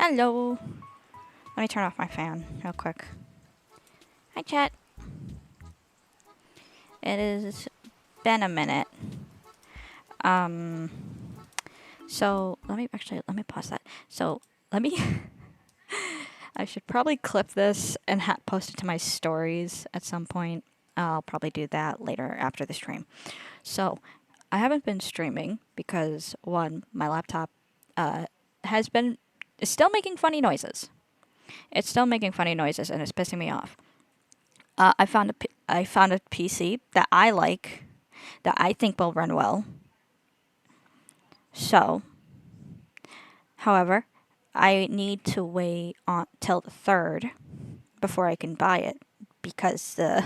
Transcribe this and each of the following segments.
Hello. Let me turn off my fan real quick. Hi, chat. It has been a minute. Um, so let me pause that. So let me, I should probably clip this and post it to my stories at some point. I'll probably do that later after the stream. So I haven't been streaming because one, my laptop has been is still making funny noises. It's still making funny noises and it's pissing me off. I found a PC that I like, that I think will run well. So, however, I need to wait on till the 3rd before I can buy it because the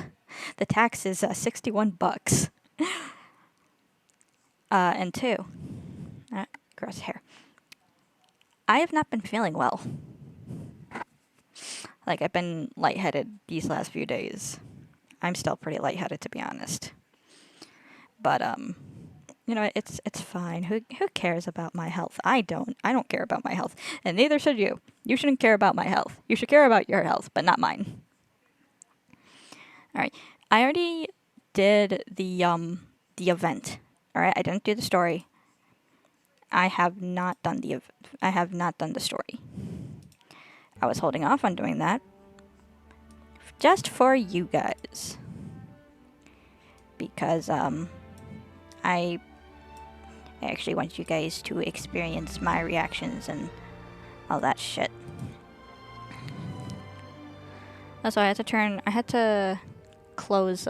tax is $61. And two, gross hair. I have not been feeling well. Like, I've been lightheaded these last few days. I'm still pretty lightheaded, to be honest. But, it's fine. Who cares about my health? I don't care about my health. And neither should you. You shouldn't care about my health. You should care about your health, but not mine. Alright. I already did the event. Alright, I didn't do the story. I have not done the story. I was holding off on doing that. Just for you guys. Because, I actually want you guys to experience my reactions and all that shit. Also, I had to close,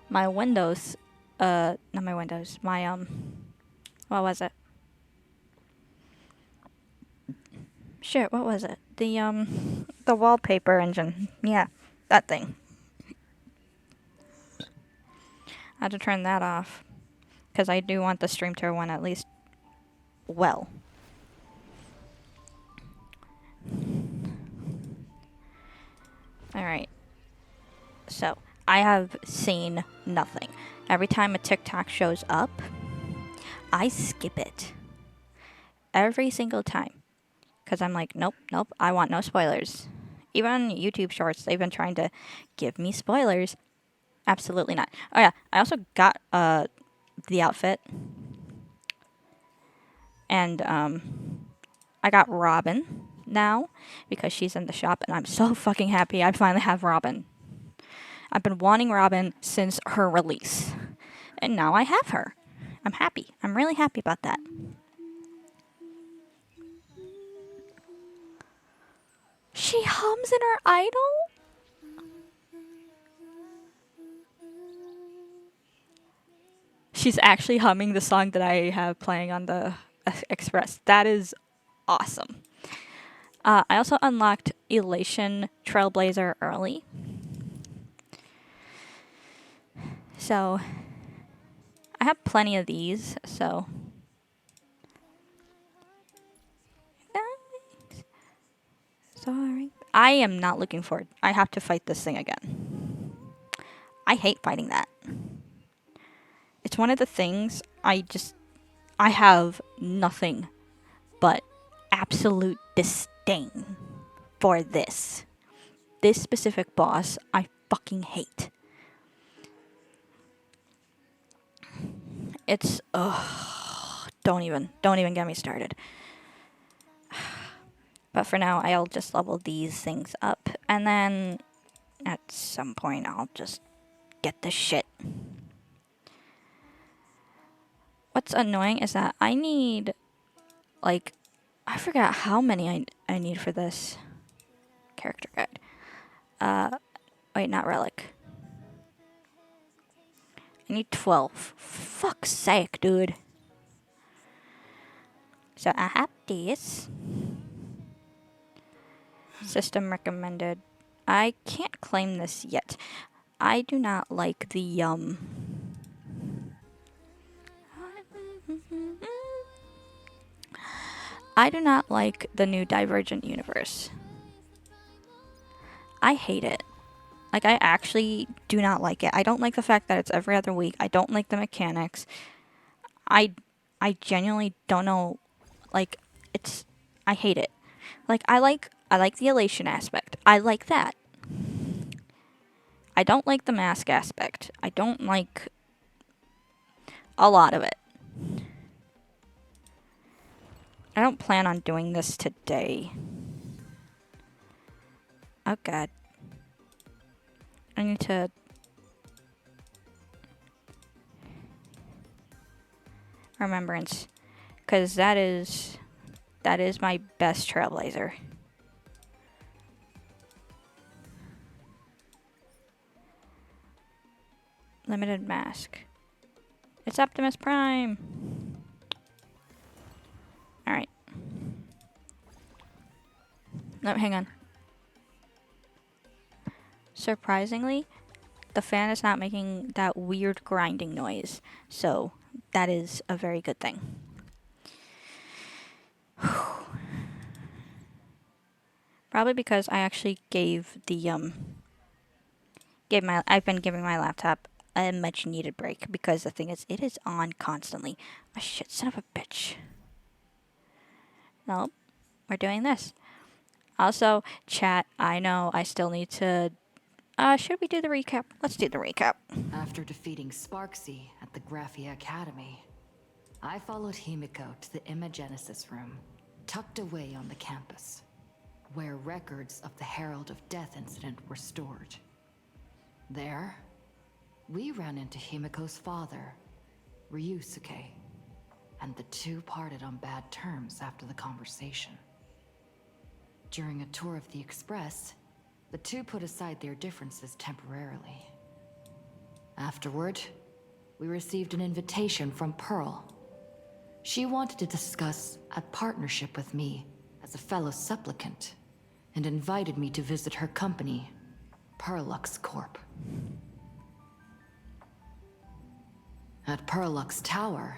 my windows, not my windows, my, what was it? Shit, what was it? The wallpaper engine. Yeah, that thing. I had to turn that off. Because I do want the stream to run at least well. Alright. So, I have seen nothing. Every time a TikTok shows up, I skip it. Every single time. Because I'm like, nope, I want no spoilers. Even on YouTube Shorts, they've been trying to give me spoilers. Absolutely not. Oh yeah, I also got the outfit. And I got Robin now because she's in the shop and I'm so fucking happy I finally have Robin. I've been wanting Robin since her release. And now I have her. I'm happy. I'm really happy about that. She hums in her idol? She's actually humming the song that I have playing on the Express. That is awesome. I also unlocked Elation Trailblazer early. So, I have plenty of these, so. Sorry. I am not looking forward. I have to fight this thing again. I hate fighting that. It's one of the things I have nothing but absolute disdain for this. This specific boss, I fucking hate. It's, don't even get me started. But for now, I'll just level these things up, and then at some point, I'll just get the shit. What's annoying is that I need, like, I forgot how many I need for this character guide. Wait, not relic. I need 12. Fuck's sake, dude. So I have this. System recommended. I can't claim this yet. I do not like the, I do not like the new Divergent universe. I hate it. Like, I actually do not like it. I don't like the fact that it's every other week. I don't like the mechanics. I genuinely don't know. Like, I hate it. Like I like the elation aspect. I like that. I don't like the mask aspect. I don't like a lot of it. I don't plan on doing this today. Oh god. I need to... Remembrance. Because that is my best trailblazer. Limited mask. It's Optimus Prime! Alright. No, hang on. Surprisingly, the fan is not making that weird grinding noise. So, that is a very good thing. Probably because I actually gave the, I've been giving my laptop a much needed break because the thing is, it is on constantly. Oh shit, son of a bitch. Nope, we're doing this. Also, chat, I know I still need to, should we do the recap? Let's do the recap. After defeating Sparksy at the Graphia Academy, I followed Himiko to the Imagenesis room, tucked away on the campus, where records of the Herald of Death incident were stored. There, we ran into Himiko's father, Ryusuke, and the two parted on bad terms after the conversation. During a tour of the Express, the two put aside their differences temporarily. Afterward, we received an invitation from Pearl. She wanted to discuss a partnership with me as a fellow supplicant, and invited me to visit her company, Perlux Corp. At Perlux Tower,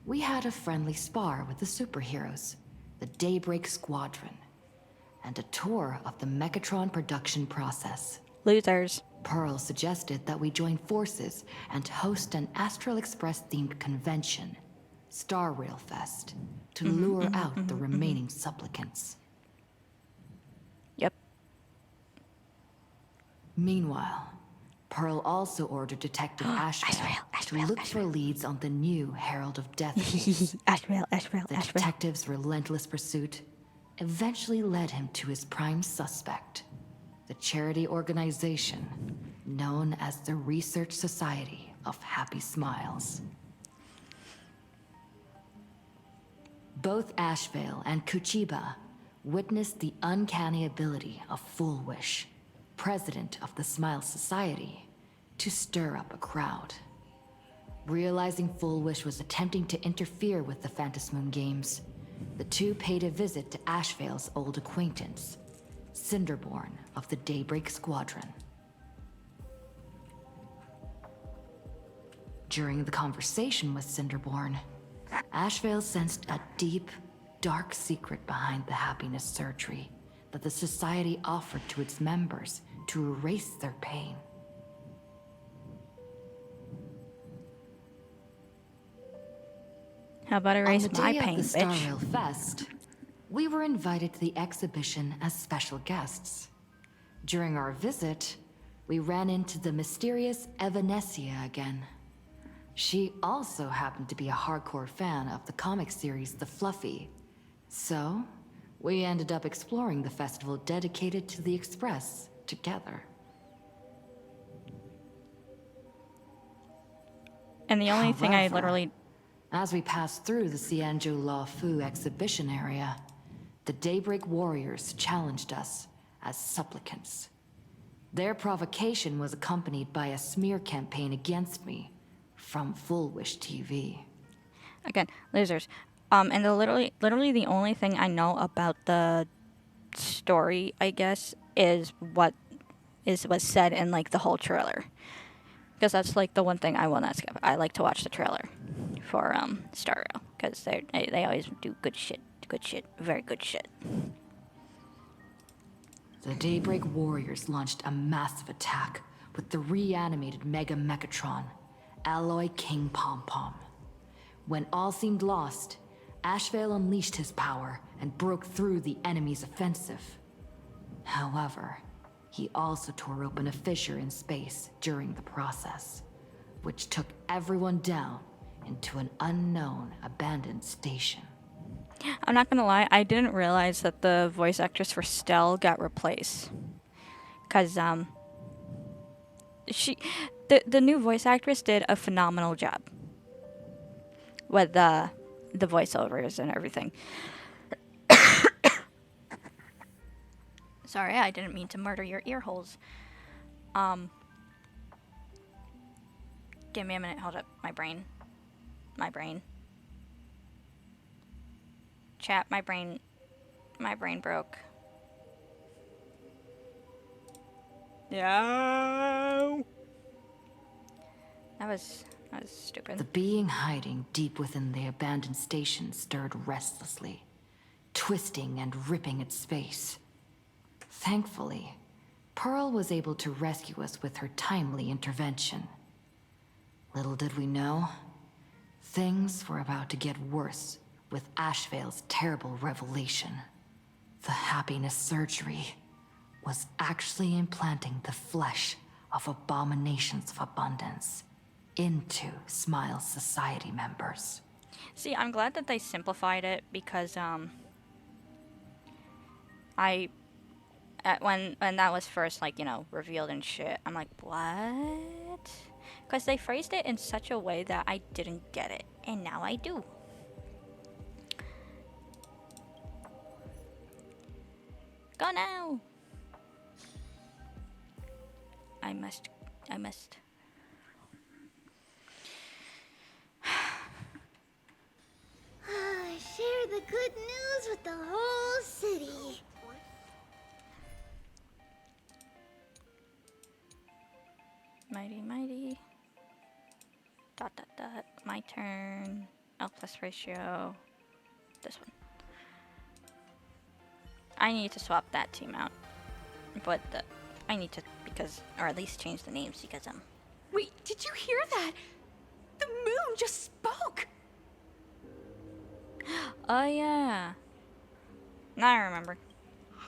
we had a friendly spar with the superheroes, the Daybreak Squadron, and a tour of the Mechatron production process. Losers. Pearl suggested that we join forces and host an Astral Express themed convention, Star Rail Fest, to lure out the remaining supplicants. Yep. Meanwhile, Pearl also ordered Detective Ashvale to look for leads on the new Herald of Death case. Ashvale. The detective's relentless pursuit eventually led him to his prime suspect, the charity organization known as the Research Society of Happy Smiles. Both Ashvale and Kuchiba witnessed the uncanny ability of Full Wish, president of the Smile Society, to stir up a crowd. Realizing Full Wish was attempting to interfere with the Phantasmoon Games, the two paid a visit to Ashvale's old acquaintance, Cinderborn of the Daybreak Squadron. During the conversation with Cinderborn, Ashvale sensed a deep, dark secret behind the happiness surgery that the Society offered to its members to erase their pain. How about erase my pain, On the day of the Star bitch? Rail Fest, we were invited to the exhibition as special guests. During our visit, we ran into the mysterious Evanesia again. She also happened to be a hardcore fan of the comic series The Fluffy. So, we ended up exploring the festival dedicated to the Express together. And the only thing I However, literally... As we passed through the Xianzhou La Fu exhibition area, the Daybreak Warriors challenged us as supplicants. Their provocation was accompanied by a smear campaign against me from Full Wish TV. Again, losers. And literally the only thing I know about the story, I guess, is what was said in like the whole trailer. Because that's like the one thing I will not skip. I like to watch the trailer for Star Rail because they always do good shit, very good shit. The Daybreak Warriors launched a massive attack with the reanimated Mega Mechatron, Alloy King Pom Pom. When all seemed lost, Ashvale unleashed his power and broke through the enemy's offensive. However, he also tore open a fissure in space during the process, which took everyone down into an unknown abandoned station. I'm not gonna lie, I didn't realize that the voice actress for Stell got replaced. Cause the new voice actress did a phenomenal job with the voiceovers and everything. Sorry, I didn't mean to murder your ear holes. Give me a minute. Hold up, my brain. Chat, my brain broke. Yeah. That was stupid. The being hiding deep within the abandoned station stirred restlessly, twisting and ripping at space. Thankfully, Pearl was able to rescue us with her timely intervention. Little did we know, things were about to get worse with Ashvale's terrible revelation. The happiness surgery was actually implanting the flesh of abominations of abundance into Smile's society members. See, I'm glad that they simplified it because when that was first, like, you know, revealed and shit, I'm like, what? Because they phrased it in such a way that I didn't get it, and now I do. Go now! I must. Share the good news with the whole city. Mighty. ... My turn. L plus ratio. This one. I need to swap that team out. But I need to, because, or at least change the names because Wait, did you hear that? The moon just spoke! Oh yeah. Now I remember.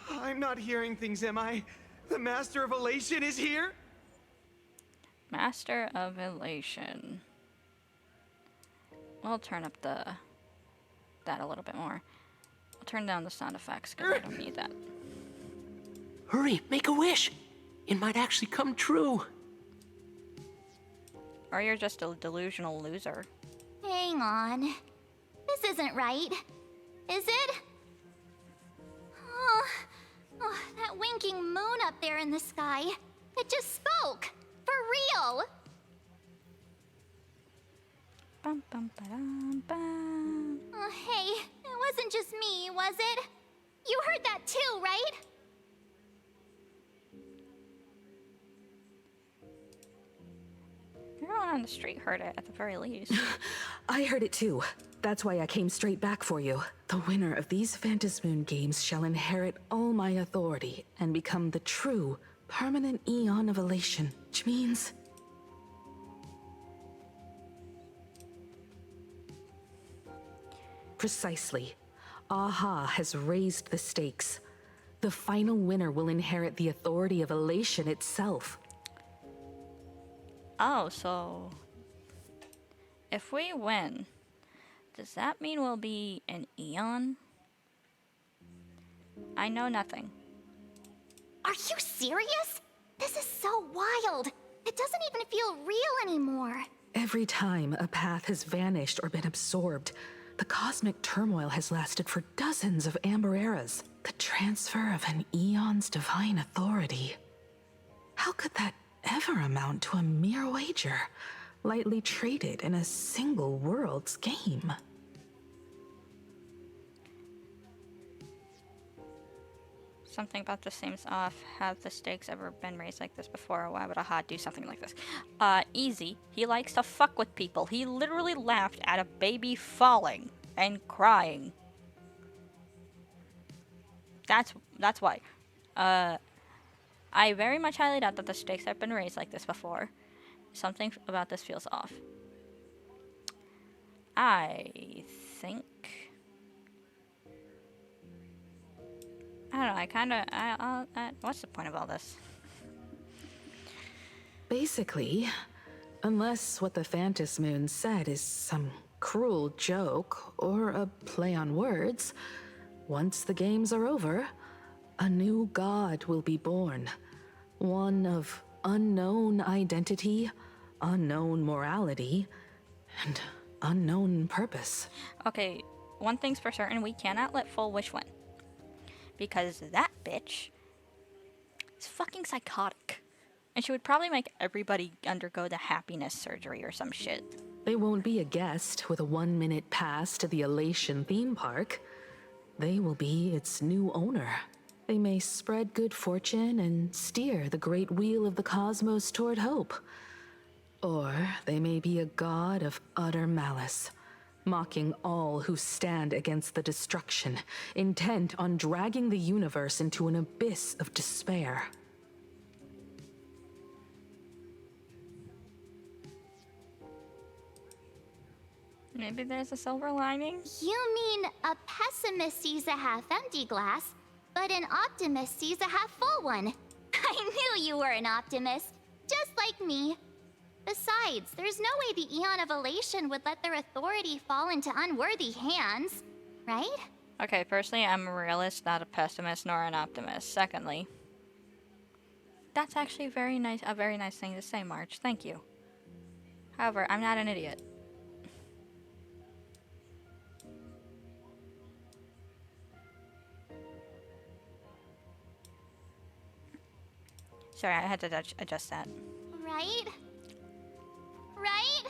I'm not hearing things, am I? The Master of Elation is here? Master of Elation. We'll turn up that a little bit more. I'll turn down the sound effects because I don't need that. Hurry, make a wish. It might actually come true. Or you're just a delusional loser. Hang on. This isn't right. Is it? Oh, that winking moon up there in the sky. It just spoke. For real. Bum, bum, ba-dum, bum. Oh, hey, it wasn't just me, was it? You heard that too, right? Everyone on the street heard it at the very least. I heard it too. That's why I came straight back for you. The winner of these Phantasmoon games shall inherit all my authority and become the true, permanent Eon of Elation, which means... Precisely. Aha has raised the stakes. The final winner will inherit the authority of Elation itself. Oh, so if we win, does that mean we'll be an Eon? I know nothing. Are you serious? This is so wild. It doesn't even feel real anymore. Every time a path has vanished or been absorbed, the cosmic turmoil has lasted for dozens of Amber Eras. The transfer of an Eon's divine authority. How could that ever amount to a mere wager, lightly traded in a single world's game? Something about this seems off. Have the stakes ever been raised like this before? Why would Aha do something like this? Easy. He likes to fuck with people. He literally laughed at a baby falling and crying. That's why. I very much highly doubt that the stakes have been raised like this before. Something about this feels off. I think don't know. What's the point of all this? Basically, unless what the Phantom Moon said is some cruel joke or a play on words, once the games are over, a new god will be born. One of unknown identity, unknown morality, and unknown purpose. Okay, one thing's for certain, we cannot let Full Wish win. Because that bitch is fucking psychotic. And she would probably make everybody undergo the happiness surgery or some shit. They won't be a guest with a 1-minute pass to the Elation theme park. They will be its new owner. They may spread good fortune and steer the great wheel of the cosmos toward hope. Or they may be a god of utter malice, mocking all who stand against the destruction, intent on dragging the universe into an abyss of despair. Maybe there's a silver lining? You mean a pessimist sees a half-empty glass, but an optimist sees a half-full one. I knew you were an optimist, just like me. Besides, there's no way the Eon of Elation would let their authority fall into unworthy hands, right? Okay, personally, I'm a realist, not a pessimist nor an optimist. Secondly, that's actually a very nice thing to say, March. Thank you. However, I'm not an idiot. Sorry, I had to adjust that. Right? Right?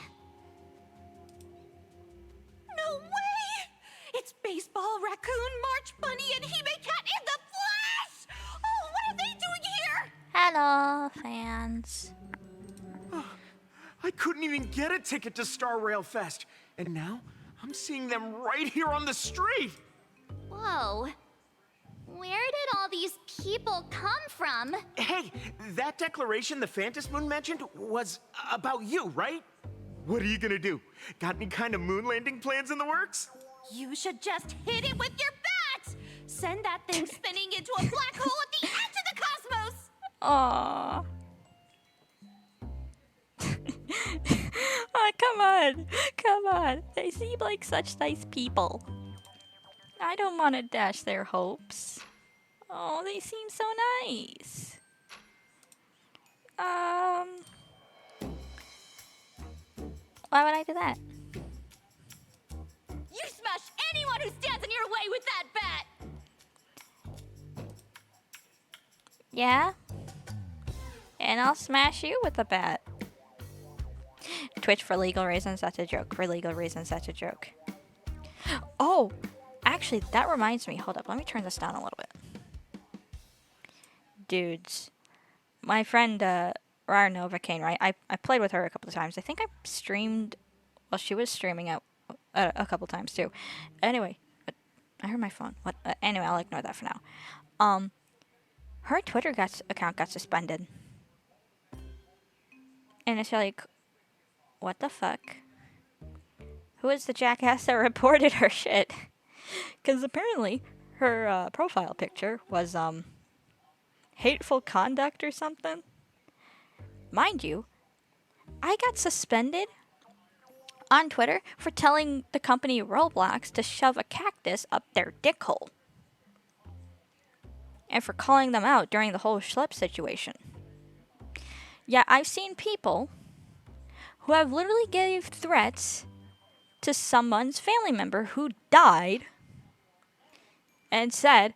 No way! It's Baseball, Raccoon, March Bunny, and Hime Cat in the flesh! Oh, what are they doing here? Hello, fans. I couldn't even get a ticket to Star Rail Fest, and now I'm seeing them right here on the street. Whoa. Where did all these people come from? Hey, that declaration the Phantom Moon mentioned was about you, right? What are you gonna do? Got any kind of moon landing plans in the works? You should just hit it with your bat! Send that thing spinning into a black hole at the edge of the cosmos! Aww. Oh, come on. Come on. They seem like such nice people. I don't want to dash their hopes. Oh, they seem so nice. Why would I do that? You smash anyone who stands in your way with that bat! Yeah? And I'll smash you with a bat. Twitch, for legal reasons, that's a joke. For legal reasons, that's a joke. Oh! Actually, that reminds me. Hold up, let me turn this down a little bit. Dudes. My friend, Rara Novocaine, right? I played with her a couple of times. I think I streamed... Well, she was streaming out a couple times, too. Anyway, I heard my phone. What? Anyway, I'll ignore that for now. Her Twitter account got suspended. And it's like... What the fuck? Who is the jackass that reported her shit? Because apparently her profile picture was hateful conduct or something. Mind you, I got suspended on Twitter for telling the company Roblox to shove a cactus up their dick hole. And for calling them out during the whole schlep situation. Yeah, I've seen people who have literally gave threats to someone's family member who died and said,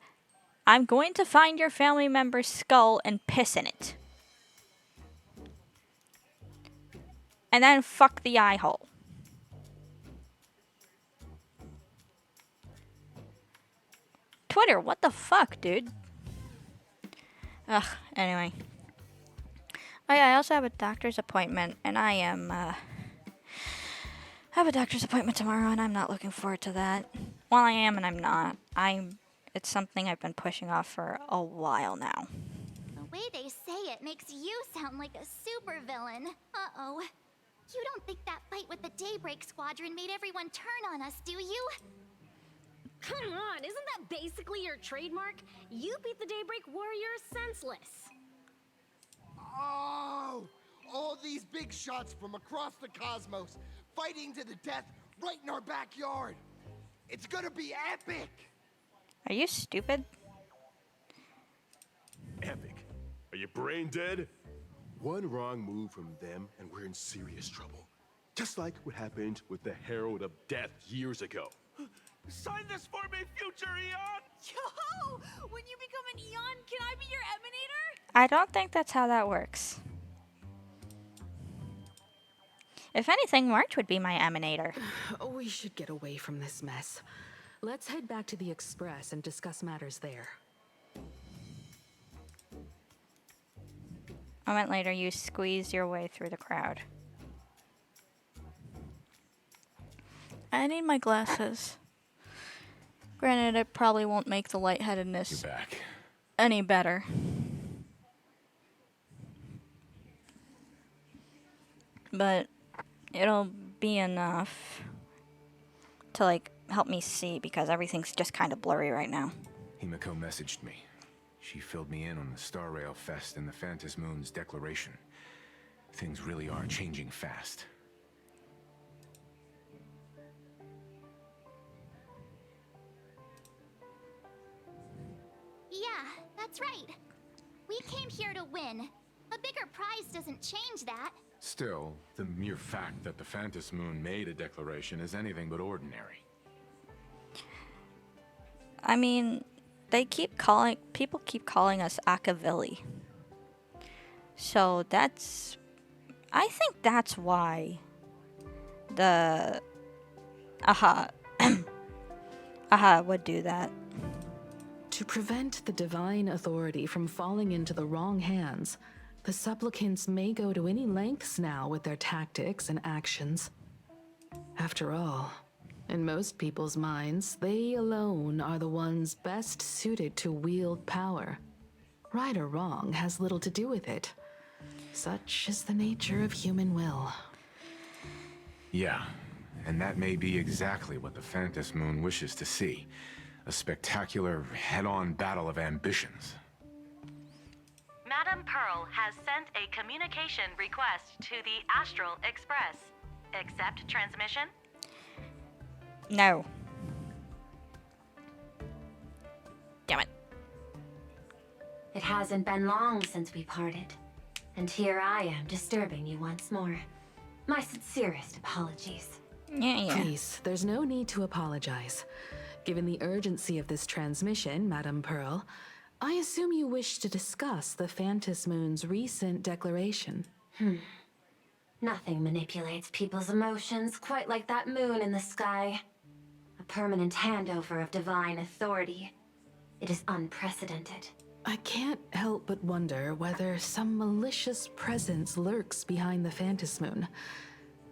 I'm going to find your family member's skull and piss in it. And then fuck the eye hole. Twitter, what the fuck, dude? Ugh, anyway. Oh yeah, I also have a doctor's appointment, and I have a doctor's appointment tomorrow, and I'm not looking forward to that. Well, I am, and I'm not. It's something I've been pushing off for a while now. The way they say it makes you sound like a supervillain. Uh-oh. You don't think that fight with the Daybreak Squadron made everyone turn on us, do you? Come on, isn't that basically your trademark? You beat the Daybreak Warriors senseless. Oh! All these big shots from across the cosmos, fighting to the death right in our backyard. It's gonna be epic! Are you stupid? Epic. Are you brain dead? One wrong move from them and we're in serious trouble. Just like what happened with the Herald of Death years ago. Sign this for me, future Eon! Yo! When you become an Eon, can I be your Emanator? I don't think that's how that works. If anything, March would be my Emanator. We should get away from this mess. Let's head back to the Express and discuss matters there. A moment later, you squeeze your way through the crowd. I need my glasses. Granted, it probably won't make the lightheadedness You're back. any better. But it'll be enough to, like, help me see because everything's just kind of blurry right now. Himiko messaged me. She filled me in on the Star Rail Fest and the Phantom Moon's declaration. Things really are changing fast. Yeah, that's right. We came here to win. A bigger prize doesn't change that. Still, the mere fact that the Phantom Moon made a declaration is anything but ordinary. I mean, people keep calling us Akavilli. So I think that's why the Aha would do that. To prevent the divine authority from falling into the wrong hands, the supplicants may go to any lengths now with their tactics and actions. After all, in most people's minds, they alone are the ones best suited to wield power. Right or wrong has little to do with it. Such is the nature of human will. Yeah, and that may be exactly what the Phantom Moon wishes to see. A spectacular, head-on battle of ambitions. Madame Pearl has sent a communication request to the Astral Express. Accept transmission? No. Damn it. It hasn't been long since we parted. And here I am disturbing you once more. My sincerest apologies. Yeah. Please, there's no need to apologize. Given the urgency of this transmission, Madame Pearl, I assume you wish to discuss the Phantom Moon's recent declaration. Nothing manipulates people's emotions quite like that moon in the sky. A permanent handover of divine authority. It is unprecedented. I can't help but wonder whether some malicious presence lurks behind the Phantom Moon.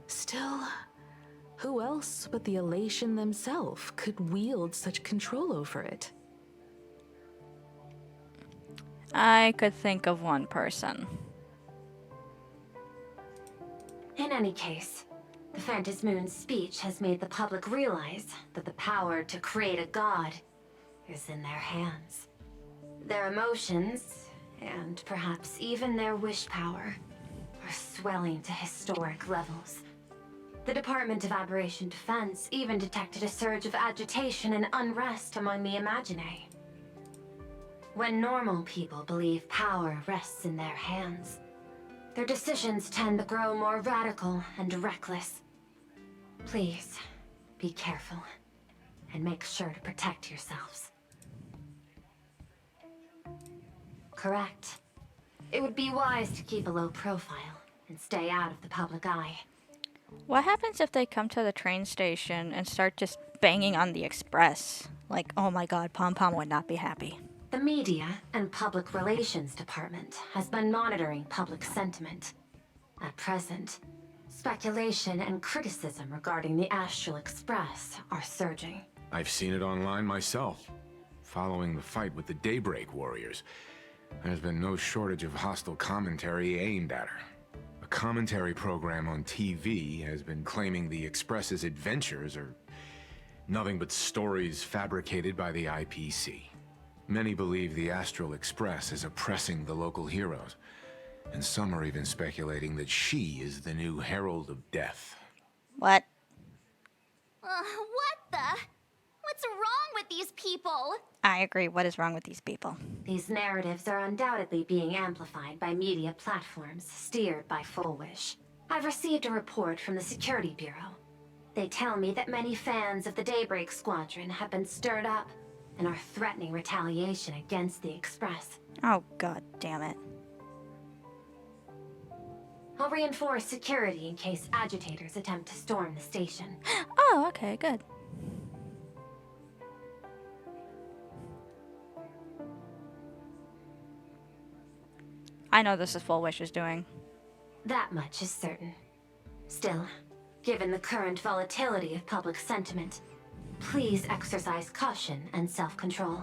Still, who else but the Elation themselves could wield such control over it? I could think of one person. In any case, the Phantom Moon's speech has made the public realize that the power to create a god is in their hands. Their emotions, and perhaps even their wish power, are swelling to historic levels. The Department of Aberration Defense even detected a surge of agitation and unrest among the Imaginae. When normal people believe power rests in their hands, their decisions tend to grow more radical and reckless. Please, be careful, and make sure to protect yourselves. Correct. It would be wise to keep a low profile and stay out of the public eye. What happens if they come to the train station and start just banging on the express? Like, oh my god, Pom Pom would not be happy. The Media and Public Relations Department has been monitoring public sentiment. At present, speculation and criticism regarding the Astral Express are surging. I've seen it online myself. Following the fight with the Daybreak Warriors, there's been no shortage of hostile commentary aimed at her. A commentary program on TV has been claiming the Express's adventures are Nothing but stories fabricated by the IPC. Many believe the Astral Express is oppressing the local heroes, and some are even speculating that she is the new Herald of Death. What? What the? What's wrong with these people? I agree. What is wrong with these people? These narratives are undoubtedly being amplified by media platforms steered by Full Wish. I've received a report from the Security Bureau. They tell me that many fans of the Daybreak Squadron have been stirred up and are threatening retaliation against the Express. Oh, god damn it. I'll reinforce security in case agitators attempt to storm the station. Oh, okay, good. I know this is Full Wish is doing. That much is certain. Still, given the current volatility of public sentiment, please exercise caution and self-control.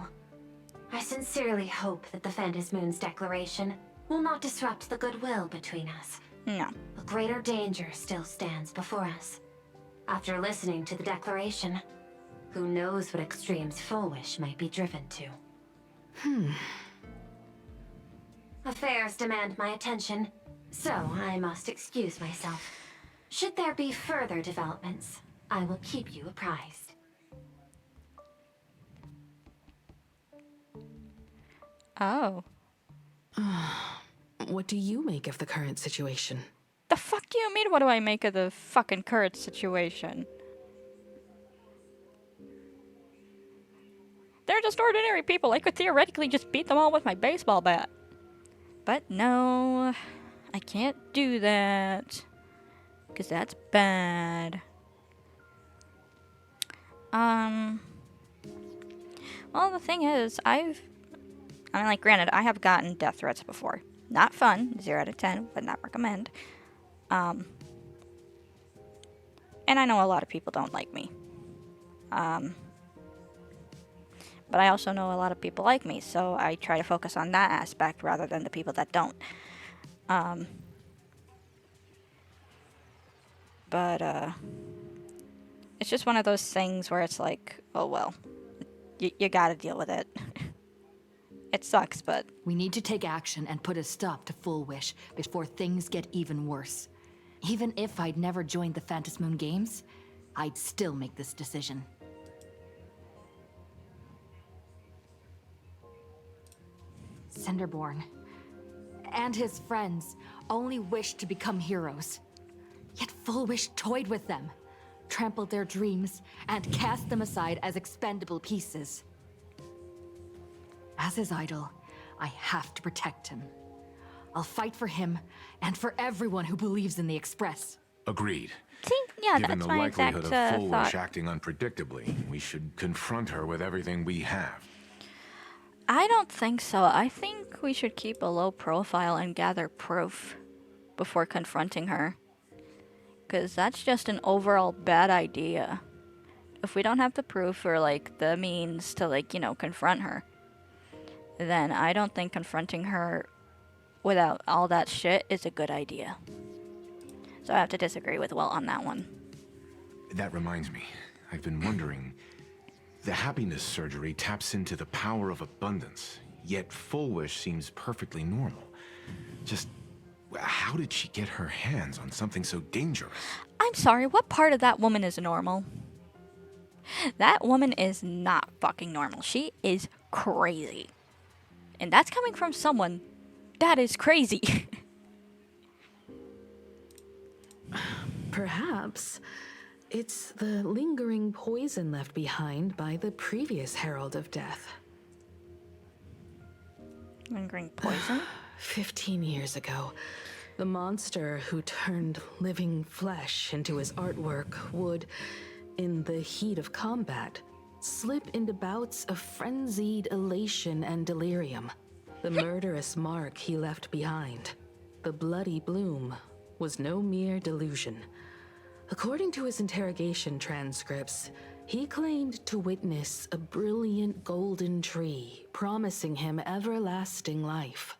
I sincerely hope that the Phantasmoon's declaration will not disrupt the goodwill between us. No. A greater danger still stands before us. After listening to the declaration, who knows what extremes Full Wish might be driven to. Affairs demand my attention, so I must excuse myself. Should there be further developments, I will keep you apprised. Oh. What do you make of the current situation? The fuck do you mean, what do I make of the fucking current situation? They're just ordinary people. I could theoretically just beat them all with my baseball bat. But no, I can't do that. Because that's bad. Well, the thing is, granted, I have gotten death threats before. Not fun, 0 out of 10, would not recommend. And I know a lot of people don't like me. But I also know a lot of people like me, so I try to focus on that aspect rather than the people that don't. It's just one of those things where it's like, oh well, you gotta deal with it. It sucks, but... We need to take action and put a stop to Full Wish before things get even worse. Even if I'd never joined the Phantasmoon Games, I'd still make this decision. Cinderborn and his friends only wished to become heroes. Yet Full Wish toyed with them, trampled their dreams, and cast them aside as expendable pieces. As his idol, I have to protect him. I'll fight for him and for everyone who believes in the Express. Agreed. See, yeah, Given that's the my exact likelihood of Full Wish thought. acting unpredictably, we should confront her with everything we have. I don't think so. I think we should keep a low profile and gather proof before confronting her. Because that's just an overall bad idea. If we don't have the proof or, the means to, confront her, then I don't think confronting her without all that shit is a good idea. So I have to disagree with Will on that one. That reminds me, I've been wondering, the happiness surgery taps into the power of abundance, yet Full Wish seems perfectly normal. Just, how did she get her hands on something so dangerous? I'm sorry, what part of that woman is normal? That woman is not fucking normal. She is crazy. And that's coming from someone that is crazy. Perhaps it's the lingering poison left behind by the previous Herald of Death. Lingering poison? 15 years ago, the monster who turned living flesh into his artwork would, in the heat of combat, slip into bouts of frenzied elation and delirium. The murderous mark he left behind, the bloody bloom, was no mere delusion. According to his interrogation transcripts, he claimed to witness a brilliant golden tree promising him everlasting life.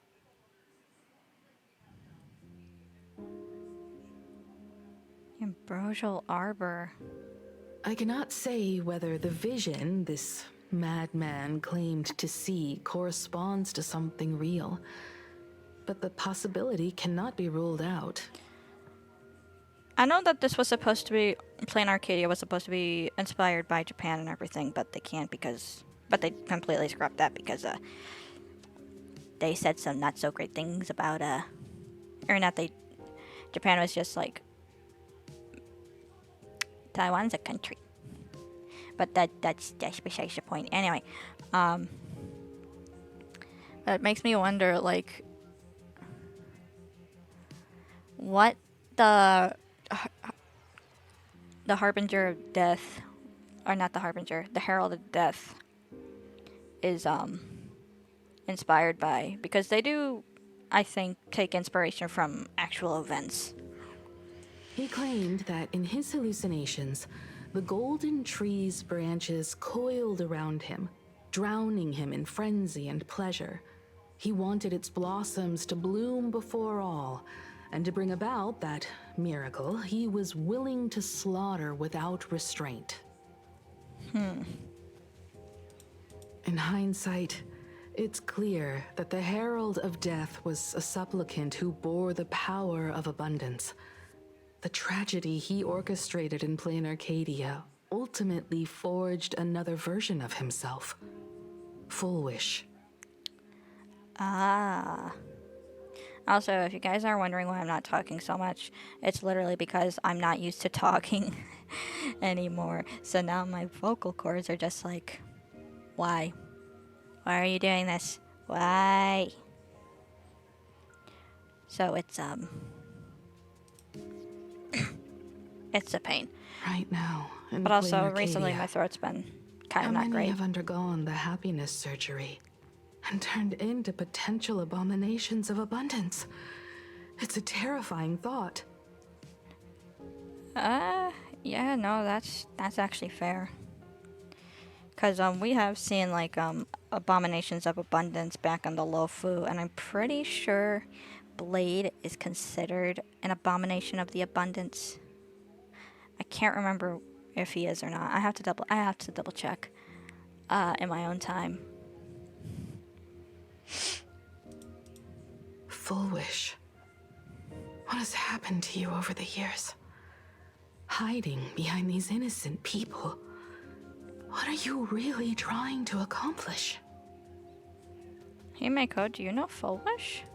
Ambrosial Arbor. I cannot say whether the vision this madman claimed to see corresponds to something real, but the possibility cannot be ruled out. I know that this was supposed to be, Plain Arcadia was supposed to be inspired by Japan and everything, but they can't because, but they completely scrapped that because, they said some not so great things about, Japan was just like, Taiwan's a country. But that's besides the point. Anyway, it makes me wonder, like, what the Harbinger of Death, or not the Harbinger, the Herald of Death is inspired by, because they do, I think, take inspiration from actual events. He claimed that in his hallucinations, the golden tree's branches coiled around him, drowning him in frenzy and pleasure. He wanted its blossoms to bloom before all, and to bring about that miracle, he was willing to slaughter without restraint. In hindsight, it's clear that the Herald of Death was a supplicant who bore the power of abundance. The tragedy he orchestrated in Plain Arcadia ultimately forged another version of himself. Full Wish. Ah. Also, if you guys are wondering why I'm not talking so much, it's literally because I'm not used to talking anymore. So now my vocal cords are just like, why? Why are you doing this? Why? So it's it's a pain. Right now, in But also, Plain recently Arcadia, my throat's been kind how of not many great. have undergone the happiness surgery and turned into potential abominations of abundance? It's a terrifying thought. Yeah, no, that's actually fair. Cause we have seen like abominations of abundance back on the Lofu, and I'm pretty sure Blade is considered an abomination of the abundance. I can't remember if he is or not. I have to double check in my own time. Full Wish. What has happened to you over the years? Hiding behind these innocent people. What are you really trying to accomplish? Himeko, do you know Full Wish?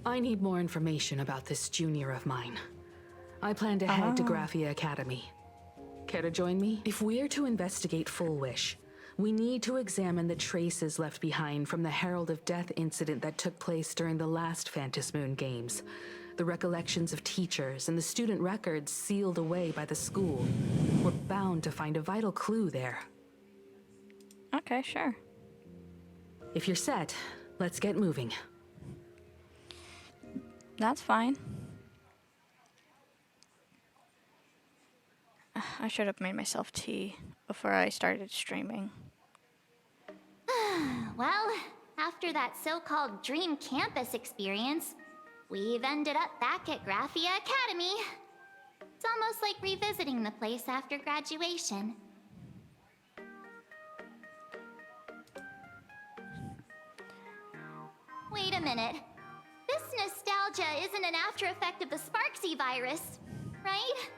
I need more information about this junior of mine. I plan to head to Graphia Academy. Care to join me? If we're to investigate Full Wish, we need to examine the traces left behind from the Herald of Death incident that took place during the last Phantom Moon Games. The recollections of teachers and the student records sealed away by the school. We're bound to find a vital clue there. Okay, sure. If you're set, let's get moving. That's fine. I should have made myself tea before I started streaming. Well, after that so-called dream campus experience, we've ended up back at Graphia Academy. It's almost like revisiting the place after graduation. Wait a minute. This nostalgia isn't an after effect of the Sparksy virus, right?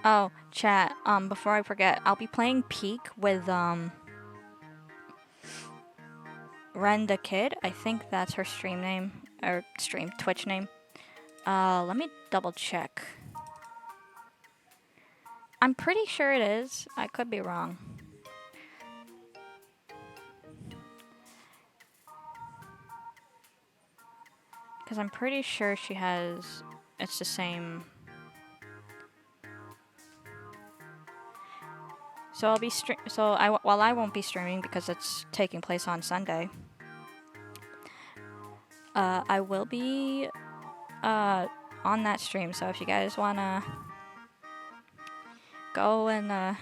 Oh, chat, before I forget, I'll be playing Peak with, Ren the Kid. I think that's her stream name, or Twitch name. Let me double check. I'm pretty sure it is. I could be wrong. Because I'm pretty sure she has, it's the same. So I'll be while I won't be streaming because it's taking place on Sunday. I will be on that stream. So if you guys wanna go and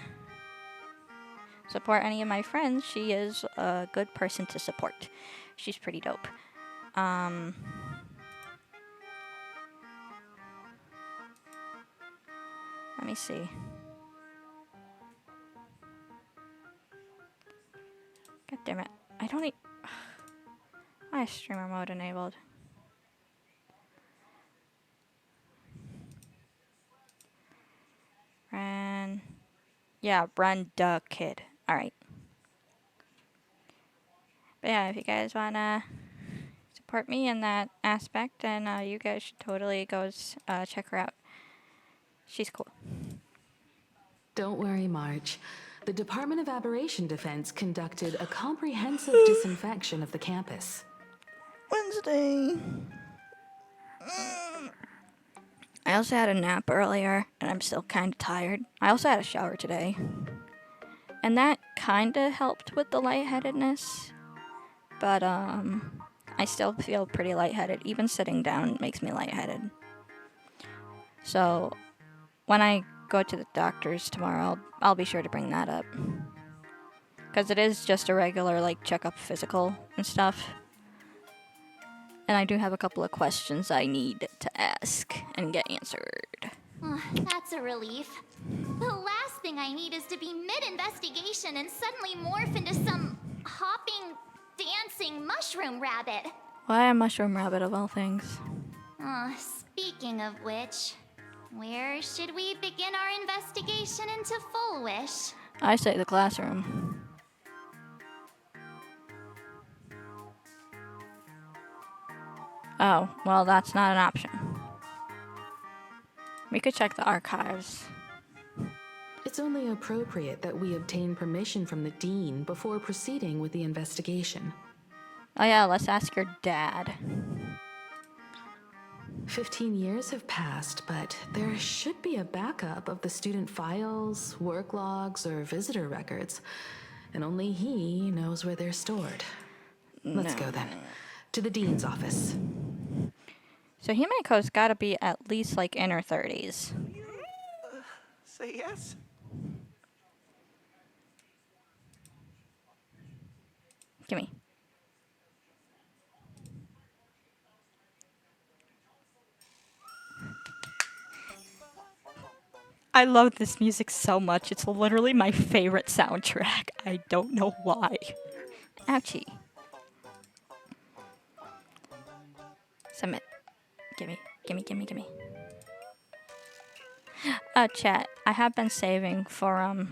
support any of my friends, she is a good person to support. She's pretty dope. Let me see. God damn it. I don't need... Why is streamer mode enabled? Ren... Yeah, Ren the Kid. Alright. But yeah, if you guys wanna support me in that aspect, then you guys should totally go check her out. She's cool. Don't worry, March. The Department of Aberration Defense conducted a comprehensive disinfection of the campus. Wednesday. I also had a nap earlier, and I'm still kind of tired. I also had a shower today. And that kind of helped with the lightheadedness. But, I still feel pretty lightheaded. Even sitting down makes me lightheaded. So, when I go to the doctor's tomorrow, I'll be sure to bring that up. Because it is just a regular, like, checkup physical and stuff. And I do have a couple of questions I need to ask and get answered. That's a relief. The last thing I need is to be mid-investigation and suddenly morph into some hopping, dancing mushroom rabbit. Why a mushroom rabbit of all things? Speaking of which, where should we begin our investigation into Full Wish? I say the classroom. Oh, well, that's not an option. We could check the archives. It's only appropriate that we obtain permission from the Dean before proceeding with the investigation. Oh yeah, let's ask your dad. 15 years have passed, but there should be a backup of the student files, work logs, or visitor records. And only he knows where they're stored. Let's go then. To the Dean's office. So Himiko's gotta be at least like in her 30s. Say yes? Gimme. I love this music so much. It's literally my favorite soundtrack. I don't know why. Ouchie. Submit. Gimme. Chat. I have been saving for,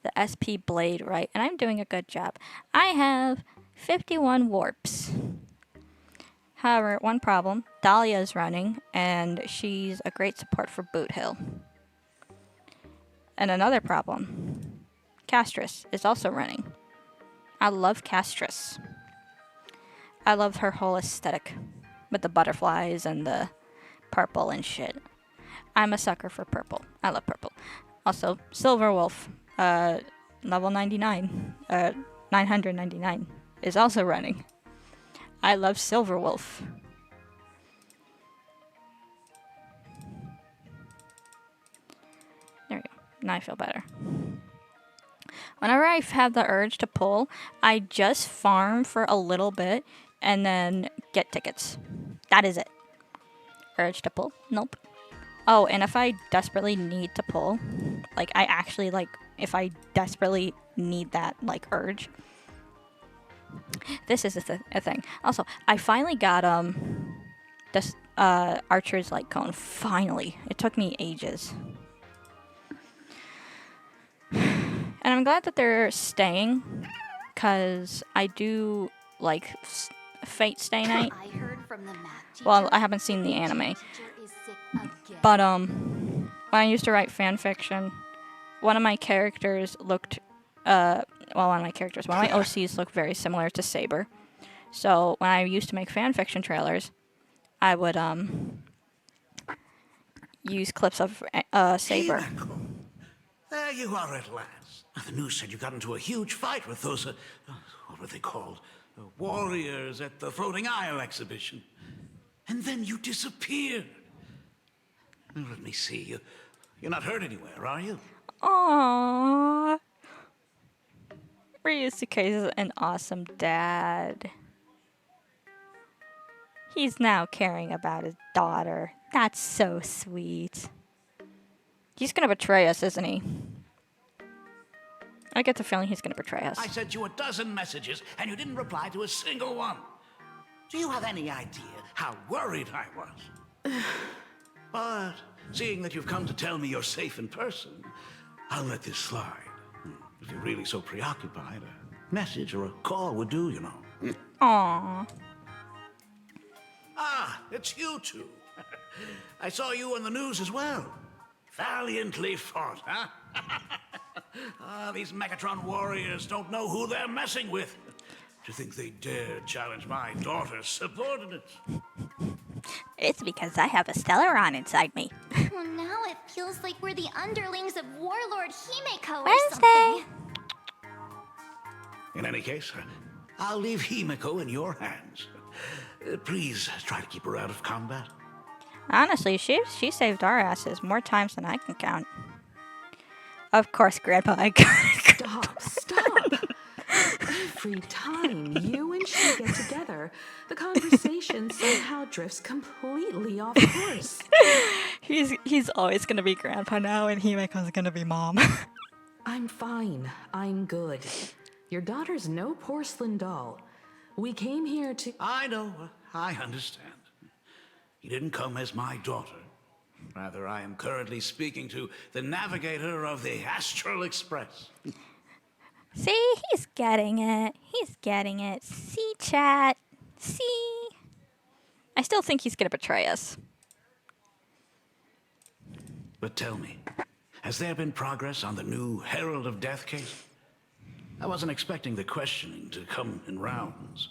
the SP Blade, right? And I'm doing a good job. I have 51 warps. However, one problem. Dahlia's running, and she's a great support for Boot Hill. And another problem. Castris is also running. I love Castris. I love her whole aesthetic. With the butterflies and the purple and shit. I'm a sucker for purple. I love purple. Also, Silver Wolf, level 99, 999, is also running. I love Silver Wolf. There we go. Now I feel better. Whenever I have the urge to pull, I just farm for a little bit and then get tickets. That is it. Urge to pull? Nope. Oh, and if I desperately need to pull, like, I actually, like, if I desperately need that, like, urge, this is a thing. Also, I finally got, this, Archer's Light Cone. Finally. It took me ages. And I'm glad that they're staying, because I do, like, Fate Stay Night. I heard from the math teacher. Well, I haven't seen the anime. But, when I used to write fan fiction, one of my characters looked, one of my OCs looked very similar to Saber. So, when I used to make fan fiction trailers, I would, use clips of, Saber. Hey, there you are at last. The news said you got into a huge fight with those, what were they called? Warriors at the Floating Isle exhibition. And then you disappeared. Let me see. You're not hurt anywhere, are you? Aww. Ryusuke is an awesome dad. He's now caring about his daughter. That's so sweet. He's gonna betray us, isn't he? I get the feeling he's gonna betray us. I sent you a dozen messages, and you didn't reply to a single one. Do you have any idea how worried I was? But seeing that you've come to tell me you're safe in person, I'll let this slide. If you're really so preoccupied, a message or a call would do, you know. Aww. Ah, it's you two. I saw you on the news as well. Valiantly fought, huh? These Megatron warriors don't know who they're messing with. To think they dare challenge my daughter's subordinates. It's because I have a Stellaron inside me. Well, now it feels like we're the underlings of Warlord Himeko or Wednesday. something. In any case, I'll leave Himeko in your hands. Please try to keep her out of combat. Honestly, she saved our asses more times than I can count. Of course, Grandpa, I got it. Stop! Every time you and she get together, the conversation somehow drifts completely off course. He's always gonna be Grandpa now, and Himeko's gonna be Mom. I'm fine. I'm good. Your daughter's no porcelain doll. We came here to... I know. I understand. You didn't come as my daughter. Rather, I am currently speaking to the navigator of the Astral Express. See, he's getting it. He's getting it. See, chat. See. I still think he's gonna betray us. But tell me, has there been progress on the new Herald of Death case? I wasn't expecting the questioning to come in rounds.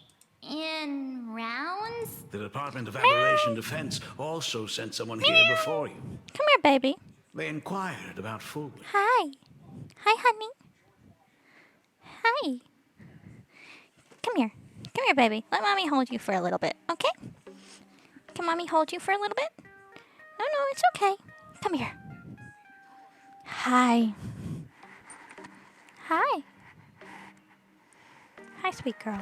In rounds? The Department of Aberration Defense also sent someone here before you. Come here, baby. They inquired about Fulwick. Hi. Hi, honey. Hi. Come here. Come here, baby. Let mommy hold you for a little bit, okay? Can mommy hold you for a little bit? No, it's okay. Come here. Hi. Hi. Hi, sweet girl.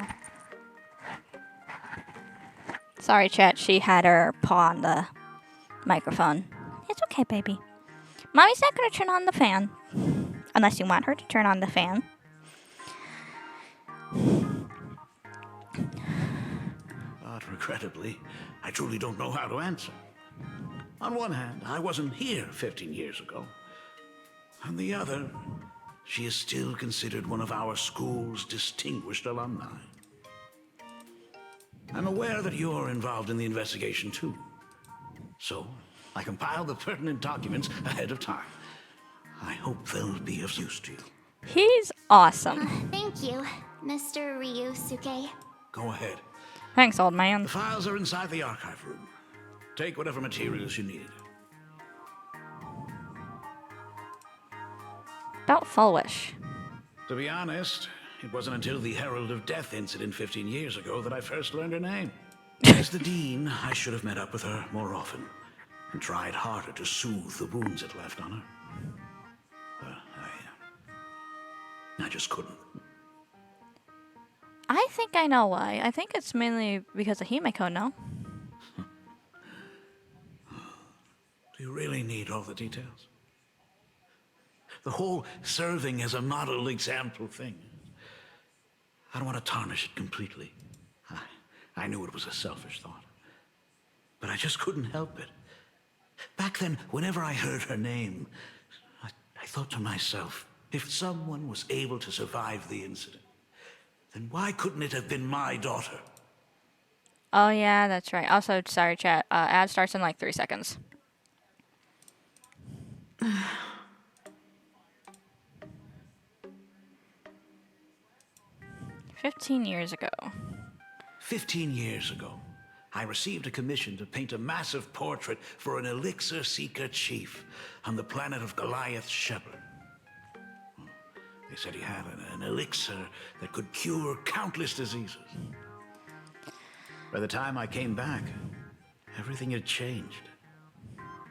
Sorry, chat. She had her paw on the microphone. It's okay, baby. Mommy's not going to turn on the fan. Unless you want her to turn on the fan. But regrettably, I truly don't know how to answer. On one hand, I wasn't here 15 years ago. On the other, she is still considered one of our school's distinguished alumni. I'm aware that you're involved in the investigation too. So, I compiled the pertinent documents ahead of time. I hope they'll be of use to you. He's awesome. Thank you, Mr. Ryusuke. Go ahead. Thanks, old man. The files are inside the archive room. Take whatever materials you need. About Fulwish. To be honest, it wasn't until the Herald of Death incident 15 years ago that I first learned her name. As the Dean, I should have met up with her more often and tried harder to soothe the wounds it left on her. But I just couldn't. I think I know why. I think it's mainly because of Himeko, no? Do you really need all the details? The whole serving as a model example thing. I don't want to tarnish it completely. I knew it was a selfish thought. But I just couldn't help it. Back then, whenever I heard her name, I thought to myself, if someone was able to survive the incident, then why couldn't it have been my daughter? Oh, yeah, that's right. Also, sorry, chat. Ad starts in like 3 seconds. 15 years ago. 15 years ago, I received a commission to paint a massive portrait for an elixir seeker chief on the planet of Goliath Shepherd. They said he had an elixir that could cure countless diseases. By the time I came back, everything had changed.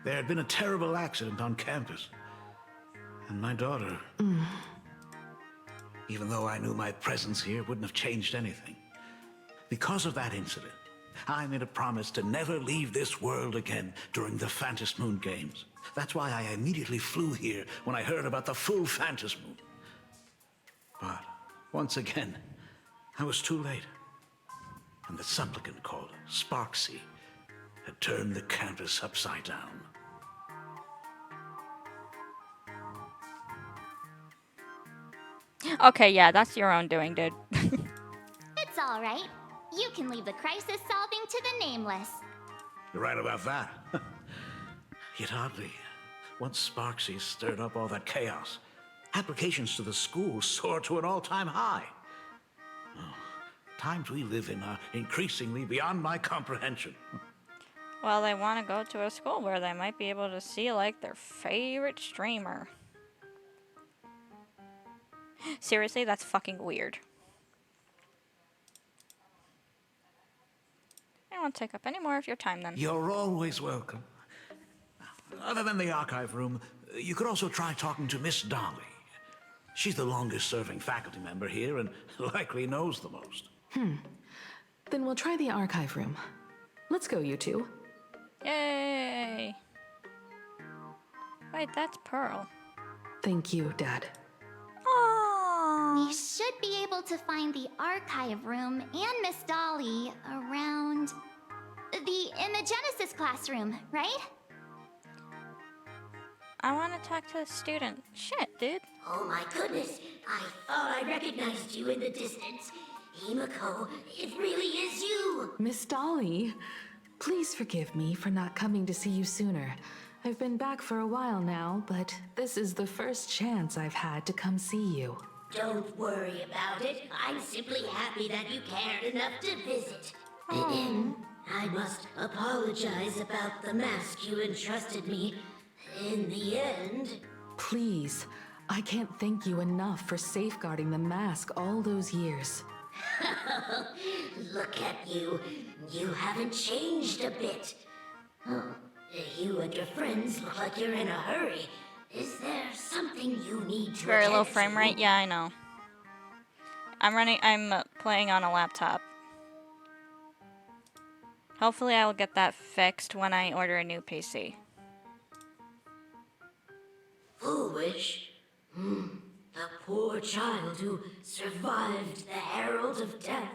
There had been a terrible accident on campus, and my daughter... Even though I knew my presence here wouldn't have changed anything. Because of that incident, I made a promise to never leave this world again during the Phantas Moon Games. That's why I immediately flew here when I heard about the full Phantas Moon. But once again, I was too late. And the supplicant called Sparksy had turned the campus upside down. Okay, yeah, that's your own doing, dude. It's all right. You can leave the crisis solving to the Nameless. You're right about that. Yet oddly, once Sparksy stirred up all that chaos, applications to the school soared to an all-time high. Oh, times we live in are increasingly beyond my comprehension. Well, they want to go to a school where they might be able to see, like, their favorite streamer. Seriously, that's fucking weird. I won't take up any more of your time then. You're always welcome. Other than the archive room, you could also try talking to Miss Dolly. She's the longest-serving faculty member here and likely knows the most. Then we'll try the archive room. Let's go, you two. Yay! Wait, that's Pearl. Thank you, Dad. We should be able to find the archive room and Miss Dolly around the Imagenesis classroom, right? I want to talk to the student. Shit, dude. Oh my goodness, I thought I recognized you in the distance. Himiko, it really is you! Miss Dolly, please forgive me for not coming to see you sooner. I've been back for a while now, but this is the first chance I've had to come see you. Don't worry about it. I'm simply happy that you cared enough to visit. I must apologize about the mask you entrusted me. In the end... Please, I can't thank you enough for safeguarding the mask all those years. Look at you. You haven't changed a bit. Oh, you and your friends look like you're in a hurry. Is there something you need to Very low attend frame to? rate? Yeah, I know. I'm playing on a laptop. Hopefully I will get that fixed when I order a new PC. Foolish? The poor child who survived the Herald of Death.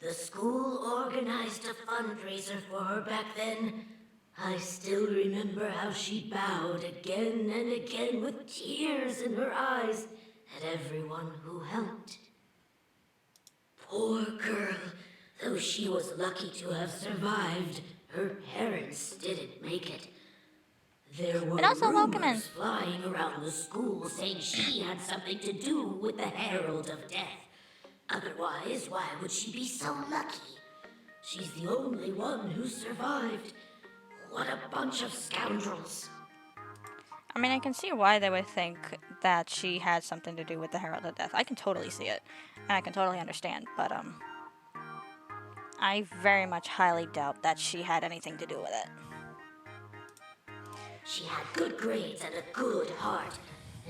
The school organized a fundraiser for her back then. I still remember how she bowed again and again with tears in her eyes at everyone who helped. Poor girl, though she was lucky to have survived, her parents didn't make it. There were And also welcome in. rumors flying around the school saying she had something to do with the Herald of Death. Otherwise, why would she be so lucky? She's the only one who survived. What a bunch of scoundrels. I mean, I can see why they would think that she had something to do with the Herald of Death. I can totally see it, and I can totally understand, but, I very much highly doubt that she had anything to do with it. She had good grades and a good heart.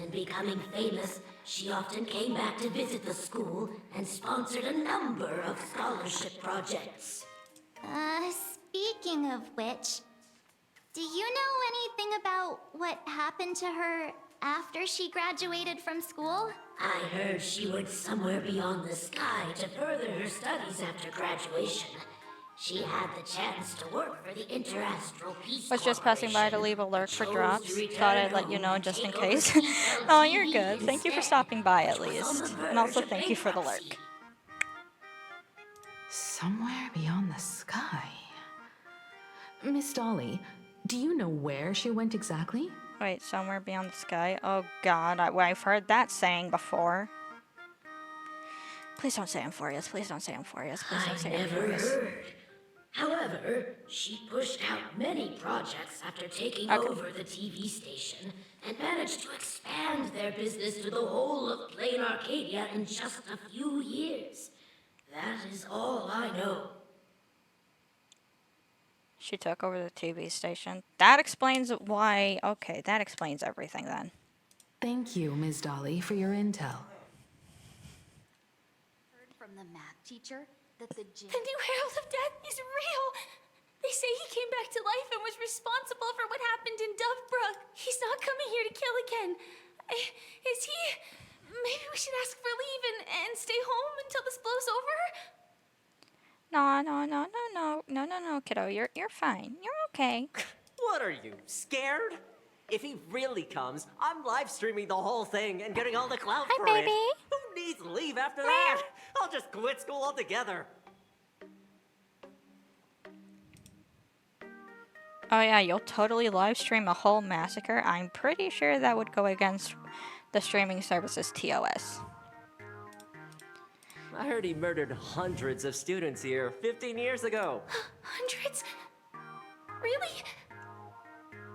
And becoming famous, she often came back to visit the school and sponsored a number of scholarship projects. Speaking of which, do you know anything about what happened to her after she graduated from school? I heard she went somewhere beyond the sky to further her studies after graduation. She had the chance to work for the Interastral Peace Was just passing by to leave a lurk for drops. Thought I'd let you know just in case. Oh, you're good. Thank you for stopping by at least. And also thank you for the lurk. Somewhere beyond the sky. Miss Dolly, do you know where she went exactly? Wait, somewhere beyond the sky? Oh god, I've heard that saying before. Please don't say Amphorius. Please don't say Amphorius. Please don't I say never Amphorius. heard. However, she pushed out many projects after taking Okay. over the TV station and managed to expand their business to the whole of Plain Arcadia in just a few years. That is all I know. She took over the TV station. That explains why... Okay, that explains everything then. Thank you, Ms. Dolly, for your intel. Heard from the math teacher that the gym... The new Herald of Death is real! They say he came back to life and was responsible for what happened in Dovebrook. He's not coming here to kill again. Is he... Maybe we should ask for leave and stay home until this blows over? No, kiddo. You're fine. You're okay. What are you, scared? If he really comes, I'm live streaming the whole thing and getting all the clout for baby. it. Who needs leave after that? I'll just quit school altogether. Oh yeah, you'll totally live stream a whole massacre. I'm pretty sure that would go against the streaming service's TOS. I heard he murdered hundreds of students here 15 years ago. Hundreds? Really?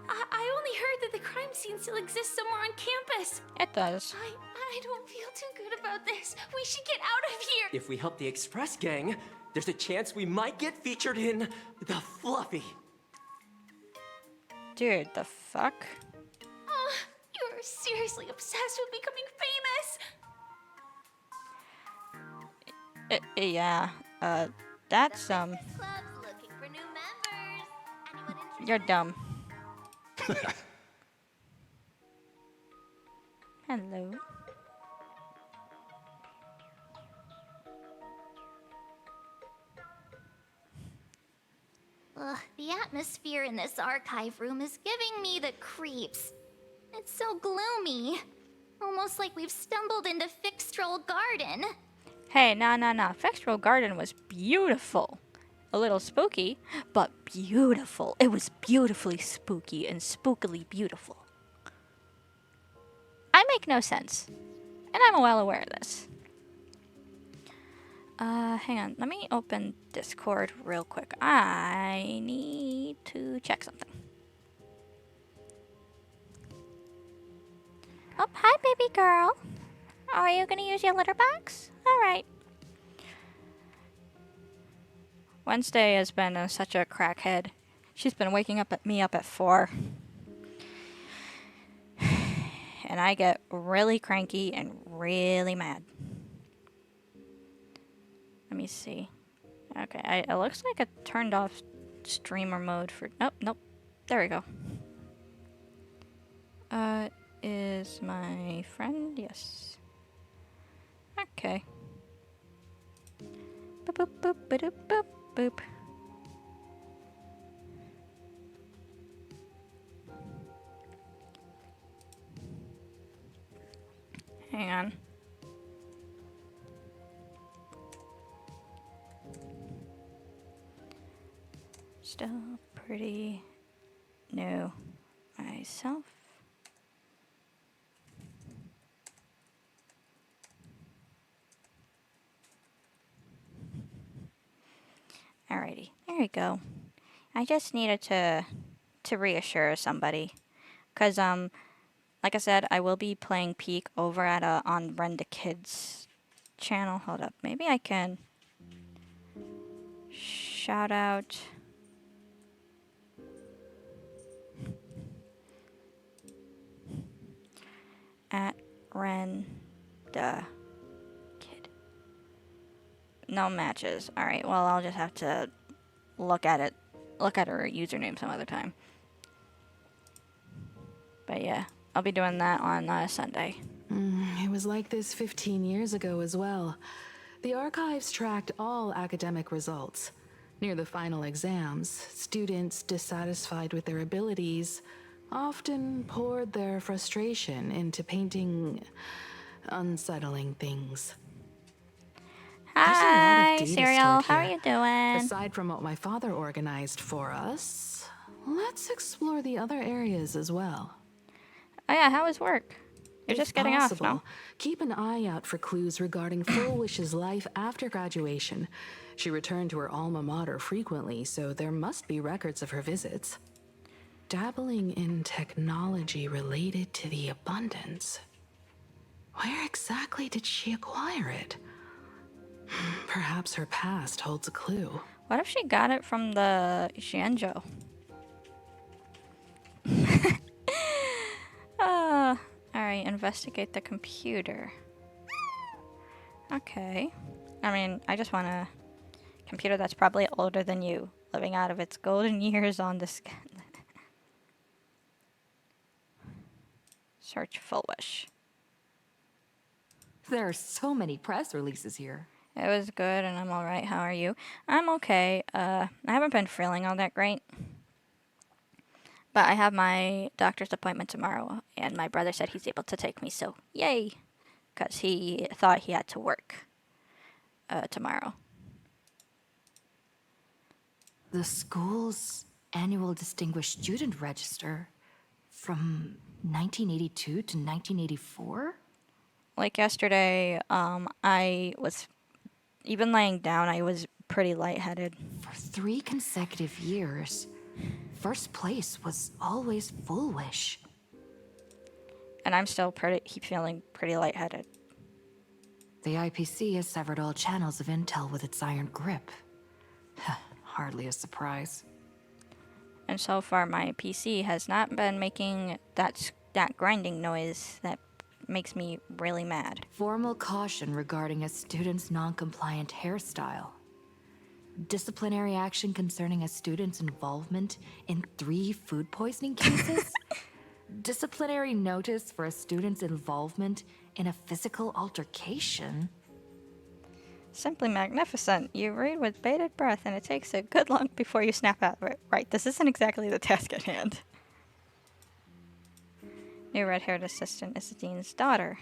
I only heard that the crime scene still exists somewhere on campus. It does. I don't feel too good about this. We should get out of here. If we help the Express Gang, there's a chance we might get featured in The Fluffy. Dude, the fuck? You're seriously obsessed with becoming famous. Yeah, that's, Club's looking for new members. Anyone interested? you're dumb. Hello. Ugh, the atmosphere in this archive room is giving me the creeps. It's so gloomy. Almost like we've stumbled into Fixtroll Garden. Hey, nah. Fixtroll Garden was beautiful. A little spooky, but beautiful. It was beautifully spooky and spookily beautiful. I make no sense. And I'm well aware of this. Hang on. Let me open Discord real quick. I need to check something. Oh, hi, baby girl. Are you gonna use your litter box? Alright. Wednesday has been such a crackhead. She's been waking me up at 4. And I get really cranky and really mad. Let me see. Okay, it looks like I turned off streamer mode for... Nope. There we go. Is my friend? Yes. Okay. Boop, boop, boop, boop, boop, boop. Hang on. Still pretty new myself. Alrighty, there you go. I just needed to reassure somebody, cause like I said, I will be playing Peak over at on Brenda Kids channel. Hold up, maybe I can shout out. At Renda Kid. No matches. Alright, well, I'll just have to look at her username some other time. But yeah, I'll be doing that on Sunday. It was like this 15 years ago as well. The archives tracked all academic results. Near the final exams, students dissatisfied with their abilities often poured their frustration into painting unsettling things. Hi, Serial. How are you doing? Aside from what my father organized for us, let's explore the other areas as well. Oh yeah, how was work? You're If just getting possible, off, no? Keep an eye out for clues regarding Full Wish's life after graduation. She returned to her alma mater frequently, so there must be records of her visits. Dabbling in technology related to the abundance. Where exactly did she acquire it? Perhaps her past holds a clue. What if she got it from the Xianzhou? Alright, investigate the computer. Okay. I mean, I just wanna Computer that's probably older than you, living out of its golden years on this. Search Full Wish. There are so many press releases here. It was good, and I'm alright. How are you? I'm okay. I haven't been feeling all that great. But I have my doctor's appointment tomorrow, and my brother said he's able to take me, so yay! Because he thought he had to work tomorrow. The school's annual Distinguished Student Register from 1982 to 1984? Like yesterday, I was, even laying down, I was pretty lightheaded. For 3 consecutive years, first place was always Full Wish. And I'm still keep feeling pretty lightheaded. The IPC has severed all channels of intel with its iron grip. Hardly a surprise. And so far, my PC has not been making that grinding noise that makes me really mad. Formal caution regarding a student's non-compliant hairstyle. Disciplinary action concerning a student's involvement in 3 food poisoning cases. Disciplinary notice for a student's involvement in a physical altercation. Simply magnificent. You read with bated breath, and it takes a good long before you snap out of it. Right, this isn't exactly the task at hand. New red-haired assistant is the dean's daughter.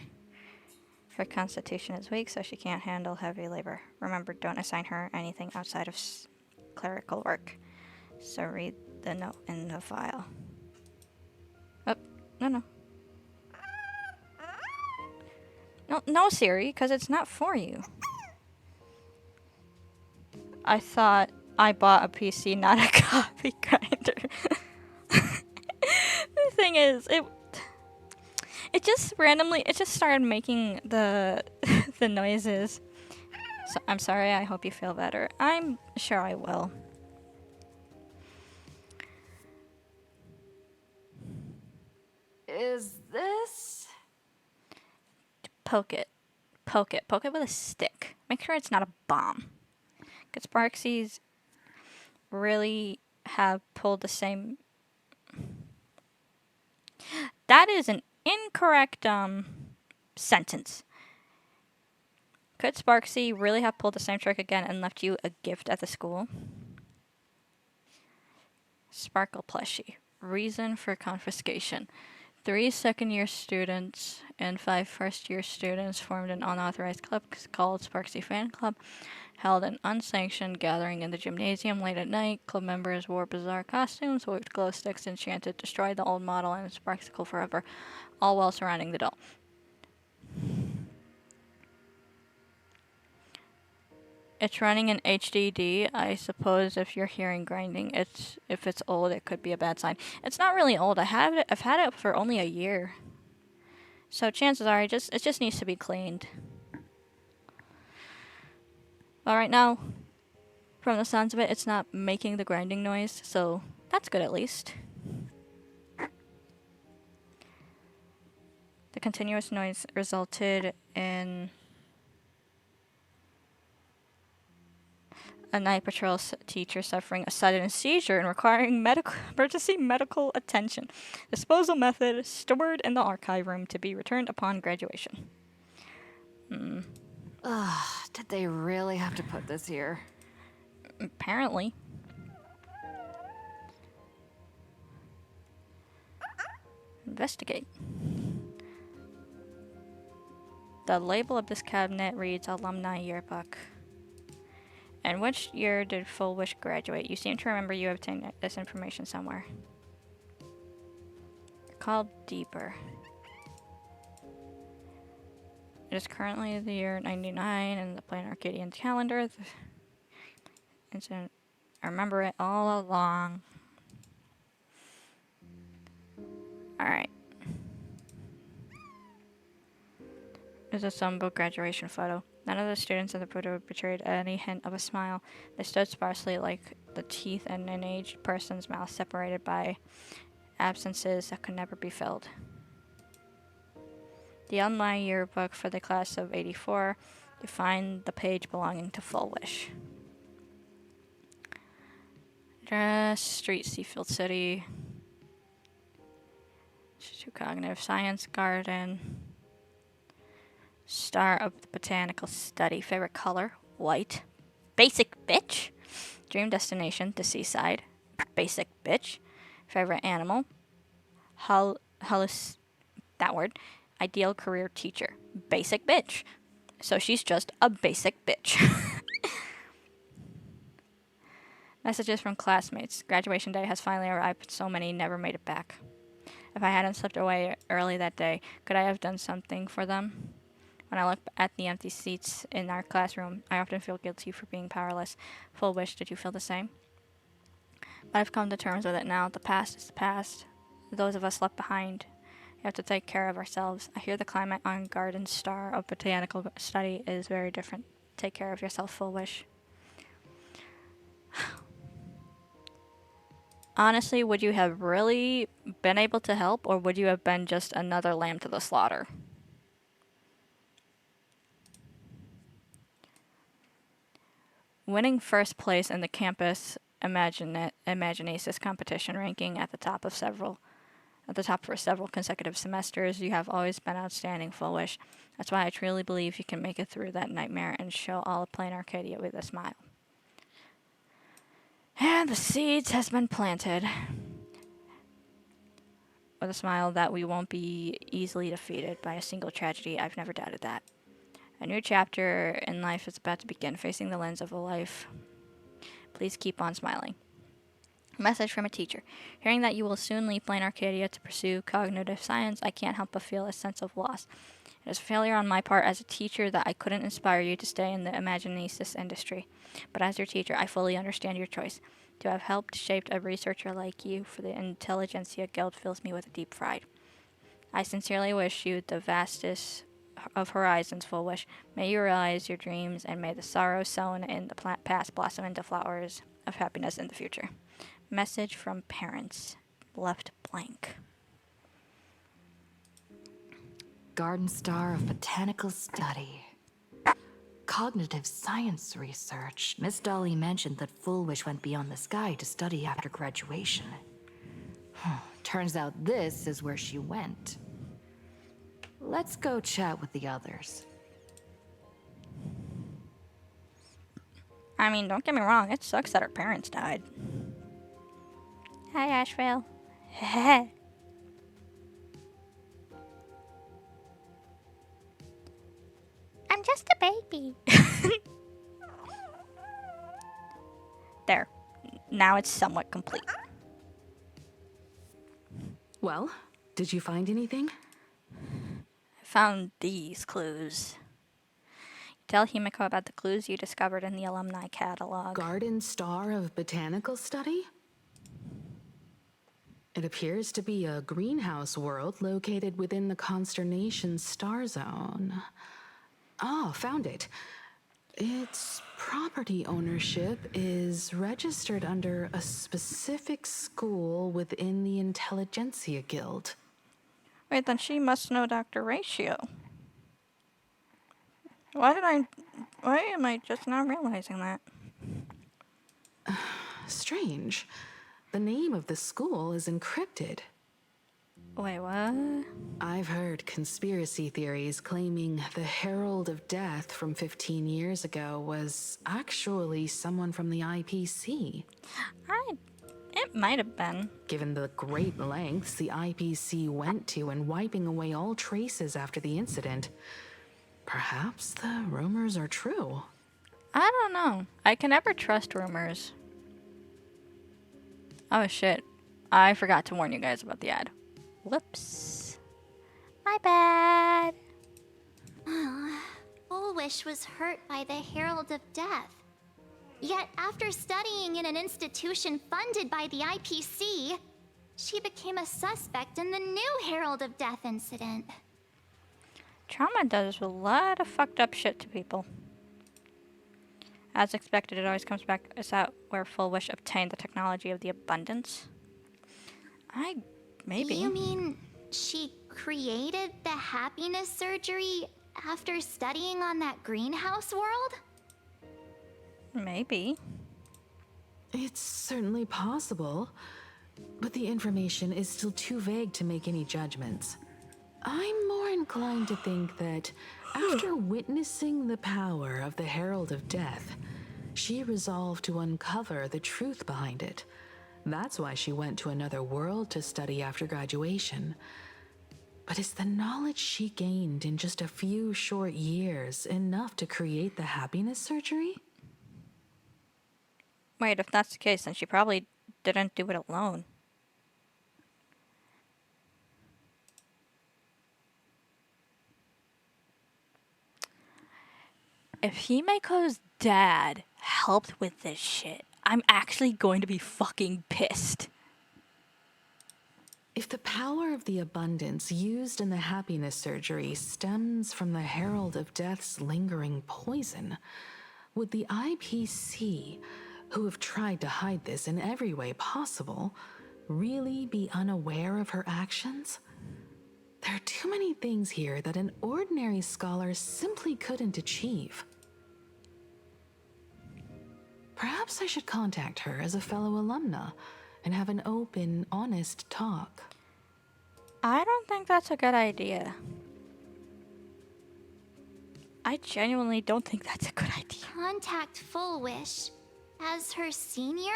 Her constitution is weak, so she can't handle heavy labor. Remember, don't assign her anything outside of clerical work. So read the note in the file. Oh, no. No, Siri, because it's not for you. I thought I bought a PC, not a coffee grinder. The thing is, it just randomly, it just started making the the noises. So I'm sorry, I hope you feel better. I'm sure I will. Is this? Poke it with a stick. Make sure it's not a bomb. Because Sparksies really have pulled the same. That is an incorrect sentence. Could Sparksy really have pulled the same trick again and left you a gift at the school? Sparkle plushie. Reason for confiscation. 3 second-year students and 5 first-year students formed an unauthorized club called Sparksy Fan Club, held an unsanctioned gathering in the gymnasium late at night. Club members wore bizarre costumes, waved glow sticks, and chanted, "Destroy the old model and Sparksicle forever," all while surrounding the doll. It's running in HDD. I suppose if you're hearing grinding, if it's old, it could be a bad sign. It's not really old. I've had it for only a year. So chances are it just needs to be cleaned. All right, now, from the sounds of it, it's not making the grinding noise, so that's good at least. The continuous noise resulted in a night patrol teacher suffering a sudden seizure and requiring emergency medical attention. Disposal method stored in the archive room to be returned upon graduation. Did they really have to put this here? Apparently. Investigate. The label of this cabinet reads Alumni Yearbook. And which year did Full Wish graduate? You seem to remember you obtained this information somewhere. Call deeper. It is currently the year 99 in the Plain Arcadian calendar. I remember it all along. Alright. There's a Sumbo graduation photo. None of the students in the photo betrayed any hint of a smile. They stood sparsely like the teeth in an aged person's mouth, separated by absences that could never be filled. The online yearbook for the class of '84. You find the page belonging to Full Wish. Street Seafield City. Cognitive Science Garden. Star of the Botanical Study. Favorite color? White. Basic bitch. Dream destination, the seaside. Basic bitch. Favorite animal? That word. Ideal career teacher. Basic bitch. So she's just a basic bitch. Messages from classmates. Graduation day has finally arrived, but so many never made it back. If I hadn't slipped away early that day, could I have done something for them? When I look at the empty seats in our classroom, I often feel guilty for being powerless. Full wish, did you feel the same? But I've come to terms with it now. The past is the past. Those of us left behind, we have to take care of ourselves. I hear the climate on Garden Star of Botanical Study is very different. Take care of yourself, Full wish. Honestly, would you have really been able to help, or would you have been just another lamb to the slaughter? Winning first place in the campus Imaginasis competition ranking at the top for several consecutive semesters, you have always been outstanding, Full wish. That's why I truly believe you can make it through that nightmare and show all of Plain Arcadia with a smile. And the seeds has been planted. With a smile that we won't be easily defeated by a single tragedy. I've never doubted that. A new chapter in life is about to begin, facing the lens of a life. Please keep on smiling. Message from a teacher. Hearing that you will soon leave Plain Arcadia to pursue cognitive science, I can't help but feel a sense of loss. It is a failure on my part as a teacher that I couldn't inspire you to stay in the Imaginasis industry. But as your teacher, I fully understand your choice. To have helped shape a researcher like you for the Intelligentsia Guild fills me with a deep pride. I sincerely wish you the vastest of horizons, Full wish. May you realize your dreams, and may the sorrow sown in the past blossom into flowers of happiness in the future. Message from parents. Left blank. Garden Star of Botanical Study. Cognitive science research. Miss Dolly mentioned that Full wish went beyond the sky to study after graduation. Turns out this is where she went. Let's go chat with the others. I mean, don't get me wrong, it sucks that her parents died. Hi, Asheville. I'm just a baby. There. Now it's somewhat complete. Well, did you find anything? I found these clues. Tell Himiko about the clues you discovered in the alumni catalog. Garden Star of Botanical Study? It appears to be a greenhouse world located within the Consternation Star Zone. Oh, found it. Its property ownership is registered under a specific school within the Intelligentsia Guild. Wait, then she must know Dr. Ratio. Why am I just not realizing that? Strange. The name of the school is encrypted. Wait, what? I've heard conspiracy theories claiming the Herald of Death from 15 years ago was actually someone from the IPC. It might have been. Given the great lengths the IPC went to in wiping away all traces after the incident, perhaps the rumors are true. I don't know. I can never trust rumors. Oh shit. I forgot to warn you guys about the ad. Whoops. My bad. Full wish was hurt by the Herald of Death. Yet, after studying in an institution funded by the IPC, she became a suspect in the new Herald of Death incident. Trauma does a lot of fucked up shit to people. As expected, it always comes back as out where Full wish obtained the technology of the abundance. Maybe. You mean she created the happiness surgery after studying on that greenhouse world? Maybe. It's certainly possible, but the information is still too vague to make any judgments. I'm more inclined to think that after witnessing the power of the Herald of Death, she resolved to uncover the truth behind it. That's why she went to another world to study after graduation. But is the knowledge she gained in just a few short years enough to create the happiness surgery? Wait, if that's the case, then she probably didn't do it alone. If Himiko's dad helped with this shit, I'm actually going to be fucking pissed. If the power of the abundance used in the happiness surgery stems from the Herald of Death's lingering poison, would the IPC, who have tried to hide this in every way possible, really be unaware of her actions? There are too many things here that an ordinary scholar simply couldn't achieve. Perhaps I should contact her as a fellow alumna and have an open, honest talk. I don't think that's a good idea. I genuinely don't think that's a good idea. Contact Full Wish as her senior?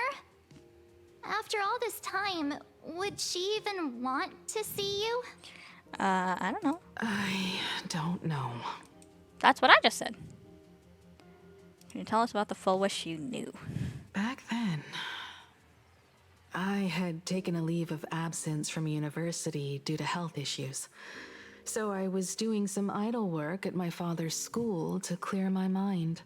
After all this time, would she even want to see you? I don't know. I don't know. That's what I just said. Can you tell us about the Full Wish you knew? Back then, I had taken a leave of absence from university due to health issues. So I was doing some idle work at my father's school to clear my mind.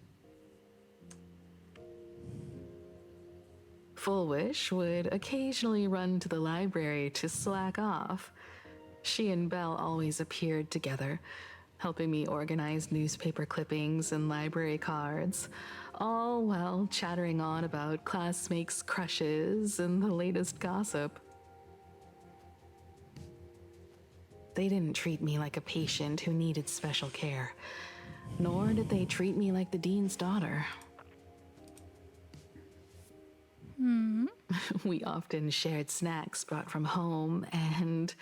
Full Wish would occasionally run to the library to slack off. She and Belle always appeared together, helping me organize newspaper clippings and library cards, all while chattering on about classmates' crushes and the latest gossip. They didn't treat me like a patient who needed special care, nor did they treat me like the dean's daughter. We often shared snacks brought from home and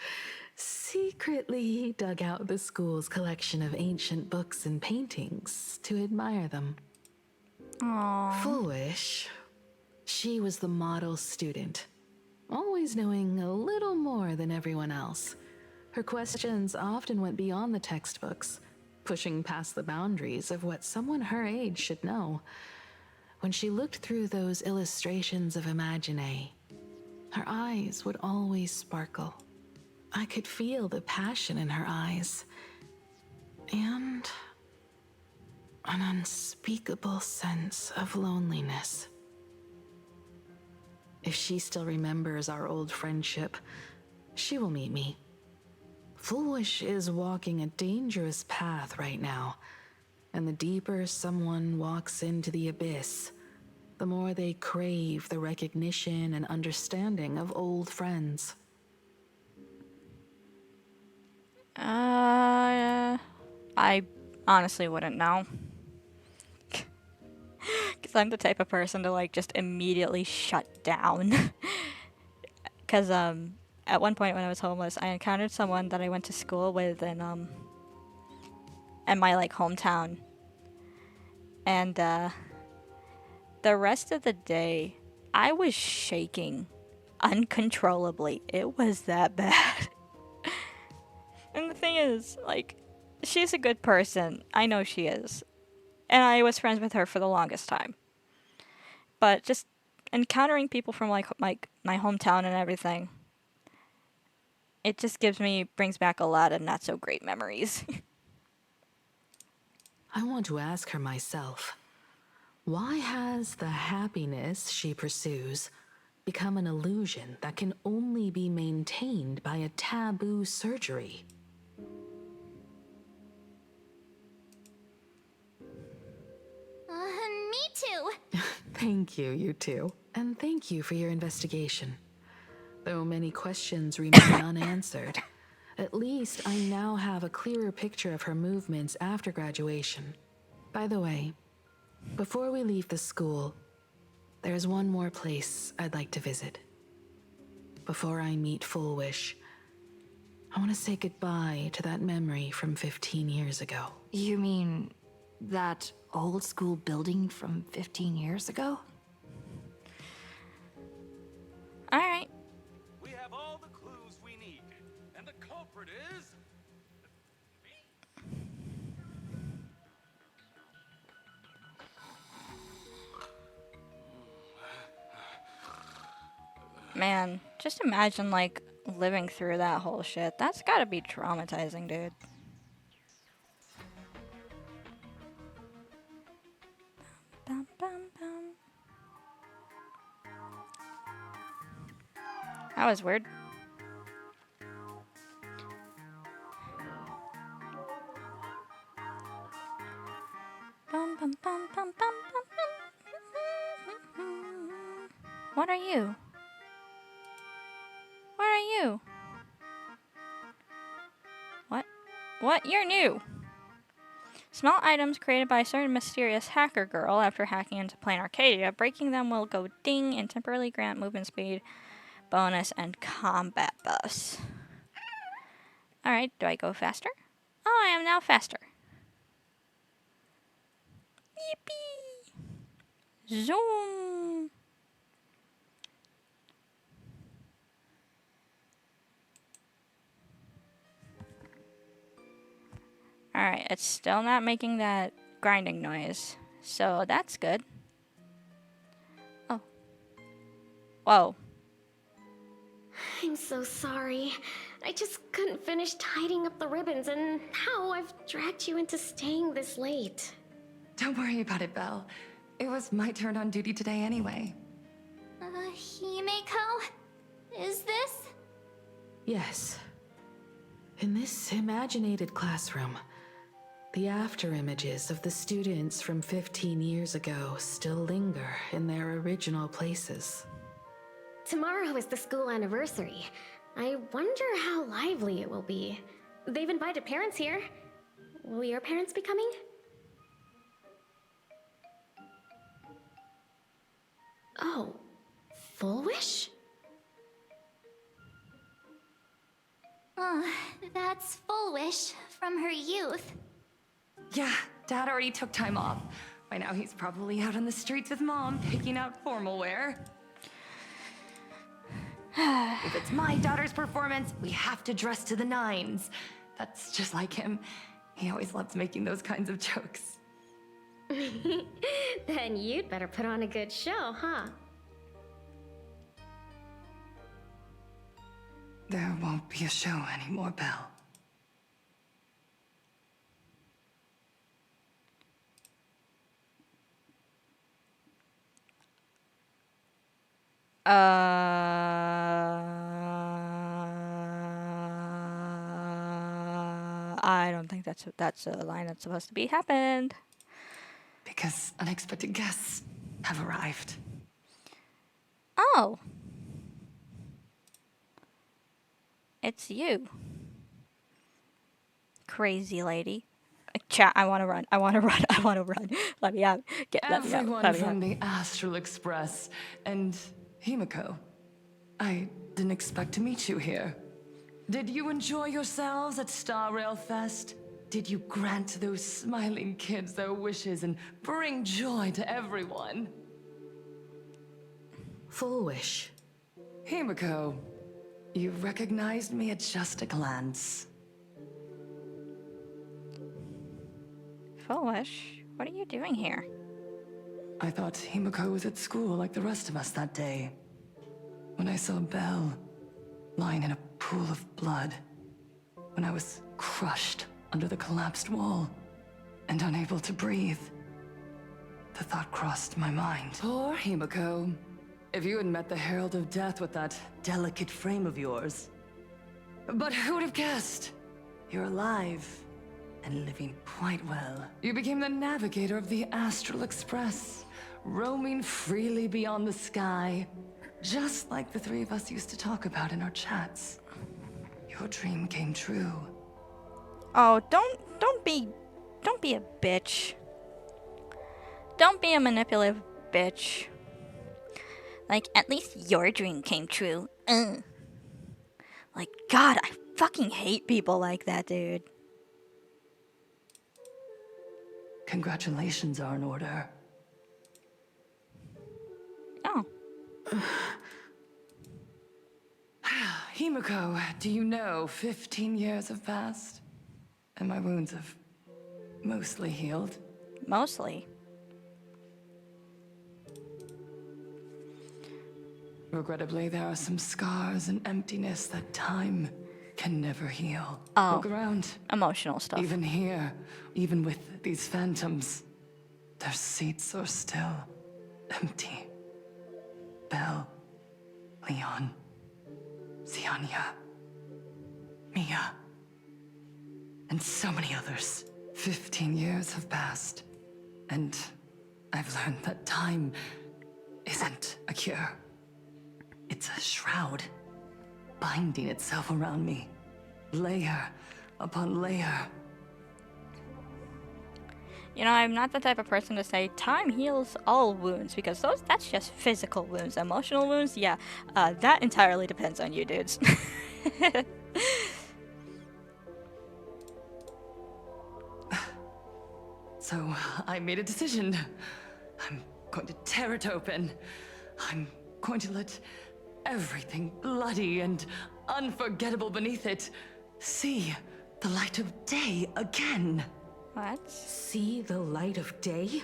secretly dug out the school's collection of ancient books and paintings to admire them. Aww. Full Wish, she was the model student, always knowing a little more than everyone else. Her questions often went beyond the textbooks, pushing past the boundaries of what someone her age should know. When she looked through those illustrations of Imagine, her eyes would always sparkle. I could feel the passion in her eyes, and an unspeakable sense of loneliness. If she still remembers our old friendship, she will meet me. Full Wish is walking a dangerous path right now, and the deeper someone walks into the abyss, the more they crave the recognition and understanding of old friends. I honestly wouldn't know. Because I'm the type of person to, like, just immediately shut down. Because, at one point when I was homeless, I encountered someone that I went to school with in my, like, hometown. And, the rest of the day, I was shaking uncontrollably. It was that bad. And the thing is, like, she's a good person. I know she is. And I was friends with her for the longest time. But just encountering people from, like my hometown and everything, it just brings back a lot of not so great memories. I want to ask her myself, why has the happiness she pursues become an illusion that can only be maintained by a taboo surgery? Me too. Thank you, you two. And thank you for your investigation. Though many questions remain unanswered, at least I now have a clearer picture of her movements after graduation. By the way, before we leave the school, there's one more place I'd like to visit. Before I meet Full Wish, I want to say goodbye to that memory from 15 years ago. You mean that old school building from 15 years ago? Alright. We have all the clues we need, and the culprit is... Man, just imagine, like, living through that whole shit. That's gotta be traumatizing, dude. Bum, bum, bum. That was weird. Bum, bum, bum, bum, bum, bum. What are you? What are you? What? You're new. Small items created by a certain mysterious hacker girl after hacking into Plain Arcadia. Breaking them will go ding and temporarily grant movement speed, bonus, and combat buffs. Alright, do I go faster? Oh, I am now faster. Yippee! Zoom! Alright, it's still not making that grinding noise, so that's good. Oh. Whoa. I'm so sorry. I just couldn't finish tidying up the ribbons, and now I've dragged you into staying this late. Don't worry about it, Belle. It was my turn on duty today anyway. Himeko? Is this? Yes. In this imaginated classroom, the after images of the students from 15 years ago still linger in their original places. Tomorrow is the school anniversary. I wonder how lively it will be. They've invited parents here. Will your parents be coming? Oh, Full Wish? That's Full Wish from her youth. Yeah, Dad already took time off. By now he's probably out on the streets with Mom, picking out formal wear. If it's my daughter's performance, we have to dress to the nines. That's just like him. He always loves making those kinds of jokes. Then you'd better put on a good show, huh? There won't be a show anymore, Belle. I don't think that's a line that's supposed to be happened. Because unexpected guests have arrived. Oh. It's you. Crazy lady. Chat, I want to run. I want to run. I want to run. Let me out. Let me out. Everyone Let me from out. the Astral Express and Himeko. I didn't expect to meet you here. Did you enjoy yourselves at Star Rail Fest? Did you grant those smiling kids their wishes and bring joy to everyone? Full Wish. Himeko, you recognized me at just a glance. Full Wish, what are you doing here? I thought Himeko was at school like the rest of us that day. When I saw Belle lying in a pool of blood, when I was crushed under the collapsed wall and unable to breathe, the thought crossed my mind. Poor Himeko. If you had met the Herald of Death with that delicate frame of yours. But who would have guessed? You're alive and living quite well. You became the navigator of the Astral Express, roaming freely beyond the sky, just like the three of us used to talk about in our chats. Your dream came true. Oh, don't be a bitch. Don't be a manipulative bitch. Like, at least your dream came true. Ugh. Like, God, I fucking hate people like that, dude. Congratulations are in order. Oh. Himiko, do you know 15 years have passed? And my wounds have mostly healed? Mostly. Regrettably, there are some scars and emptiness that time can never heal. Oh. Look around. Emotional stuff. Even here, even with these phantoms, their seats are still empty. Belle, Leon, Ziania, Mia, and so many others. 15 years have passed, and I've learned that time isn't a cure. It's a shroud, binding itself around me, layer upon layer. You know, I'm not the type of person to say time heals all wounds, because that's just physical wounds. Emotional wounds, yeah, that entirely depends on you, dudes. So I made a decision. I'm going to tear it open. I'm going to let everything bloody and unforgettable beneath it see the light of day again. What? See the light of day?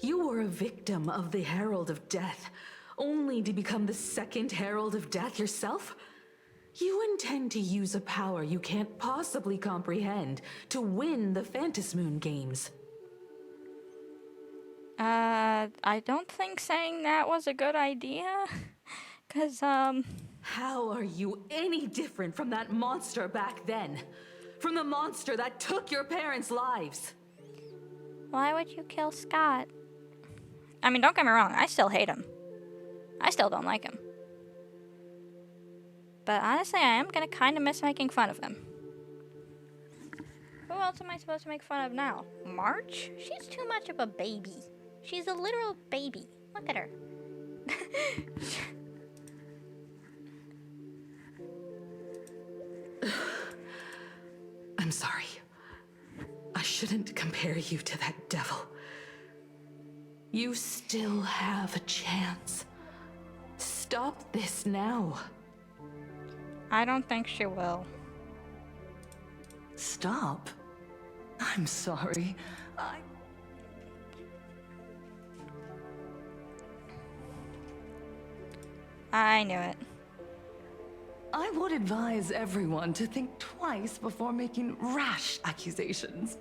You were a victim of the Herald of Death, only to become the second Herald of Death yourself? You intend to use a power you can't possibly comprehend to win the Phantasmoon games. I don't think saying that was a good idea. 'Cause, How are you any different from that monster back then? From the monster that took your parents' lives? why would you kill Scott? I mean, don't get me wrong, I still hate him. I still don't like him. But honestly, I am gonna kind of miss making fun of him. Who else am I supposed to make fun of now? March? She's too much of a baby. She's a literal baby. Look at her. I'm sorry. I shouldn't compare you to that devil. You still have a chance. Stop this now. I don't think she will. Stop? I'm sorry. I knew it. I would advise everyone to think twice before making rash accusations.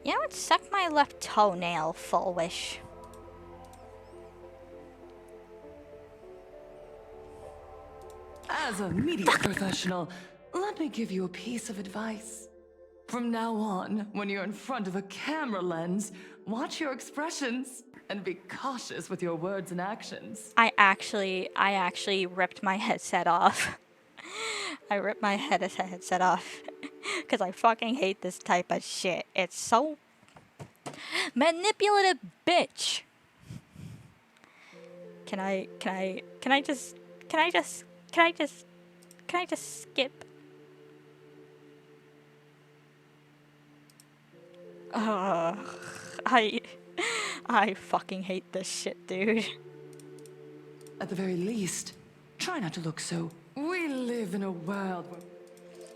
You know what? Suck my left toenail, Full Wish. As a media professional, let me give you a piece of advice. From now on, when you're in front of a camera lens, watch your expressions and be cautious with your words and actions. I actually ripped my headset off. I ripped my headset off because I fucking hate this type of shit. It's so manipulative, bitch. Can I just skip? I fucking hate this shit, dude. At the very least, try not to look so. We live in a world where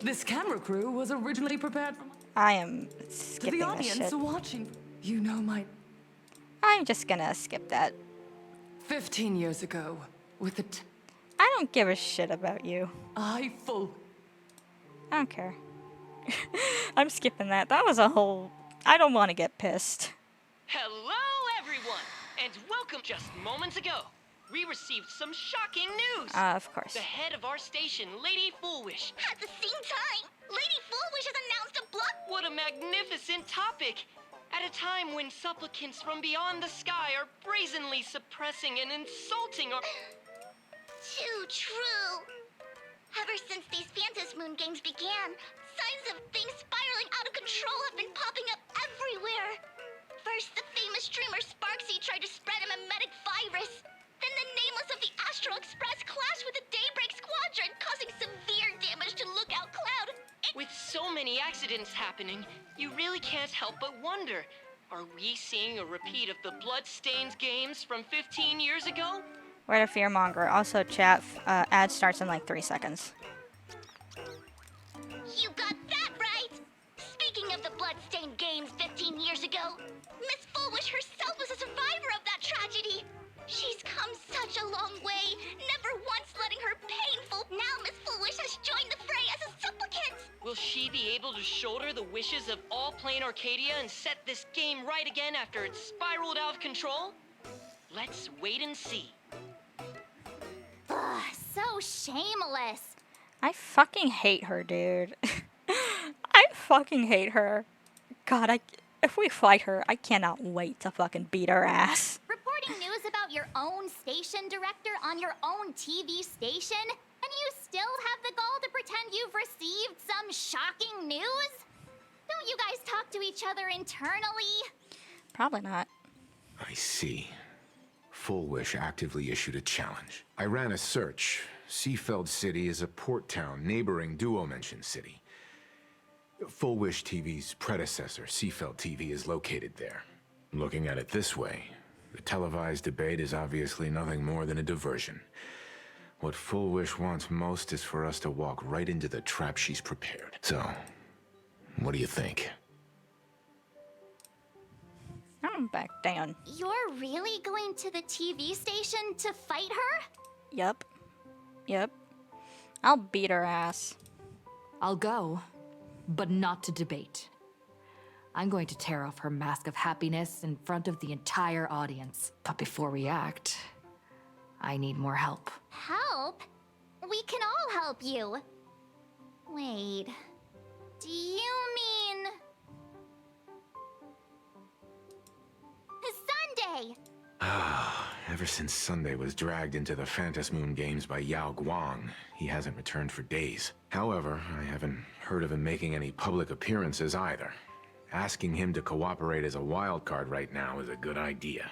this camera crew was originally prepared for. I am To skipping the this audience shit. watching, you know my. I'm just gonna skip that. 15 years ago, with the. I don't give a shit about you. I don't care. I'm skipping that. That was a whole. I don't want to get pissed. Hello, everyone, and welcome. Just moments ago, we received some shocking news. Of course. The head of our station, Lady Foolwish. At the same time, Lady Foolwish has announced a block. What a magnificent topic! At a time when supplicants from beyond the sky are brazenly suppressing and insulting our. Too true. Ever since these Phantasmoon games began, signs of things spiraling out of control have been popping up everywhere. First, the famous streamer Sparksy tried to spread a mimetic many accidents happening, you really can't help but wonder, are we seeing a repeat of the Bloodstained games from 15 years ago? We're a fearmonger. Also, chat, ad starts in like 3 seconds. You got that right! Speaking of the Bloodstained games 15 years ago, Miss Fullwish herself was a survivor of that tragedy! She's come such a long way, never once letting her painful... Now Miss Fullwish has joined the fray as a supplicant! Will she be able to shoulder the wishes of all Plain Arcadia and set this game right again after it's spiraled out of control? Let's wait and see. Ugh, so shameless. I fucking hate her, dude. I fucking hate her. God, if we fight her, I cannot wait to fucking beat her ass. Reporting news about your own station director on your own TV station? And you still have the gall to pretend you've received some shocking news? Don't you guys talk to each other internally? Probably not. I see. Full Wish actively issued a challenge. I ran a search. Seafeld City is a port town neighboring Duomension City. Full Wish TV's predecessor, Seafeld TV, is located there. Looking at it this way, the televised debate is obviously nothing more than a diversion. What Full Wish wants most is for us to walk right into the trap she's prepared. So, what do you think? I'm back down. You're really going to the TV station to fight her? Yep. Yep. I'll beat her ass. I'll go, but not to debate. I'm going to tear off her mask of happiness in front of the entire audience. But before we act, I need more help. Help? We can all help you. Wait. Do you mean... Sunday? Ever since Sunday was dragged into the Phantasmoon games by Yao Guang, he hasn't returned for days. However, I haven't heard of him making any public appearances either. Asking him to cooperate as a wildcard right now is a good idea.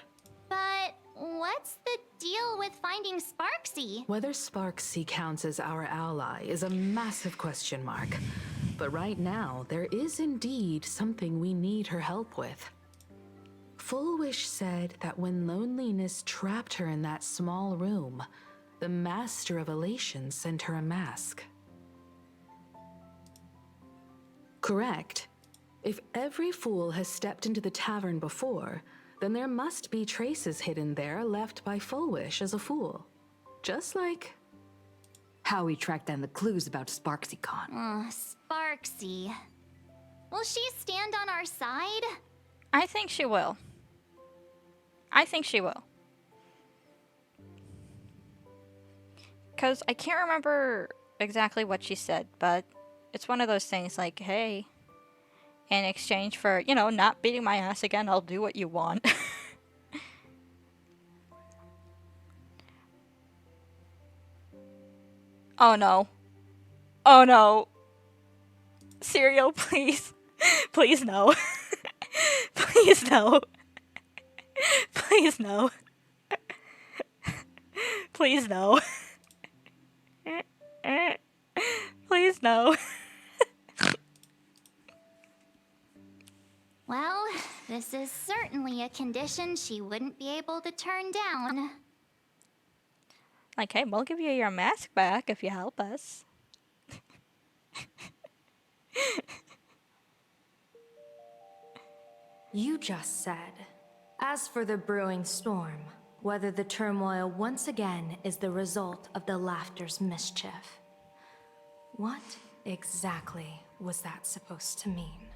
But what's the deal with finding Sparksy? Whether Sparksy counts as our ally is a massive question mark. But right now, there is indeed something we need her help with. Full Wish said that when loneliness trapped her in that small room, the Master of Elation sent her a mask. Correct. If every fool has stepped into the tavern before, then there must be traces hidden there left by Full Wish as a fool. Just like how we tracked down the clues about SparksyCon. Sparksy. Will she stand on our side? I think she will. I think she will. Because I can't remember exactly what she said, but it's one of those things like, hey, in exchange for, you know, not beating my ass again, I'll do what you want. Oh no. Oh no. Cereal, please. Please no. Please no. Please no. Please no. Please no. Well, this is certainly a condition she wouldn't be able to turn down. Like, hey, we'll give you your mask back if you help us. You just said, as for the brewing storm, whether the turmoil once again is the result of the laughter's mischief. What exactly was that supposed to mean?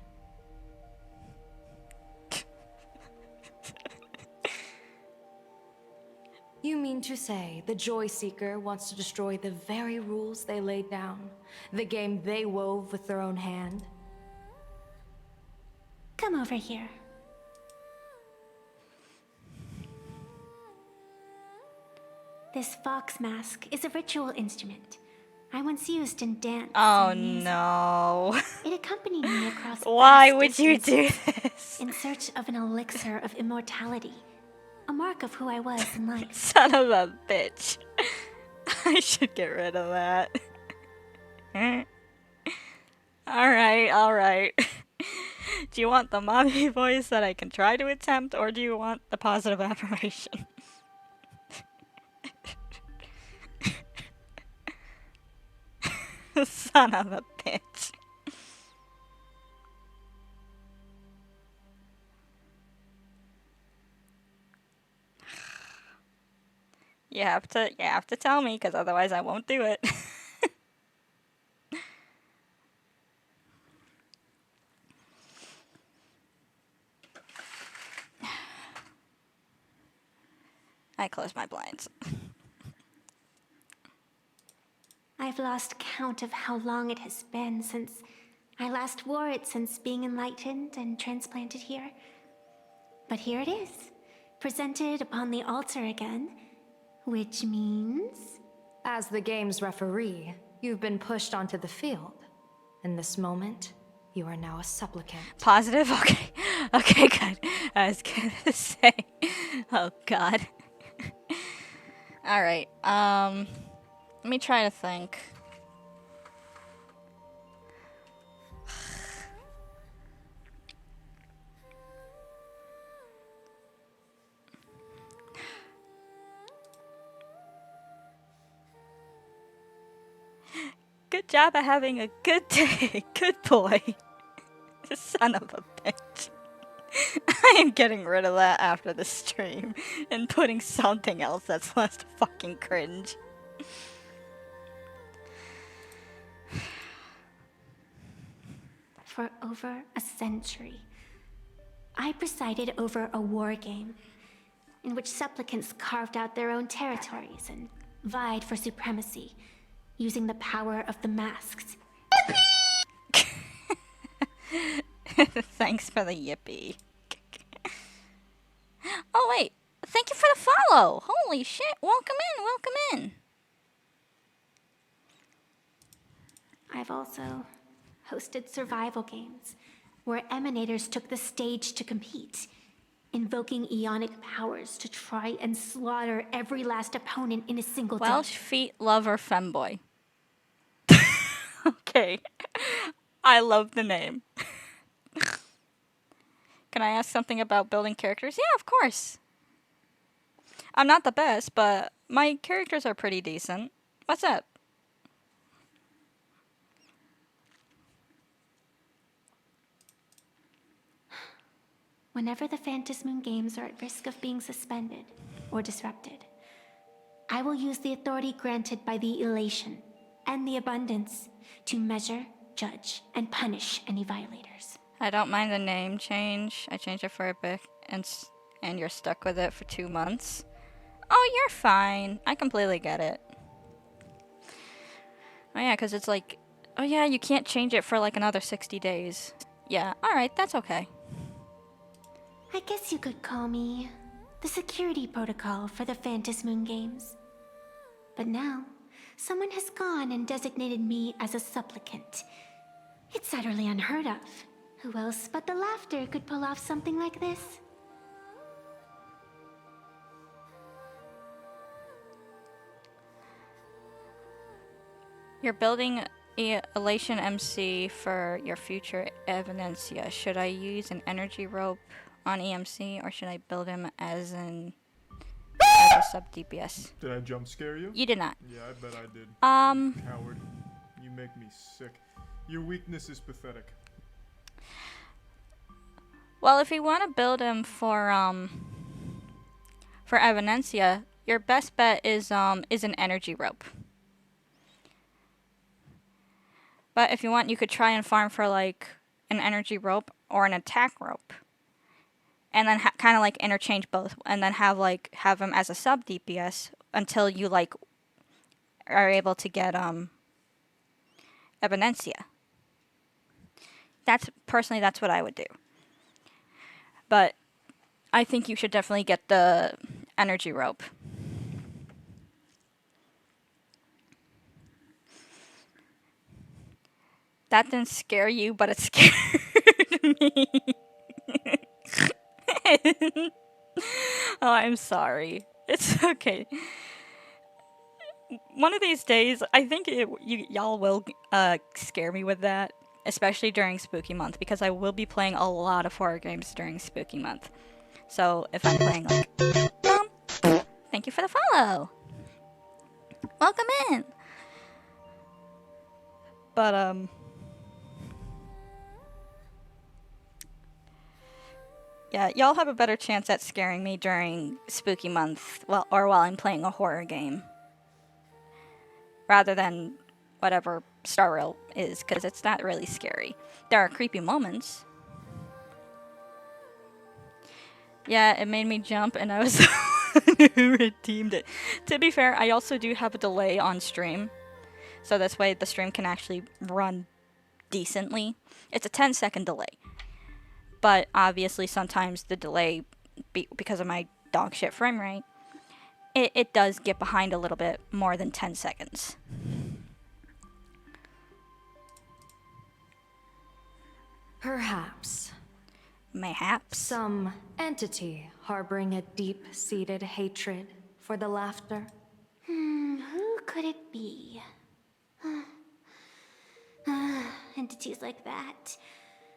You mean to say the Joy Seeker wants to destroy the very rules they laid down? The game they wove with their own hand? Come over here. This fox mask is a ritual instrument I once used in dance. Oh and music. no. It accompanied me across Why vast would you do distances this? in search of an elixir of immortality, a mark of who I was in life. Son of a bitch. I should get rid of that. Alright, alright. Do you want the mommy voice that I can try to attempt, or do you want the positive affirmation? Son of a bitch. You have to tell me, because otherwise I won't do it. I close my blinds. I've lost count of how long it has been since I last wore it since being enlightened and transplanted here. But here it is, presented upon the altar again, which means... As the game's referee, you've been pushed onto the field. In this moment, you are now a supplicant. Positive? Okay. Okay, good. I was gonna say. Oh, God. Alright, let me try to think. Good job at having a good day. Good boy. Son of a bitch. I am getting rid of that after the stream and putting something else that's less fucking cringe. For over a century, I presided over a war game in which supplicants carved out their own territories and vied for supremacy, using the power of the masks. Thanks for the yippee. Oh wait, thank you for the follow. Holy shit, welcome in, welcome in. I've also hosted survival games where emanators took the stage to compete, invoking eonic powers to try and slaughter every last opponent in a single Welsh day. feet lover femboy. Okay. I love the name. Can I ask something about building characters? Yeah, of course. I'm not the best, but my characters are pretty decent. What's up? Whenever the Phantasmoon games are at risk of being suspended or disrupted, I will use the authority granted by the elation and the abundance to measure, judge, and punish any violators. I don't mind the name change. I changed it for a bit, and you're stuck with it for 2 months. Oh, you're fine. I completely get it. Oh yeah, because it's like, oh yeah, you can't change it for like another 60 days. Yeah, alright, that's okay. I guess you could call me the security protocol for the Phantasmoon games. But now, someone has gone and designated me as a supplicant. It's utterly unheard of. Who else but the Laughter could pull off something like this? You're building a Elation MC for your future Evanencia. Should I use an energy rope on EMC, or should I build him as a sub DPS? Did I jump scare you? You did not. Yeah, I bet I did. Coward. You make me sick. Your weakness is pathetic. Well, if you want to build him for Evanencia, your best bet is an energy rope. But if you want, you could try and farm for like an energy rope or an attack rope, and then kind of like interchange both, and then have him as a sub DPS until you like are able to get Evanencia. That's what I would do. But I think you should definitely get the energy rope. That didn't scare you, but it scared me. Oh, I'm sorry. It's okay. One of these days, I think y'all will scare me with that. especially during Spooky Month, because I will be playing a lot of horror games during Spooky Month. So if I'm playing like, thank you for the follow. Welcome in. But yeah, y'all have a better chance at scaring me during Spooky Month, or while I'm playing a horror game, rather than whatever Star Rail is, because it's not really scary. There are creepy moments. Yeah, it made me jump, and I was redeemed it. To be fair, I also do have a delay on stream, so this way the stream can actually run decently. It's a 10-second delay. But obviously sometimes the delay, because of my dog shit frame rate, it does get behind a little bit more than 10 seconds. Perhaps. Mayhaps. Some entity harboring a deep-seated hatred for the laughter. Who could it be? Entities like that.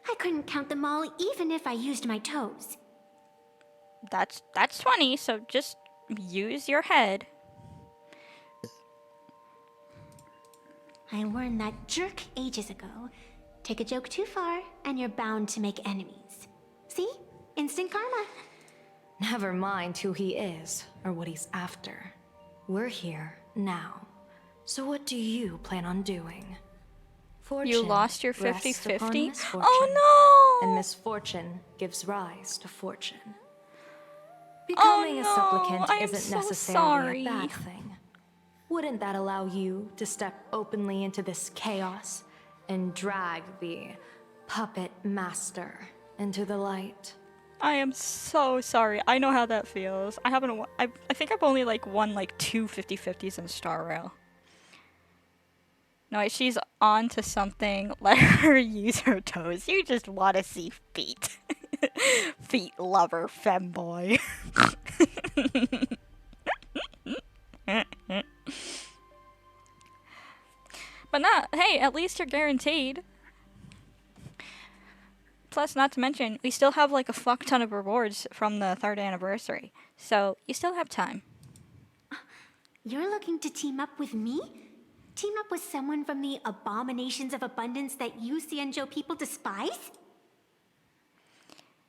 I couldn't count them all even if I used my toes. That's 20, so just use your head. I warned that jerk ages ago. Take a joke too far, and you're bound to make enemies. See? Instant karma. Never mind who he is or what he's after. We're here now. So what do you plan on doing? Fortune You lost your rests upon 50-50? misfortune, Oh no! and misfortune gives rise to fortune. Becoming a supplicant I am isn't so necessarily sorry. a bad thing. Wouldn't that allow you to step openly into this chaos and drag the puppet master into the light? I am so sorry. I know how that feels. I haven't. I think I've only won 2 50-50s in Star Rail. No, she's on to something. Let her use her toes. You just want to see feet. Feet lover, femboy. But not. Hey, at least you're guaranteed. Plus, not to mention, we still have a fuck ton of rewards from the 3rd anniversary. So, you still have time. You're looking to team up with me? Team up with someone from the abominations of abundance that you Xianzhou people despise?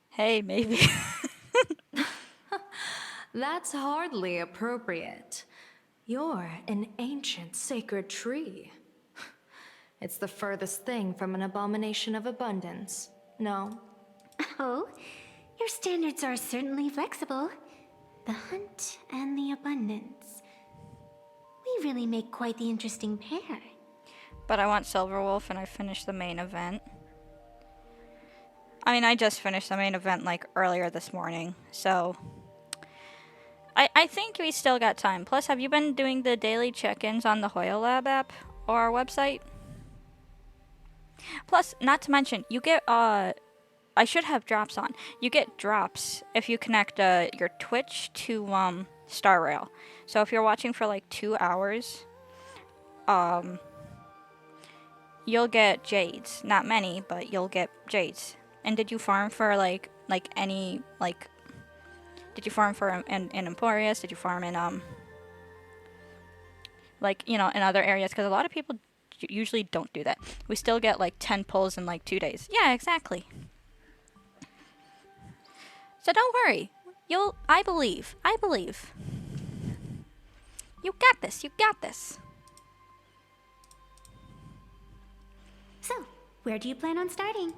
Hey, maybe. That's hardly appropriate. You're an ancient sacred tree. It's the furthest thing from an abomination of abundance. No? Oh, your standards are certainly flexible. The hunt and the abundance. We really make quite the interesting pair. But I want Silverwolf, and I finished the main event. I mean, I just finished the main event earlier this morning, so I think we still got time. Plus, have you been doing the daily check-ins on the Hoyo Lab app or our website? Plus, not to mention, you get I should have drops on. You get drops if you connect your Twitch to Star Rail. So if you're watching for 2 hours, you'll get jades. Not many, but you'll get jades. And did you farm for any did you farm for in Emporius? Did you farm in in other areas? Because a lot of people usually don't do that. We still get 10 pulls in 2 days. Yeah, exactly. So don't worry. I believe. You got this. You got this. So, where do you plan on starting?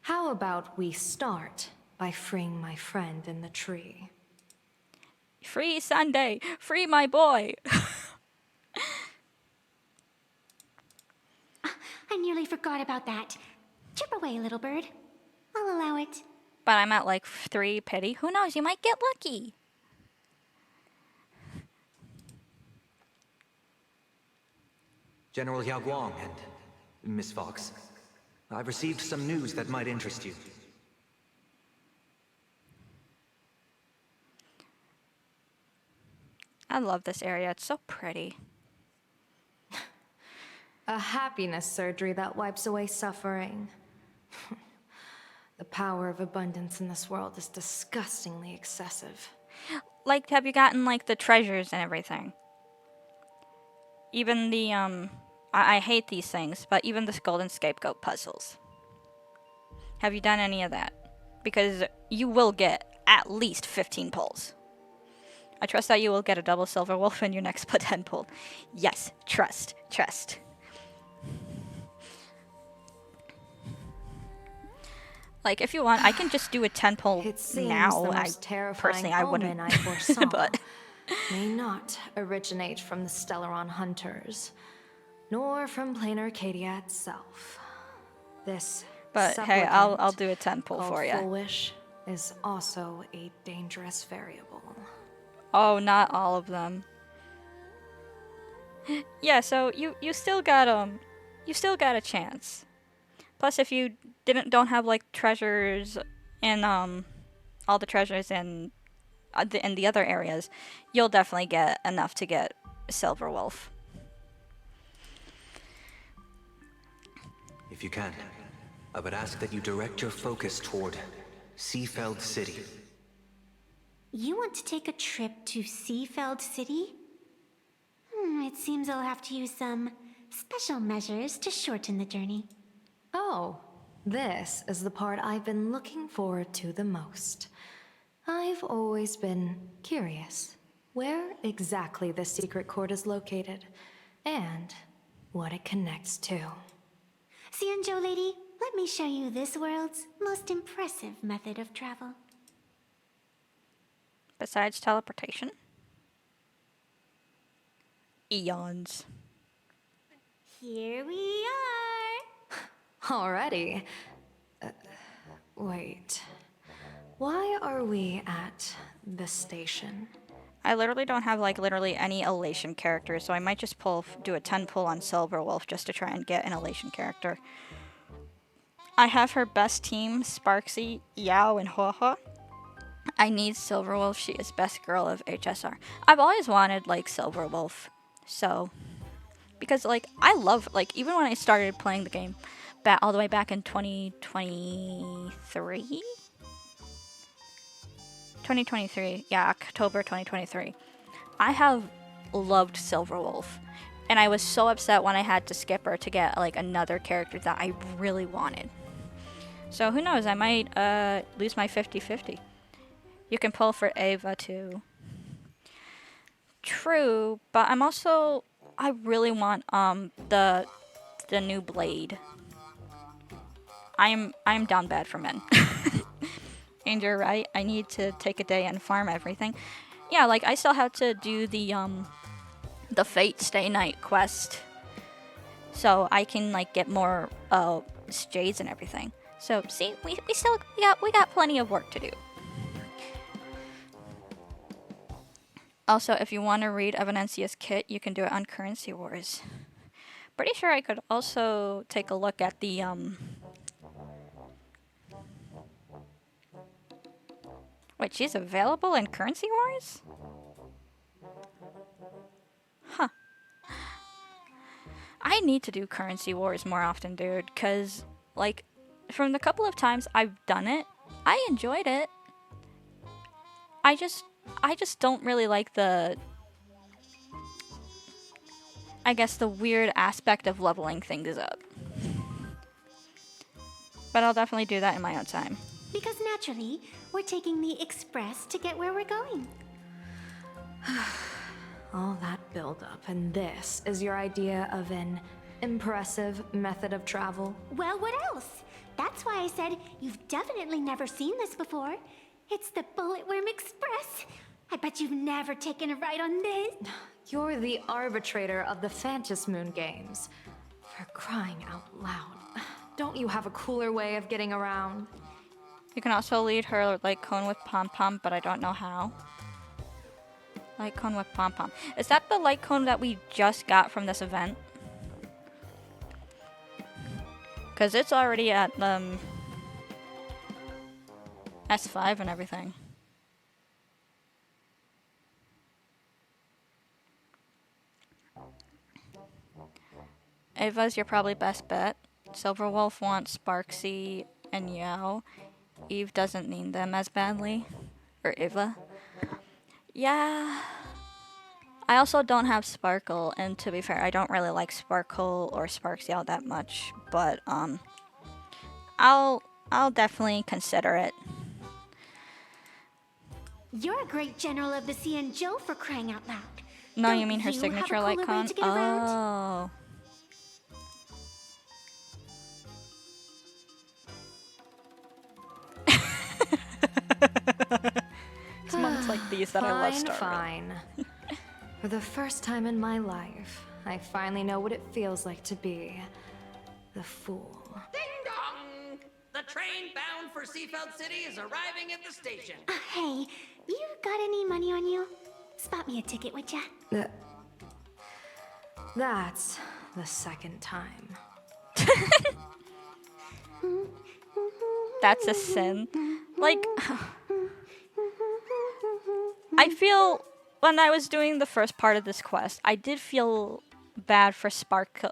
How about we start by freeing my friend in the tree? Free Sunday. Free my boy. I nearly forgot about that. Chip away, little bird. I'll allow it. But I'm at 3 pity. Who knows? You might get lucky. General Yao Guang and Miss Fox, I've received some news that might interest you. I love this area. It's so pretty. a happiness surgery that wipes away suffering. The power of abundance in this world is disgustingly excessive. Like, have you gotten, like, the treasures and everything? Even the, I hate these things, but even the golden scapegoat puzzles. Have you done any of that? Because you will get at least 15 pulls. I trust that you will get a double silver wolf in your next 10 pull. Yes, trust. Like, if you want, I can just do a 10 pull It seems now. the most terrifying I wouldn't. omen I foresaw But may not originate from the Stellaron hunters, nor from Plain Arcadia itself. This But hey, I'll do a 10 pull for Full you. Wish is also a dangerous variable. Oh, not all of them. Yeah, so you still got a chance. Plus, if you don't have like treasures in all the treasures in the other areas, you'll definitely get enough to get Silver Wolf. If you can, I would ask that you direct your focus toward Seafeld City. You want to take a trip to Seafeld City? It seems I'll have to use some special measures to shorten the journey. Oh, this is the part I've been looking forward to the most. I've always been curious where exactly the secret court is located and what it connects to. Xianzhou lady, let me show you this world's most impressive method of travel. Besides teleportation? Eons. Here we are. Already. Wait. Why are we at the station? I literally don't have like literally any elation characters, so I might just do a 10 pull on Silver Wolf just to try and get an elation character. I have her best team, Sparksy, Yao, and Huohe. I need Silver Wolf. She is best girl of HSR. I've always wanted like Silver Wolf, so because like I love like even when I started playing the game, all the way back in 2023. 2023, yeah, October 2023. I have loved Silver Wolf, and I was so upset when I had to skip her to get like another character that I really wanted. So who knows, I might lose my 50-50. You can pull for Ava too. True, but I really want the new blade. I'm down bad for men. And you're right, I need to take a day and farm everything. Yeah, like I still have to do the Fate Stay Night quest, so I can like get more jades and everything. So see, we got plenty of work to do. Also, if you want to read Evanencia's kit, you can do it on Currency Wars. Pretty sure I could also take a look at the Wait, she's available in Currency Wars? Huh. I need to do Currency Wars more often, dude, because, like, from the couple of times I've done it, I enjoyed it. I just don't really like the weird aspect of leveling things up. But I'll definitely do that in my own time. Because naturally, we're taking the express to get where we're going. All that buildup, and this is your idea of an impressive method of travel? Well, what else? That's why I said you've definitely never seen this before. It's the Bulletworm Express. I bet you've never taken a ride on this. You're the arbitrator of the Phantasmoon games. For crying out loud. Don't you have a cooler way of getting around? You can also lead her like Cone with Pom Pom, but I don't know how. Light Cone with Pom Pom. Is that the light cone that we just got from this event? Because it's already at S5 and everything. Ava's your probably best bet. Silverwolf wants Sparksy and Yao. Eve doesn't need them as badly. Or Eva. Yeah. I also don't have Sparkle, and to be fair, I don't really like Sparkle or Sparksy all that much, but I'll definitely consider it. You're a great general of the Xianzhou for crying out loud. No, Don't you mean her you signature have a light cooler way con? to get around? Oh. It's moments like these that I love Star Rail. Fine. For the first time in my life, I finally know what it feels like to be the fool. Ding dong! The train bound for Seafeld City is arriving at the station. Hey, you got any money on you? Spot me a ticket, would ya? That's the second time. That's a sin. Like, I feel when I was doing the first part of this quest, I did feel bad for Sparkle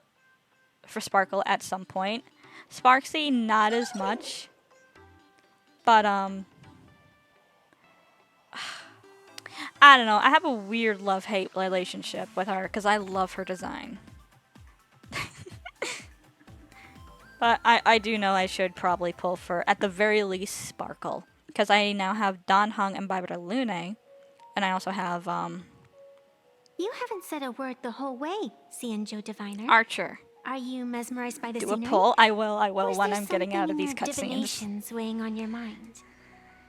at some point. Sparksy, not as much. But I don't know. I have a weird love-hate relationship with her because I love her design. But I do know I should probably pull for, at the very least, Sparkle. Because I now have Dan Heng and Barbara Lune. And I also have, You haven't said a word the whole way, Xianzhou Diviner. Archer. Are you mesmerized by the Do scenery? a pull? I will Or is when there I'm getting out of something these in your cutscenes. divinations weighing on your mind?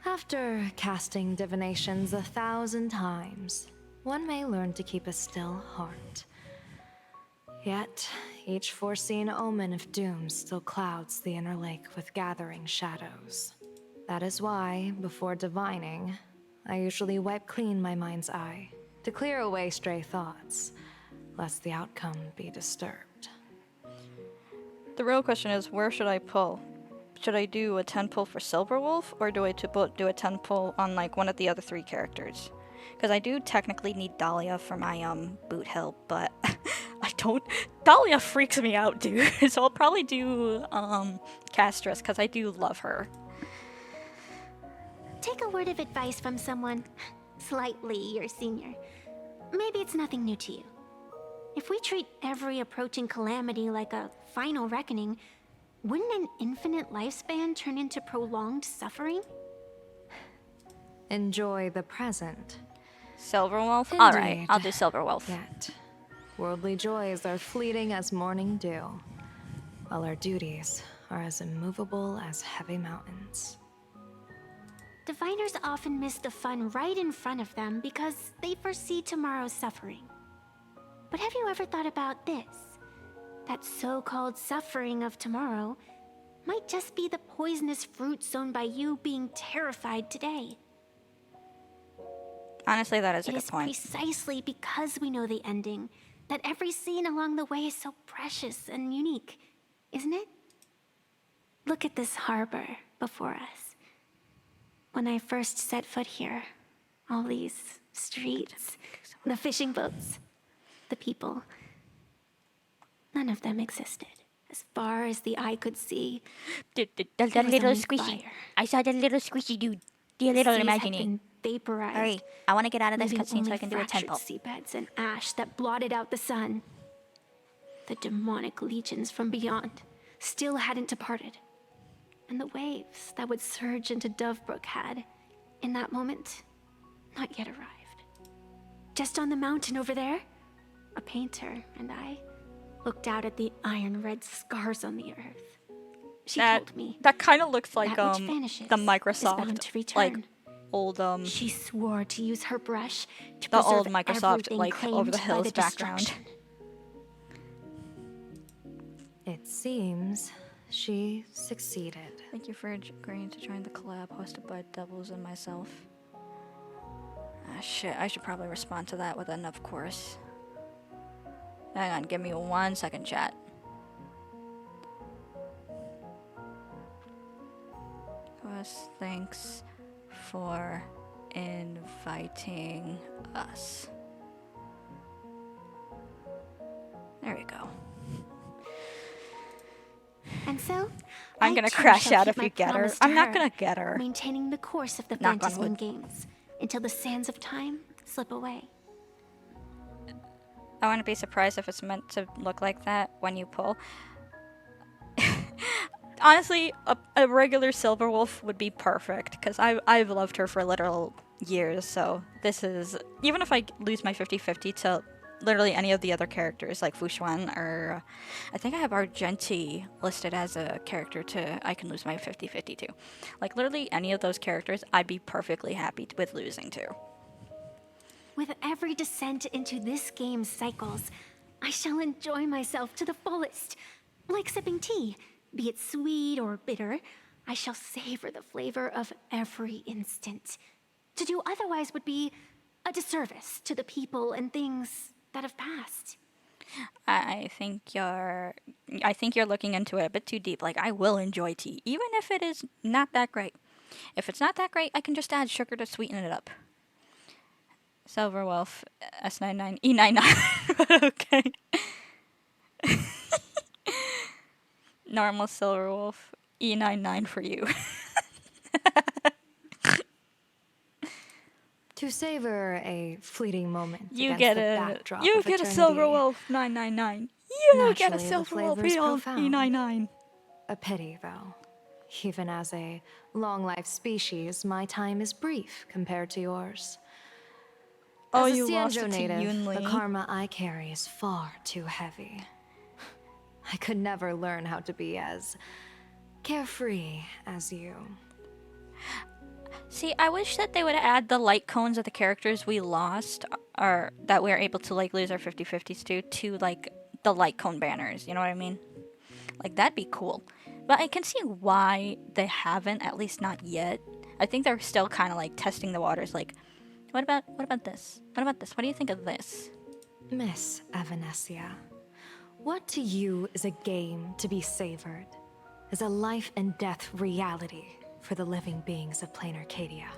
After casting divinations 1,000 times, one may learn to keep a still heart. Yet, each foreseen omen of doom still clouds the inner lake with gathering shadows. That is why, before divining, I usually wipe clean my mind's eye to clear away stray thoughts, lest the outcome be disturbed. The real question is, where should I pull? Should I do a 10 pull for Silverwolf, or do I do a 10 pull on like one of the other 3 characters? Because I do technically need Dahlia for my boot hill, but I don't. Dahlia freaks me out, dude. So I'll probably do Castris because I do love her. Take a word of advice from someone slightly your senior. Maybe it's nothing new to you. If we treat every approaching calamity like a final reckoning, wouldn't an infinite lifespan turn into prolonged suffering? Enjoy the present. Silverwolf? Alright, Indeed. I'll do Silverwolf. Yet, worldly joys are fleeting as morning dew, while our duties are as immovable as heavy mountains. Diviners often miss the fun right in front of them because they foresee tomorrow's suffering. But have you ever thought about this? That so-called suffering of tomorrow might just be the poisonous fruit sown by you being terrified today. Honestly, that is a It good is point. precisely because we know the ending that every scene along the way is so precious and unique, isn't it? Look at this harbor before us. When I first set foot here, all these streets, the fishing boats, the people, none of them existed. As far as the eye could see, The there was little only squishy. fire. I saw the little squishy dude. The little Seas had imagining. been vaporized. Hurry, I want to get out of this leaving cutscene so only I can do a fractured temple. seabeds and ash that blotted out the sun. The demonic legions from beyond still hadn't departed, and the waves that would surge into Dovebrook had, in that moment, not yet arrived. Just on the mountain over there, a painter and I looked out at the iron red scars on the earth. She told me that kind of looks like that which vanishes the is bound Microsoft to like return. old She swore to use her brush to the preserve old Microsoft everything like over the claimed by hills the background. destruction. It seems she succeeded. Thank you for agreeing to join the collab hosted by Devils and myself. Ah shit, I should probably respond to that with an of course. Hang on, give me 1 second, chat. Thanks for inviting us. There we go. And so, I'm I gonna too crash shall out keep if my you get her. promise to I'm not gonna get her. Maintaining the course of the Knock on Fantasmoon wood. games until the sands of time slip away. I wouldn't be surprised if it's meant to look like that when you pull. Honestly, a regular Silver Wolf would be perfect, because I've loved her for literal years, so this is... Even if I lose my 50-50 to literally any of the other characters, like Fu Xuan, or... I think I have Argenti listed as a character I can lose my 50-50 to. Like, literally any of those characters, I'd be perfectly happy with losing to. With every descent into this game's cycles, I shall enjoy myself to the fullest. Like sipping tea, be it sweet or bitter, I shall savor the flavor of every instant. To do otherwise would be a disservice to the people and things that have passed. I think you're looking into it a bit too deep. Like, I will enjoy tea, even if it is not that great. If it's not that great, I can just add sugar to sweeten it up. Silver Wolf, S99, E99, okay. Normal Silver Wolf, E99 for you. To savor a fleeting moment You against get the a backdrop you of get a eternity, Silver Wolf 999. You get a naturally, the Silver Wolf flavor is profound. E99. A pity, though. Even as a long-life species, my time is brief compared to yours. Oh, As a you lost Xianzhou it to native, Yunli. the karma I carry is far too heavy. I could never learn how to be as carefree as you. See, I wish that they would add the light cones of the characters we lost, or that we were able to like lose our 50-50s to like the light cone banners. You know what I mean? Like, that'd be cool. But I can see why they haven't, at least not yet. I think they're still kind of like testing the waters. Like, what about this? What about this? What do you think of this? Miss Evanesia, what to you is a game to be savored? Is a life and death reality for the living beings of Plain Arcadia?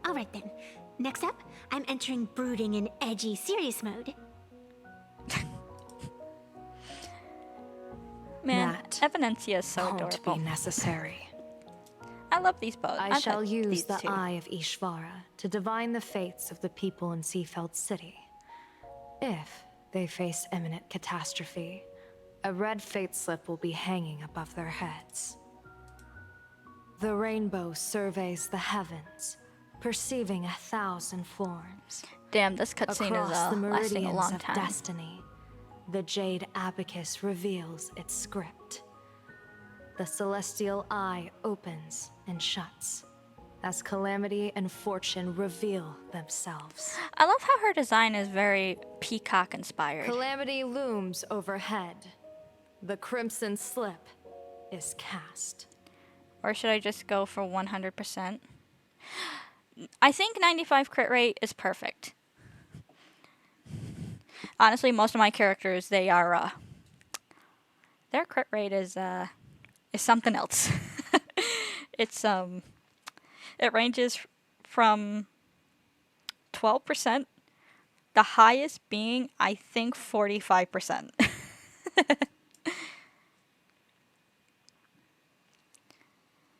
All right then. Next up, I'm entering brooding and edgy serious mode. Man, That Evanesia is so won't adorable. be necessary. I love these both. I I've shall had use these the two. Eye of Ishvara to divine the fates of the people in Seafeld City. If they face imminent catastrophe, a red fate slip will be hanging above their heads. The rainbow surveys the heavens, perceiving 1,000 forms. Damn, this cutscene is Across the lasting a meridians long of time. destiny, the Jade Abacus reveals its script. The celestial eye opens and shuts as calamity and fortune reveal themselves. I love how her design is very peacock inspired. Calamity looms overhead. The crimson slip is cast. Or should I just go for 100%? I think 95 crit rate is perfect. Honestly, most of my characters, they are, their crit rate is something else. It's, it ranges from 12%, the highest being, I think, 45%.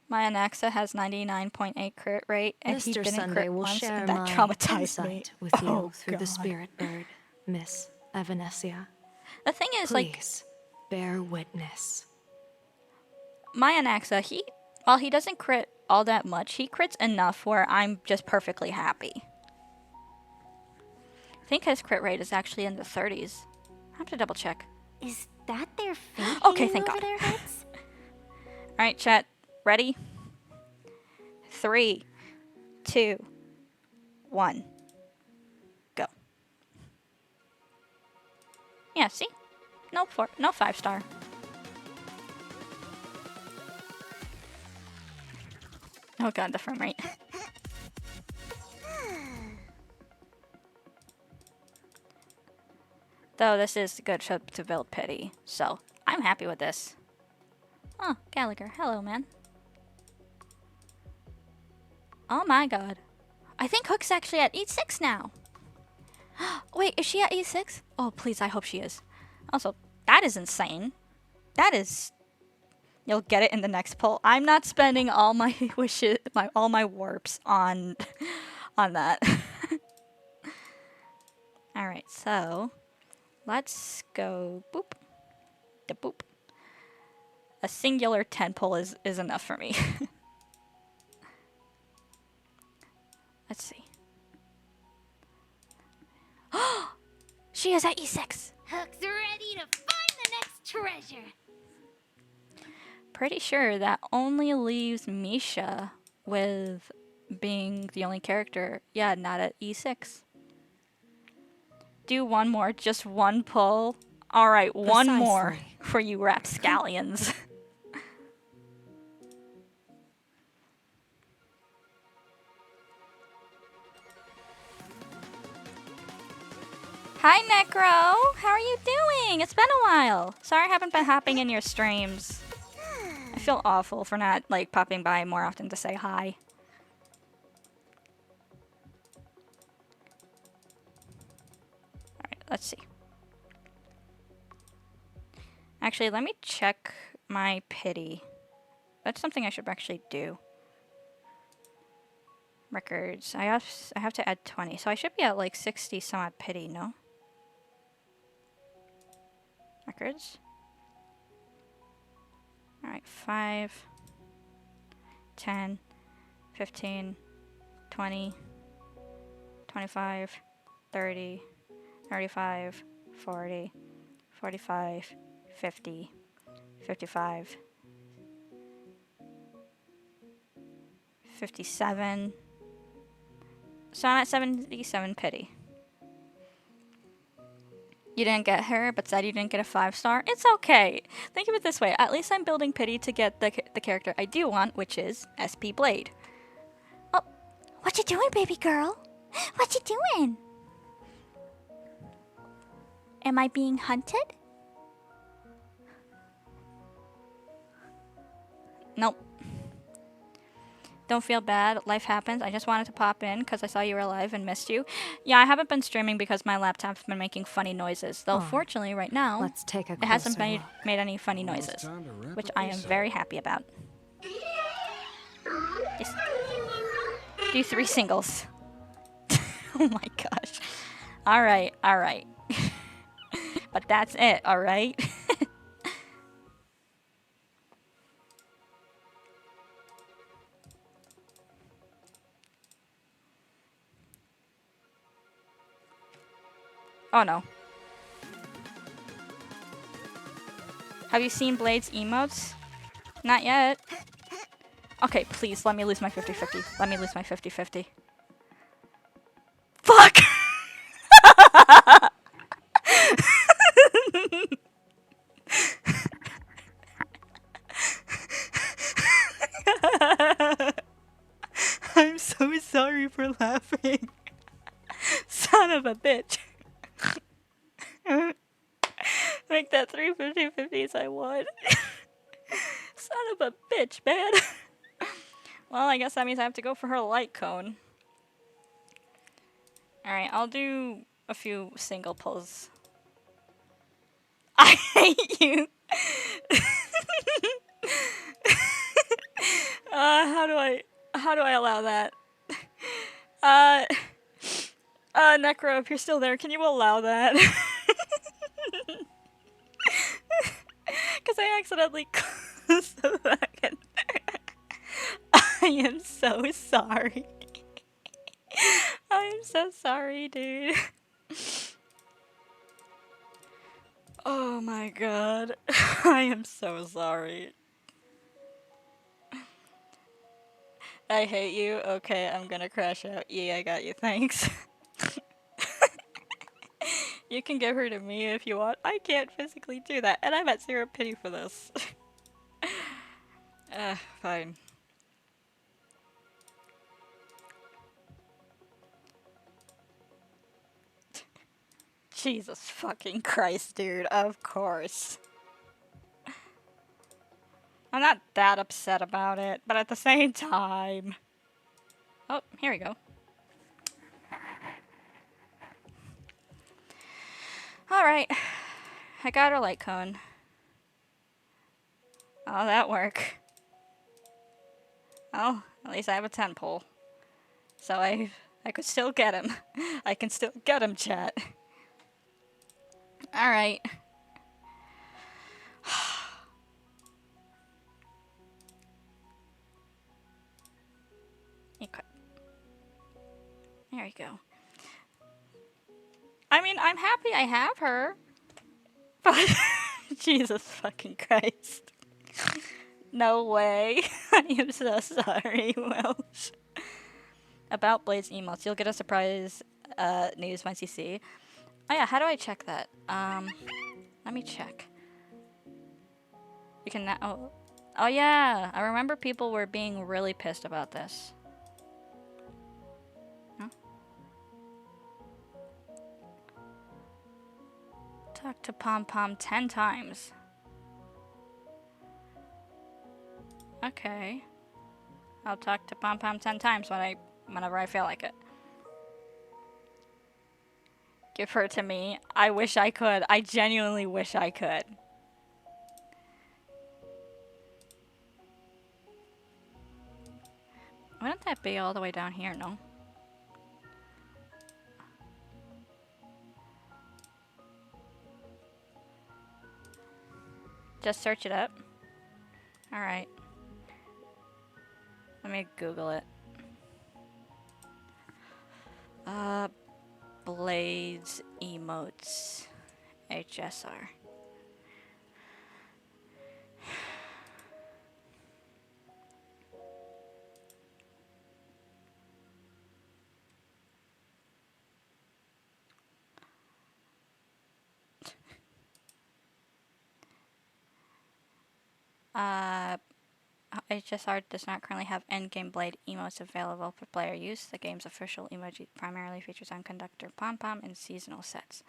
My Anaxa has 99.8 crit rate, and he Mr. didn't Sunday crit will once, share and that my traumatized me. insight with you Oh, through the God. spirit bird, Miss Evanesia. The thing is, like, Please, bear witness. my Anaxa, while he doesn't crit all that much, he crits enough where I'm just perfectly happy. I think his crit rate is actually in the 30s. I have to double check. Is that their fate Okay, hanging thank over God. their heads? Alright, chat. Ready? 3, 2, 1. Go. Yeah, see? No 5-star. Oh god, the frame rate. Though this is good to build pity, so I'm happy with this. Oh, Gallagher. Hello, man. Oh my god. I think Hook's actually at E6 now. Wait, is she at E6? Oh, please, I hope she is. Also, that is insane. That is... You'll get it in the next poll. I'm not spending all my wishes, all my warps on that. Alright, so... Let's go... Boop. Da boop. A singular 10 pull is enough for me. Let's see. She is at E6! Hook's ready to find the next treasure. Pretty sure that only leaves Misha with being the only character. Yeah, not at E6. Do one more, just one pull. Alright, one more for you rapscallions. Hi, Necro! How are you doing? It's been a while. Sorry I haven't been hopping in your streams. I feel awful for not, like, popping by more often to say hi. Alright, let's see. Actually, let me check my pity. That's something I should actually do. Records. I have to add 20, so I should be at like 60 some odd pity, no? Records. Alright, 5, 10, 15, 20, 25, 30, 35, 40, 45, 50, 55, 57. So I'm at 77 pity. You didn't get her, but said you didn't get a 5-star. It's okay. Think of it this way. At least I'm building pity to get the character I do want, which is SP Blade. Oh, what you doing, baby girl? What you doing? Am I being hunted? Nope. Don't feel bad. Life happens. I just wanted to pop in because I saw you were alive and missed you. Yeah, I haven't been streaming because my laptop's been making funny noises. Though, fortunately, right now, Let's take a it hasn't closer made any funny noises, which I am very happy about. Just do 3 singles. Oh my gosh. Alright, alright. But that's it, alright? Oh no. Have you seen Blade's emotes? Not yet. Okay, please, let me lose my 50-50. Let me lose my 50-50. Fuck! I'm so sorry for laughing. Son of a bitch. Make that 3 50-50s I won. Son of a bitch, man. Well, I guess that means I have to go for her light cone. Alright, I'll do a few single pulls. I hate you. How do I allow that? Necro, if you're still there, can you allow that? Because I accidentally closed the fucking... I am so sorry. I am so sorry, dude. Oh my god. I am so sorry. I hate you. Okay, I'm gonna crash out. Yeah, I got you. Thanks. You can give her to me if you want. I can't physically do that, and I'm at 0 pity for this. Fine. Jesus fucking Christ, dude. Of course. I'm not that upset about it, but at the same time... Oh, here we go. Alright. I got her light cone. Oh, that work. Oh, at least I have a 10 pole. So I could still get him. I can still get him, chat. Alright. Okay. There we go. I mean, I'm happy I have her. But Jesus fucking Christ. No way. I am so sorry, Welsh. About Blade's emotes. You'll get a surprise news once you see. Oh yeah, how do I check that? Let me check. You can now. Oh yeah, I remember people were being really pissed about this. Huh? Talk to Pom Pom 10 times. Okay. I'll talk to Pom Pom 10 times whenever I feel like it. Give her to me. I wish I could. I genuinely wish I could. Wouldn't that be all the way down here? No. Just search it up. Alright. Let me Google it. Blades emotes. HSR. HSR does not currently have endgame Blade emotes available for player use. The game's official emoji primarily features on Conductor Pom Pom and seasonal sets.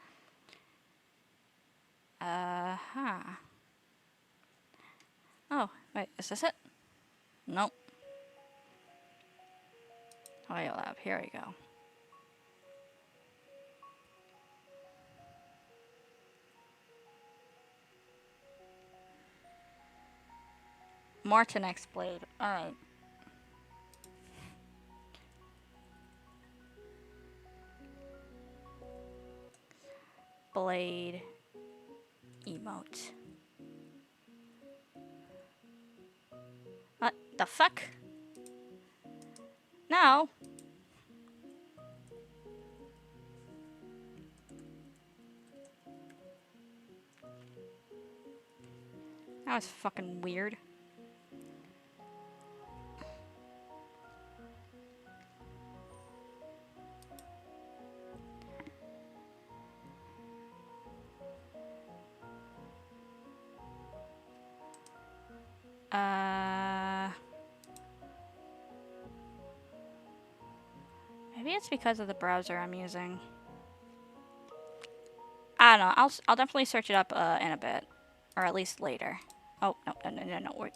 Oh, wait, is this it? Nope. Oil Lab, here we go. Mortinex Blade. Alright. Blade emote. What the fuck? No. That was fucking weird. Maybe it's because of the browser I'm using. I don't know. I'll definitely search it up in a bit, or at least later. Oh no. We're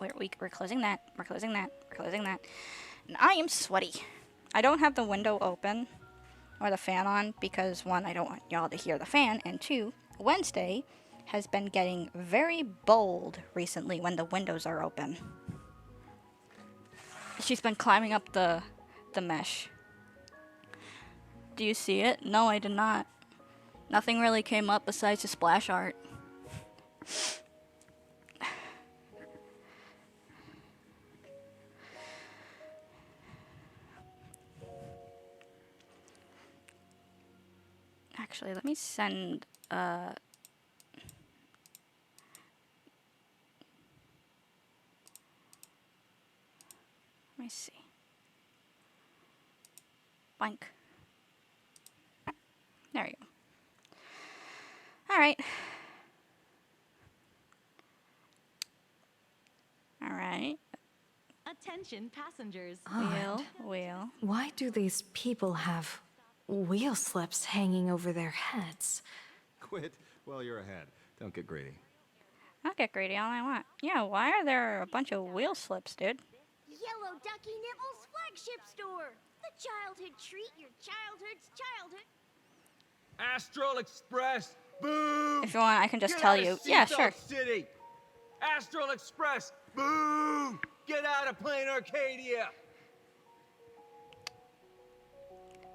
closing that. We're closing that. We're closing that. And I am sweaty. I don't have the window open or the fan on because one, I don't want y'all to hear the fan, and two, Wednesday has been getting very bold recently when the windows are open. She's been climbing up the mesh. Do you see it? No, I did not. Nothing really came up besides the splash art. Actually, let me send let me see. Boink. There you go. Alright. Alright. Attention passengers. Wheel. Why do these people have wheel slips hanging over their heads? Quit while you're ahead. Don't get greedy. I'll get greedy all I want. Yeah, why are there a bunch of wheel slips, dude? Yellow Ducky Nibble's flagship store. The childhood treat your childhood's childhood. Astral Express. Boom! If you want, I can just Get tell out of you. Yeah, Seattle sure. City. Astral Express. Boo! Get out of Plain Arcadia!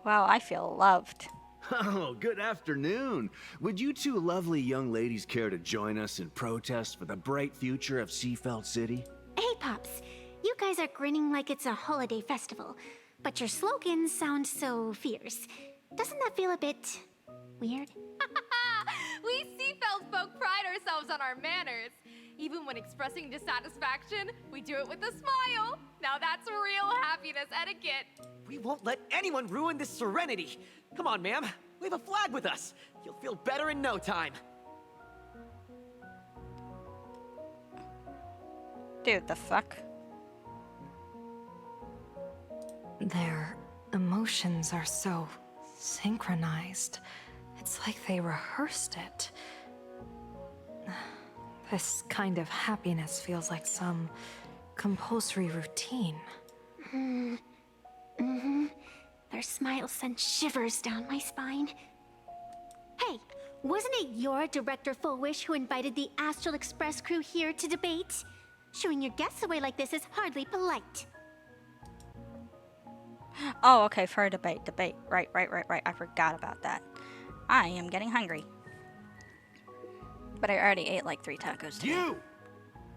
Wow, I feel loved. Oh, good afternoon. Would you two lovely young ladies care to join us in protest for the bright future of Seafeld City? Hey, Pops. You guys are grinning like it's a holiday festival, but your slogans sound so fierce. Doesn't that feel a bit weird? We Seafeld folk pride ourselves on our manners. Even when expressing dissatisfaction, we do it with a smile. Now that's real happiness etiquette. We won't let anyone ruin this serenity. Come on, ma'am. Wave a flag with us. You'll feel better in no time. Dude, the fuck? Their emotions are so synchronized. It's like they rehearsed it. This kind of happiness feels like some compulsory routine. Their smile sent shivers down my spine. Hey, wasn't it your Director Fullwish who invited the Astral Express crew here to debate? Shooing your guests away like this is hardly polite. Oh, okay, for a debate. Right. I forgot about that. I am getting hungry. But I already ate like 3 tacos today.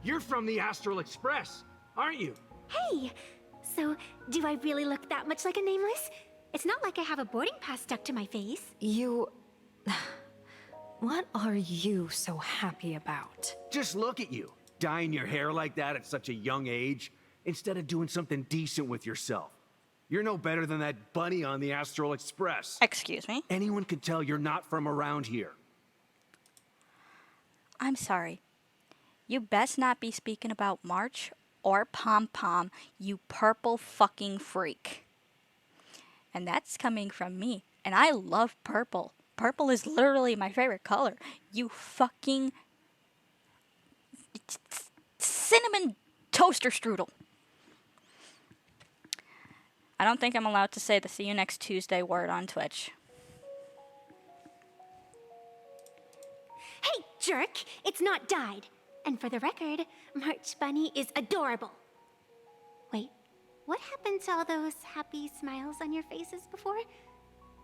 You're from the Astral Express, aren't you? Hey, so do I really look that much like a nameless? It's not like I have a boarding pass stuck to my face. You... What are you so happy about? Just look at you, dyeing your hair like that at such a young age, instead of doing something decent with yourself. You're no better than that bunny on the Astral Express. Excuse me? Anyone could tell you're not from around here. I'm sorry. You best not be speaking about March or Pom Pom, you purple fucking freak. And that's coming from me. And I love purple. Purple is literally my favorite color. You fucking cinnamon toaster strudel. I don't think I'm allowed to say the see you next Tuesday word on Twitch. Hey, jerk! It's not dyed. And for the record, March Bunny is adorable. Wait, what happened to all those happy smiles on your faces before?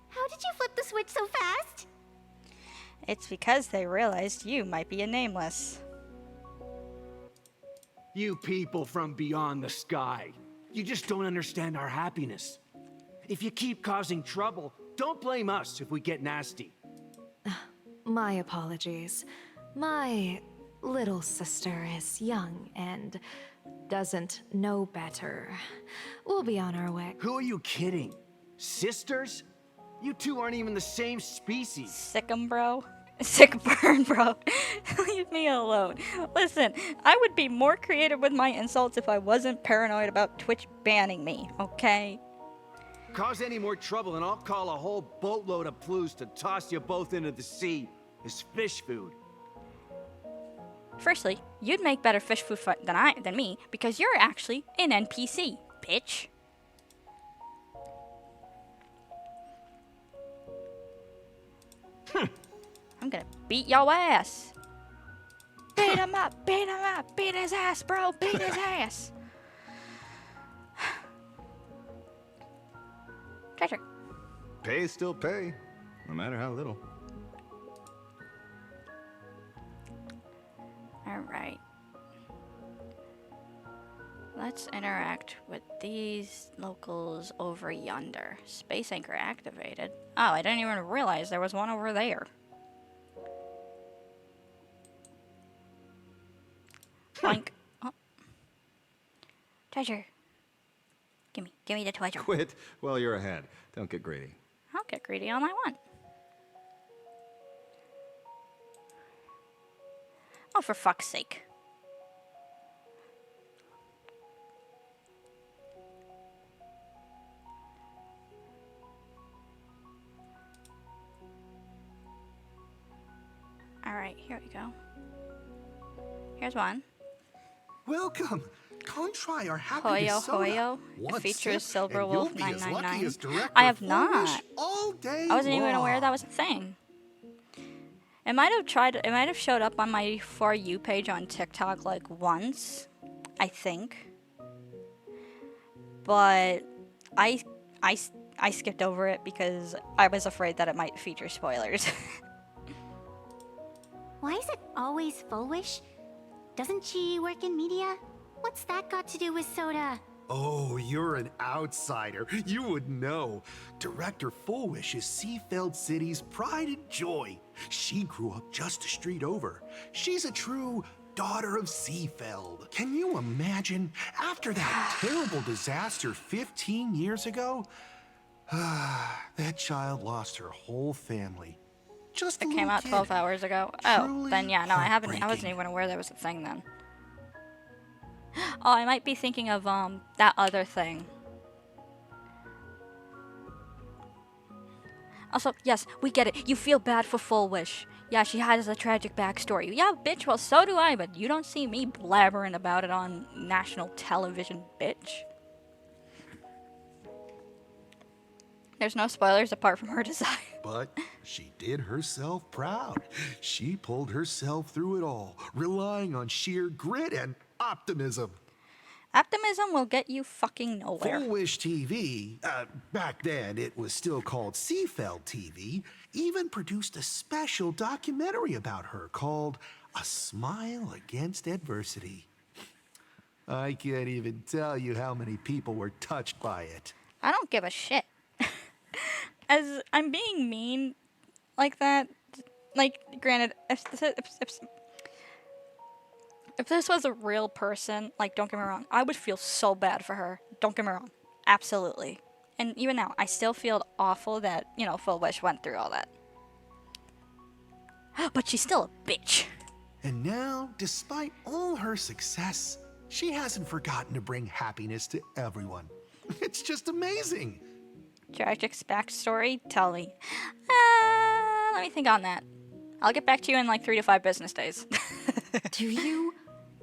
How did you flip the switch so fast? It's because they realized you might be a nameless. You people from beyond the sky. You just don't understand our happiness. If you keep causing trouble, don't blame us if we get nasty. My apologies. My little sister is young and doesn't know better. We'll be on our way. Who are you kidding? Sisters? You two aren't even the same species. Sick 'em, bro. Sick burn, bro. Leave me alone. Listen, I would be more creative with my insults if I wasn't paranoid about Twitch banning me, okay? Cause any more trouble and I'll call a whole boatload of Ploos to toss you both into the sea as fish food. Firstly, you'd make better fish food than me because you're actually an NPC, bitch. I'm gonna beat your ass. Beat him up, beat him up, beat his ass, bro, beat his ass. Treasure. Pay is still pay, no matter how little. Alright. Let's interact with these locals over yonder. Space anchor activated. Oh, I didn't even realize there was one over there. Boink. Oh. Treasure. Give me the treasure. Quit while you're ahead. Don't get greedy. I'll get greedy all I want. Oh, for fuck's sake. Alright, here we go. Here's one. Welcome. Come try our happiness soda. Hoyo. It One features sip, Silver and Wolf you'll be as lucky 999. as Director I have Fullwish not. all day I wasn't even long. aware that was a thing. It might have showed up on my For You page on TikTok like once. I think. But I skipped over it because I was afraid that it might feature spoilers. Why is it always Full Wish? Doesn't she work in media? What's that got to do with Soda? Oh, you're an outsider. You would know. Director Fullwish is Seafeld City's pride and joy. She grew up just a street over. She's a true daughter of Seafeld. Can you imagine? After that terrible disaster 15 years ago, that child lost her whole family. Just a It came little out kid. 12 hours ago. Oh, Truly then yeah, no, I wasn't heartbreaking. even aware there was a thing then. Oh, I might be thinking of that other thing. Also, yes, we get it. You feel bad for Full Wish. Yeah, she has a tragic backstory. Yeah, bitch, well, so do I, but you don't see me blabbering about it on national television, bitch. There's no spoilers apart from her design. But she did herself proud. She pulled herself through it all, relying on sheer grit and optimism. Optimism will get you fucking nowhere. Full Wish TV, back then it was still called Seafeld TV, even produced a special documentary about her called A Smile Against Adversity. I can't even tell you how many people were touched by it. I don't give a shit. As I'm being mean like that, like, granted, if this was a real person, like, don't get me wrong, I would feel so bad for her. Don't get me wrong. Absolutely. And even now, I still feel awful that, you know, Full Wish went through all that. But she's still a bitch. And now, despite all her success, she hasn't forgotten to bring happiness to everyone. It's just amazing. Tragic backstory? Tell me. Let me think on that. I'll get back to you in like 3 to 5 business days. Do you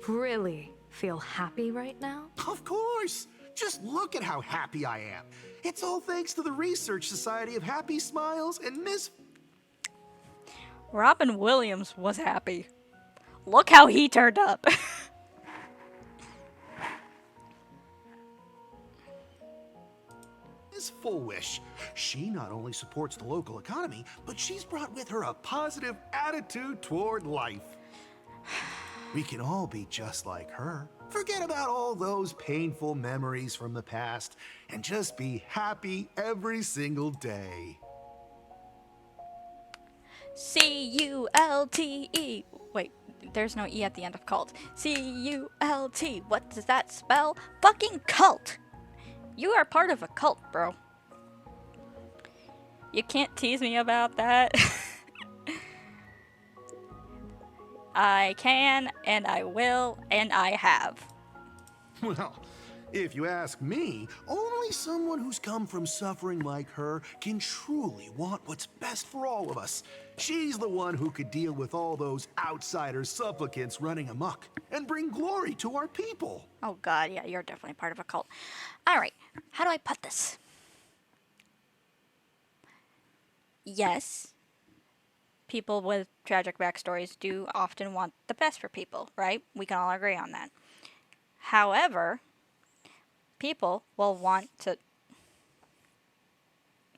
really feel happy right now? Of course! Just look at how happy I am. It's all thanks to the Research Society of Happy Smiles and Miss... Robin Williams was happy. Look how he turned up. Miss Full Wish. She not only supports the local economy, but she's brought with her a positive attitude toward life. We can all be just like her. Forget about all those painful memories from the past and just be happy every single day. C-U-L-T-E. Wait, there's no E at the end of cult. C-U-L-T. What does that spell? Fucking cult. You are part of a cult, bro. You can't tease me about that. I can, and I will, and I have. Well, if you ask me, only someone who's come from suffering like her can truly want what's best for all of us. She's the one who could deal with all those outsider supplicants running amok and bring glory to our people. Oh god, yeah, you're definitely part of a cult. Alright, how do I put this? Yes, people with tragic backstories do often want the best for people, right? We can all agree on that. However, people will want to...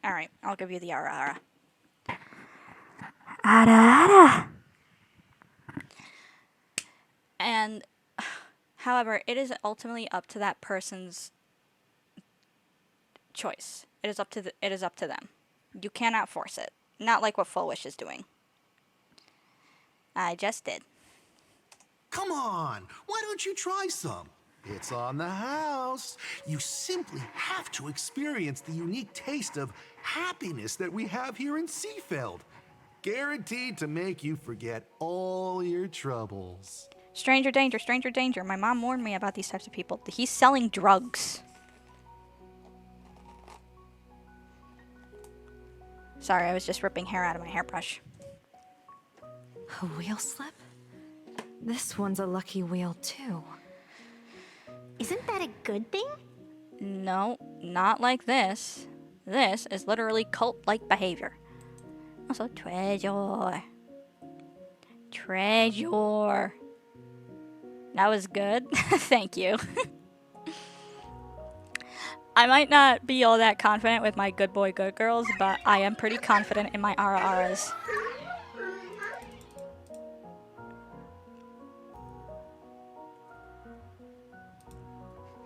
Alright, I'll give you the ara. Ara. And, however, it is ultimately up to that person's choice. It is up to them. You cannot force it. Not like what Full Wish is doing. I just did. Come on, why don't you try some? It's on the house. You simply have to experience the unique taste of happiness that we have here in Seafeld. Guaranteed to make you forget all your troubles. Stranger danger, stranger danger. My mom warned me about these types of people. He's selling drugs. Sorry, I was just ripping hair out of my hairbrush. A wheel slip? This one's a lucky wheel, too. Isn't that a good thing? No, not like this. This is literally cult-like behavior. Also, treasure. Treasure. That was good. Thank you. I might not be all that confident with my good boy, good girls, but I am pretty confident in my Ara-Aras.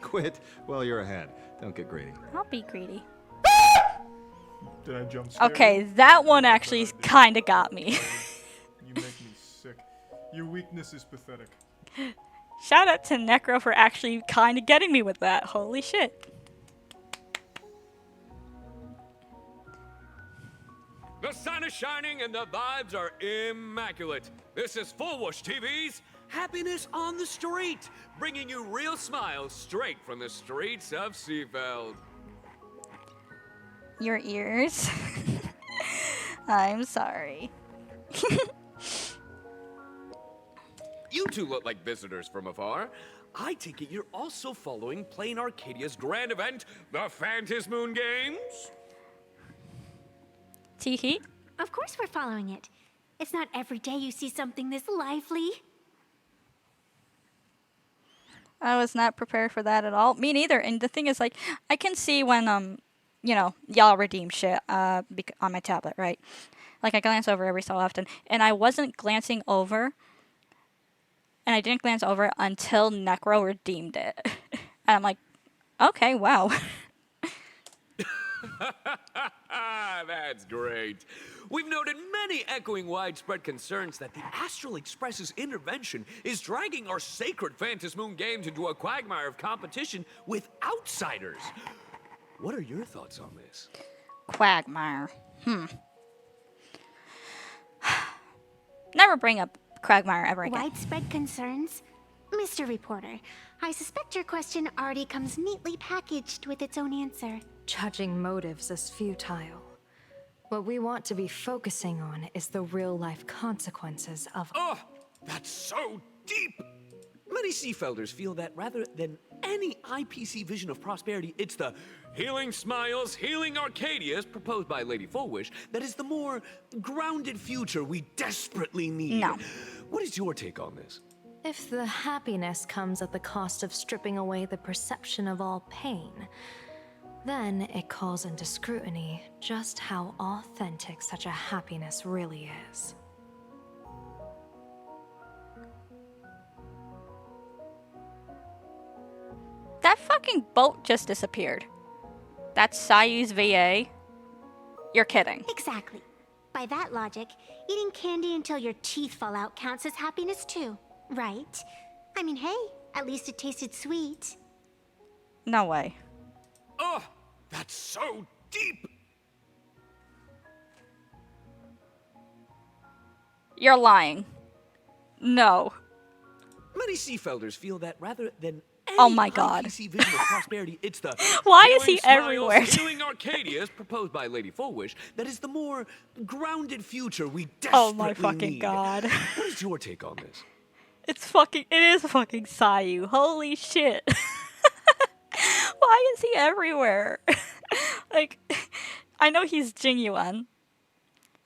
Quit while you're ahead. Don't get greedy. I'll be greedy. Did I jump scare Okay, you? that one actually kind of got me. You make me sick. Your weakness is pathetic. Shout out to Necro for actually kind of getting me with that. Holy shit. The sun is shining and the vibes are immaculate. This is Full Whoosh TV's Happiness on the Street, bringing you real smiles straight from the streets of Seafeld. Your ears. I'm sorry. You two look like visitors from afar. I take it you're also following Plain Arcadia's grand event, the Phantasmoon Games? Teehee? Of course we're following it. It's not every day you see something this lively. I was not prepared for that at all. Me neither. And the thing is, like, I can see when, you know, y'all redeem shit on my tablet, right? Like, I glance over every so often. And I wasn't glancing over. And I didn't glance over until Necro redeemed it. And I'm like, okay, wow. That's great. We've noted many echoing widespread concerns that the Astral Express's intervention is dragging our sacred Phantasmoon games into a quagmire of competition with outsiders. What are your thoughts on this? Quagmire. Never bring up Quagmire ever again. Widespread concerns? Mr. Reporter, I suspect your question already comes neatly packaged with its own answer. Judging motives is futile. What we want to be focusing on is the real-life consequences of— Oh, that's so deep! Many Seafelders feel that rather than any IPC vision of prosperity, it's the healing smiles, healing Arcadias proposed by Lady Full Whoosh that is the more grounded future we desperately need. No. What is your take on this? If the happiness comes at the cost of stripping away the perception of all pain, then it calls into scrutiny just how authentic such a happiness really is. That fucking boat just disappeared. That's Sayu's VA. You're kidding. Exactly. By that logic, eating candy until your teeth fall out counts as happiness too, right? I mean, hey, at least it tasted sweet. No way. Oh, that's so deep! You're lying. No. Many Seafelders feel that rather than any Oh my God. IPC vision of prosperity, it's the Why is he healing smiles, everywhere? healing Arcadias proposed by Lady Full Whoosh that is the more grounded future we desperately Oh my fucking need. God. What is your take on this? It is fucking Sayu. Holy shit. Why is he everywhere? Like, I know he's Jingyuan,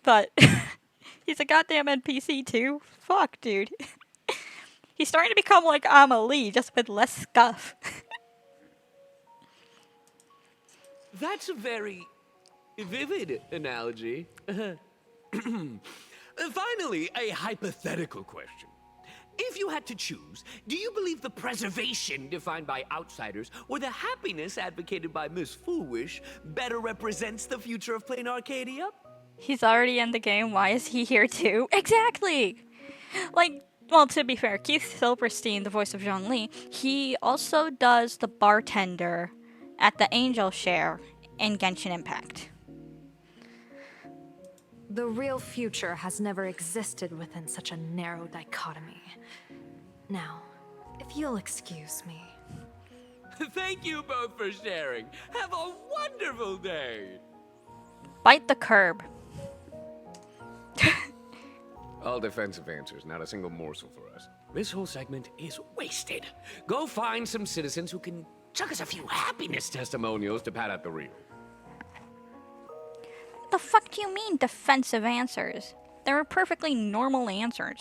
but he's a goddamn NPC too. Fuck, dude. He's starting to become like Amelie, just with less scuff. That's a very vivid analogy. Finally, a hypothetical question. If you had to choose, do you believe the preservation defined by outsiders or the happiness advocated by Miss Full Whoosh better represents the future of Plain Arcadia? He's already in the game. Why is he here too? Exactly! Like, well, to be fair, Keith Silverstein, the voice of Zhongli, he also does the bartender at the Angel Share in Genshin Impact. The real future has never existed within such a narrow dichotomy. Now, if you'll excuse me. Thank you both for sharing. Have a wonderful day. Bite the curb. All defensive answers, not a single morsel for us. This whole segment is wasted. Go find some citizens who can chuck us a few happiness testimonials to pad out the reel. What the fuck do you mean, defensive answers? They were perfectly normal answers.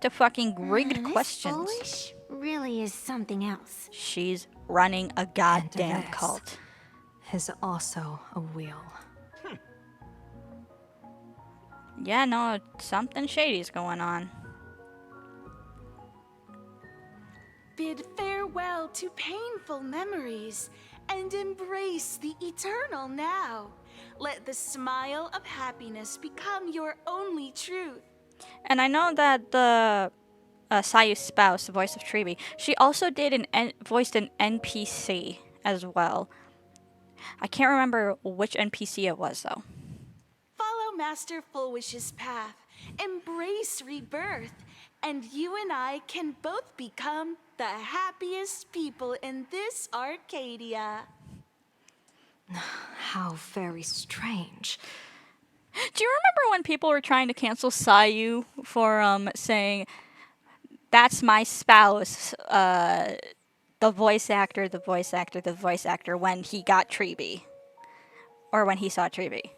to fucking rigged This questions. Foolish really is something else. She's running a goddamn this cult. is also a wheel. Yeah, no, something shady's going on. Bid farewell to painful memories and embrace the eternal now. Let the smile of happiness become your only truth. And I know that the Sayu's spouse, the voice of Tribi, she also did voiced an NPC as well. I can't remember which NPC it was though. Follow Master Fullwish's path, embrace rebirth, and you and I can both become the happiest people in this Arcadia. How very strange. Do you remember when people were trying to cancel Sayu for saying, "That's my spouse," the voice actor, when he got Tribi, or when he saw Tribi?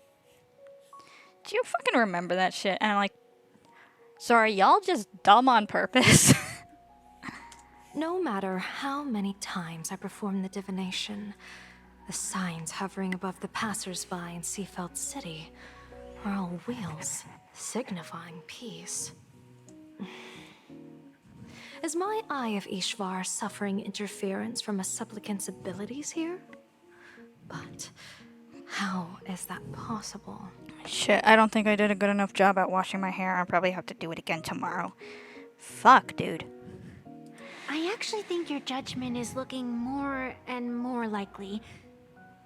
Do you fucking remember that shit? And I'm like, sorry, y'all just dumb on purpose. No matter how many times I perform the divination, the signs hovering above the passers-by in Seafeld City are all wheels, signifying peace. Is my Eye of Ishvar suffering interference from a supplicant's abilities here? But how is that possible? Shit, I don't think I did a good enough job at washing my hair. I'll probably have to do it again tomorrow. Fuck, dude. I actually think your judgment is looking more and more likely.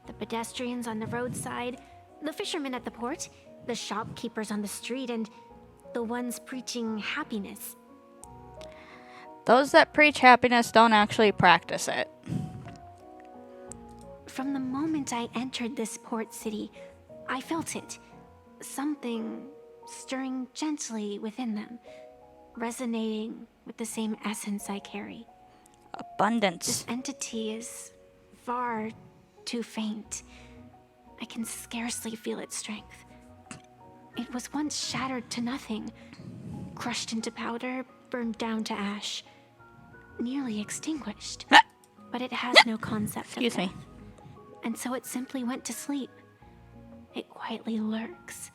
The pedestrians on the roadside, the fishermen at the port, the shopkeepers on the street, and the ones preaching happiness. Those that preach happiness don't actually practice it. From the moment I entered this port city, I felt it. Something stirring gently within them, resonating with the same essence I carry. Abundance. This entity is far too faint. I can scarcely feel its strength. It was once shattered to nothing, crushed into powder, burned down to ash, nearly extinguished. But it has no concept of death. And so it simply went to sleep. It quietly lurks,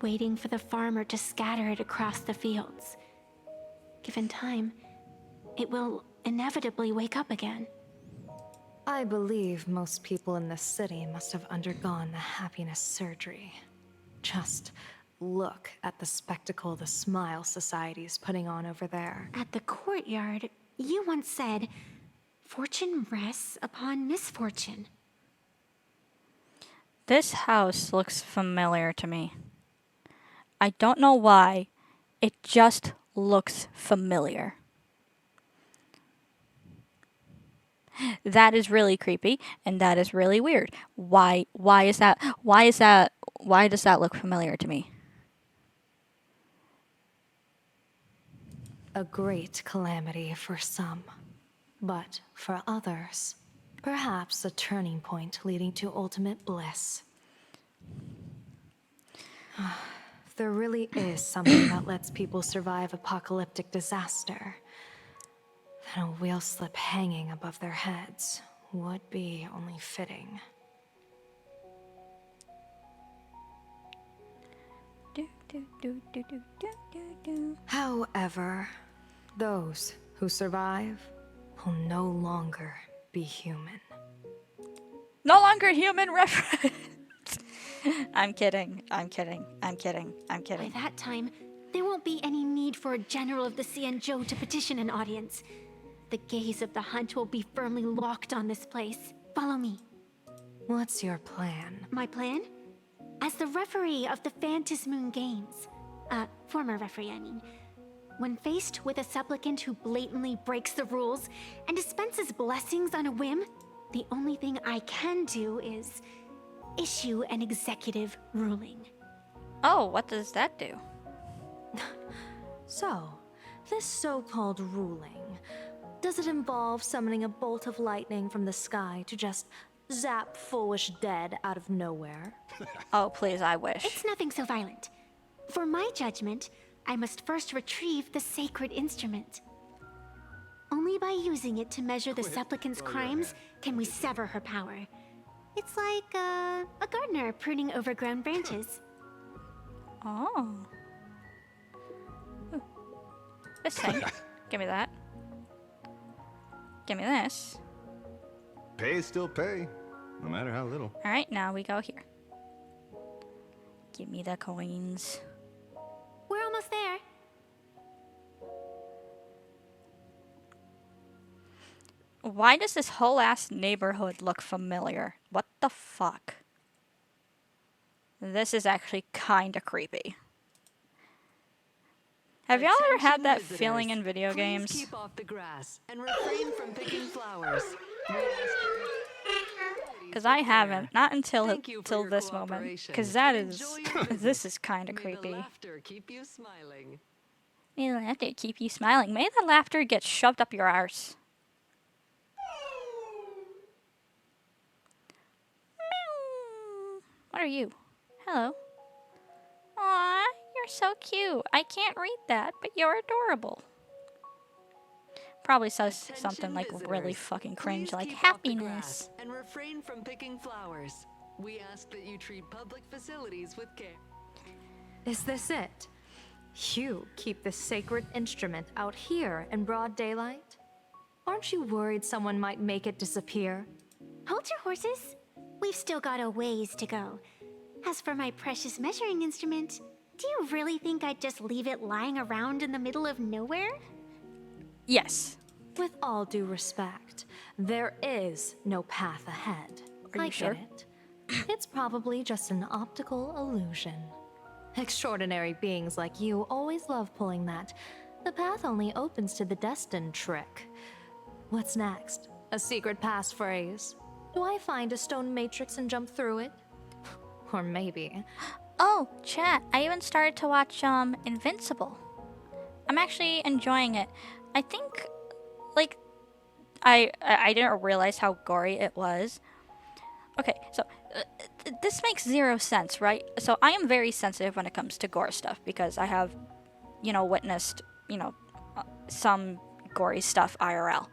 waiting for the farmer to scatter it across the fields. Given time, it will inevitably wake up again. I believe most people in this city must have undergone the happiness surgery. Just look at the spectacle the Smile Society's putting on over there. At the courtyard, you once said, "Fortune rests upon misfortune." This house looks familiar to me. I don't know why. It just looks familiar. That is really creepy, and that is really weird. Why is that? Why does that look familiar to me? A great calamity for some, but for others, perhaps a turning point leading to ultimate bliss. There really is something that lets people survive apocalyptic disaster. Then a wheel slip hanging above their heads would be only fitting. However, those who survive will no longer be human. No longer human reference. I'm kidding. By that time, there won't be any need for a general of the Xianzhou to petition an audience. The gaze of the hunt will be firmly locked on this place. Follow me. What's your plan? My plan? As the referee of the Phantasmoon Games, former referee, I mean, when faced with a supplicant who blatantly breaks the rules and dispenses blessings on a whim, the only thing I can do is issue an executive ruling. Oh, what does that do? So, this so-called ruling, does it involve summoning a bolt of lightning from the sky to just zap Foolish dead out of nowhere? Oh, please, I wish. It's nothing so violent. For my judgment, I must first retrieve the sacred instrument. Only by using it to measure the supplicant's crimes can we sever her power. It's like a gardener pruning overgrown branches. Oh. Ooh. This thing. Give me that. Give me this. Pay is still pay, no matter how little. Alright, now we go here. Give me the coins. We're almost there. Why does this whole ass neighborhood look familiar? What the fuck? This is actually kinda creepy. Have y'all ever had that feeling in video games? Keep off the grass and refrain from picking flowers. Because I haven't, not until till this moment. Because that is, this is kinda creepy. Keep you smiling. May the laughter keep you smiling. May the laughter get shoved up your arse. What are you? Hello. Aw, you're so cute. I can't read that, but you're adorable. Probably says something like really fucking cringe, like happiness. And refrain from picking flowers. We ask that you treat public facilities with care. Is this it? You keep this sacred instrument out here in broad daylight? Aren't you worried someone might make it disappear? Hold your horses. We've still got a ways to go. As for my precious measuring instrument, do you really think I'd just leave it lying around in the middle of nowhere? Yes. With all due respect, there is no path ahead. Are you sure? Get it. It's probably just an optical illusion. Extraordinary beings like you always love pulling that. The path only opens to the destined trick. What's next? A secret passphrase? Do I find a stone matrix and jump through it? Or maybe... Oh, chat, I even started to watch, Invincible. I'm actually enjoying it. I think, like, I didn't realize how gory it was. Okay, so, this makes zero sense, right? So, I am very sensitive when it comes to gore stuff, because I have, you know, witnessed, you know, some gory stuff IRL.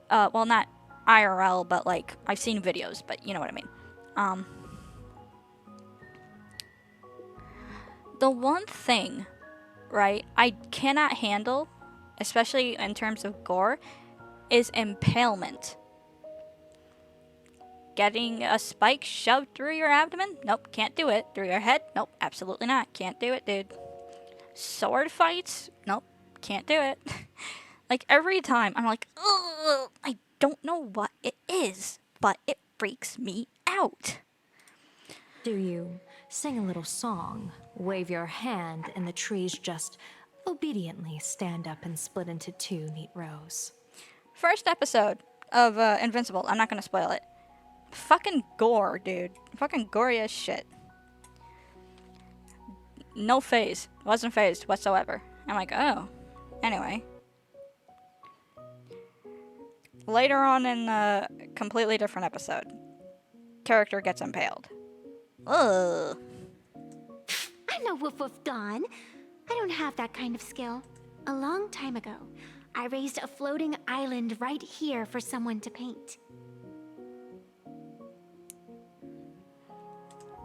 Well, not IRL, but, like, I've seen videos, but you know what I mean. The one thing, right, I cannot handle, especially in terms of gore, is impalement. Getting a spike shoved through your abdomen? Nope, can't do it. Through your head? Nope, absolutely not. Can't do it, dude. Sword fights? Nope, can't do it. Like, every time, I'm like, ugh, I don't know what it is, but it freaks me out. Do you sing a little song, wave your hand, and the trees just obediently stand up and split into two neat rows? First episode of Invincible, I'm not gonna spoil it. Fucking gore, dude. Fucking gory as shit. No phase. Wasn't phased whatsoever. I'm like, oh. Anyway. Later on in a completely different episode, character gets impaled. Ugh. I'm no Woof Woof Dawn. I don't have that kind of skill. A long time ago, I raised a floating island right here for someone to paint.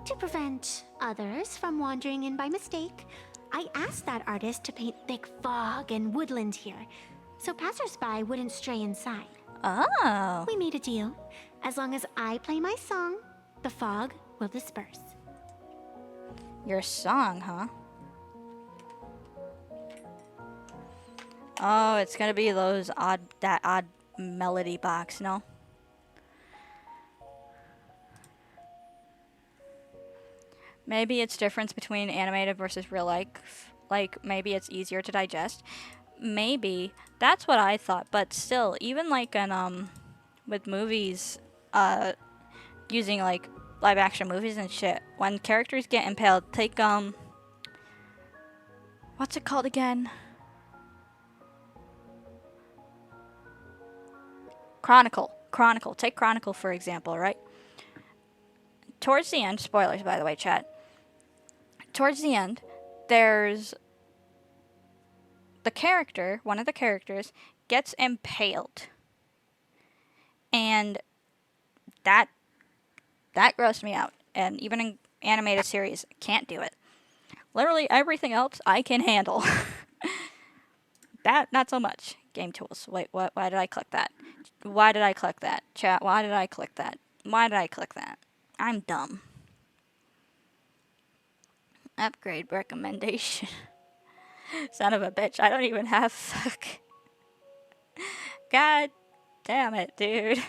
To prevent others from wandering in by mistake, I asked that artist to paint thick fog and woodland here, so passersby wouldn't stray inside. Oh. We made a deal. As long as I play my song, the fog will disperse. Your song, huh? Oh, it's gonna be that odd melody box, no? Maybe it's difference between animated versus real life. Like, maybe it's easier to digest. Maybe. That's what I thought. But still, even like in, with movies, using like live action movies and shit, when characters get impaled, take, what's it called again? Chronicle. Take Chronicle, for example, right? Towards the end, spoilers, by the way, chat. Towards the end, there's one of the characters, gets impaled. And that grossed me out. And even in animated series, can't do it. Literally everything else I can handle. That, not so much. Game tools. Wait, what? Why did I click that? Why did I click that? Chat, why did I click that? Why did I click that? I'm dumb. Upgrade recommendation. Son of a bitch, I don't even have fuck. God damn it, dude.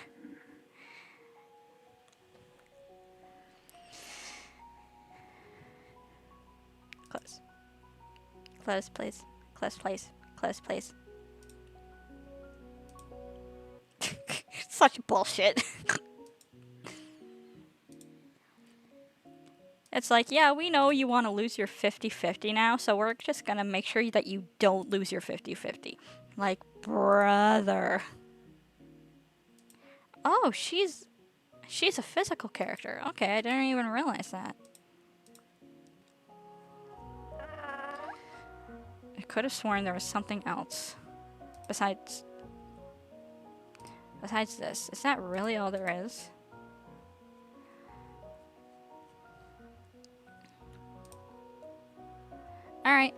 Close. Close, please. Close, please. Close, please. Such bullshit. It's like, yeah, we know you want to lose your 50-50 now, so we're just gonna make sure that you don't lose your 50-50. Like, brother. Oh, she's a physical character. Okay, I didn't even realize that. I could have sworn there was something else. Besides this. Is that really all there is? Alright.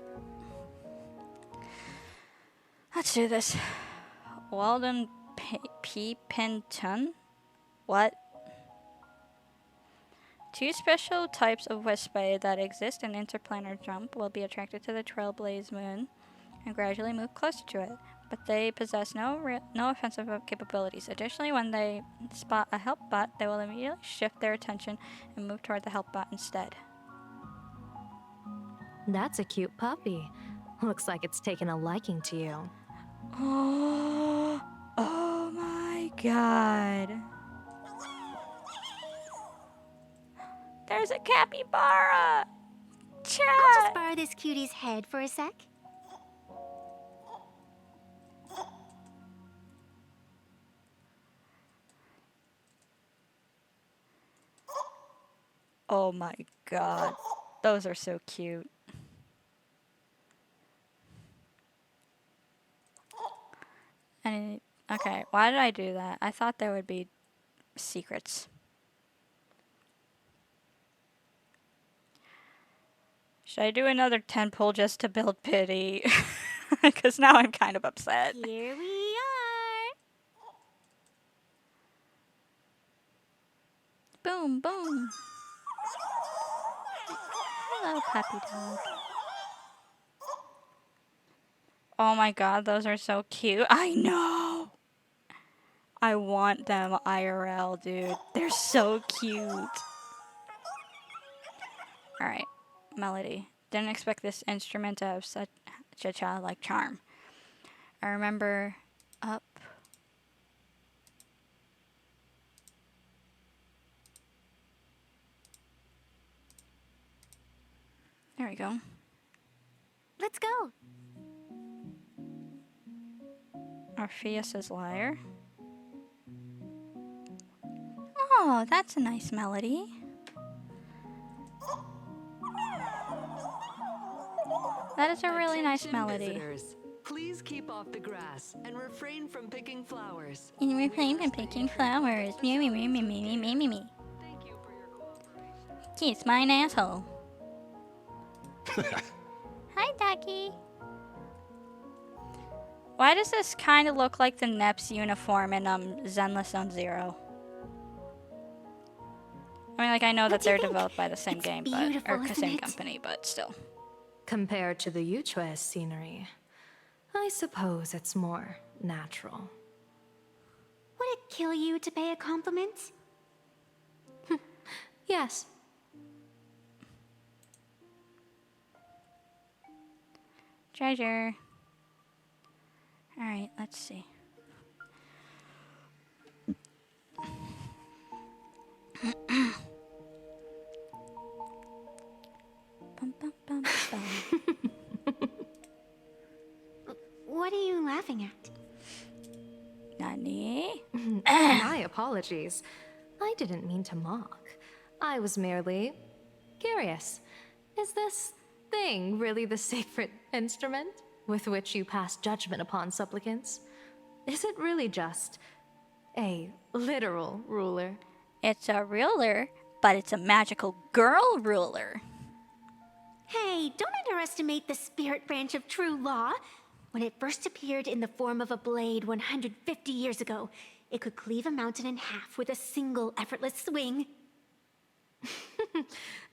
Let's do this. Walden P. Penton? What? 2 special types of Wespay that exist in interplanar jump will be attracted to the Trailblaze moon and gradually move closer to it, but they possess no offensive capabilities. Additionally, when they spot a help bot, they will immediately shift their attention and move toward the help bot instead. That's a cute puppy. Looks like it's taken a liking to you. Oh my god. There's a capybara! Chat! I'll just borrow this cutie's head for a sec. Oh my god. Those are so cute. And okay, why did I do that? I thought there would be secrets. Should I do another 10 pull just to build pity? Because now I'm kind of upset. Here we are. Boom, boom. Hello, puppy dog. Oh my god, those are so cute. I know. I want them IRL, dude. They're so cute. Alright, melody. Didn't expect this instrument to have such a childlike charm. I remember up. There we go. Let's go. Orpheus's Lyre. Oh, that's a nice melody. That is a really nice melody. Visitors, please keep off the grass and refrain from picking flowers. And refrain from picking flowers. Me, me, me, me, me, me, me, me. Thank you for your cooperation. Kiss my asshole. Hi, Ducky. Why does this kind of look like the NEP's uniform in Zenless Zone Zero? I mean, like, I know that they're developed by the same game, but or same company, but still. Compared to the Yuchue scenery, I suppose it's more natural. Would it kill you to pay a compliment? Yes. Treasure. Alright, let's see. Bum, bum, bum, bum. What are you laughing at? Nani? My apologies. I didn't mean to mock. I was merely curious. Is this thing really the sacred instrument? with which you pass judgment upon supplicants isn't really just a literal ruler. It's a ruler, but it's a magical girl ruler. Hey, don't underestimate the spirit branch of true law. When it first appeared in the form of a blade 150 years ago, it could cleave a mountain in half with a single effortless swing.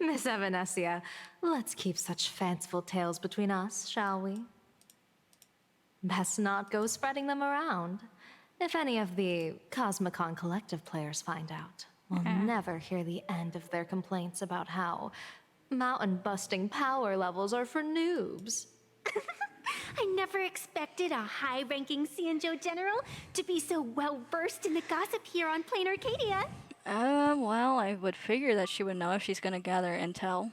Miss Evanescia, let's keep such fanciful tales between us, shall we? Best not go spreading them around. If any of the Cosmicon Collective players find out, we'll never hear the end of their complaints about how mountain-busting power levels are for noobs. I never expected a high-ranking Xianzhou general to be so well-versed in the gossip here on Plain Arcadia. Well, I would figure that she would know if she's gonna gather intel.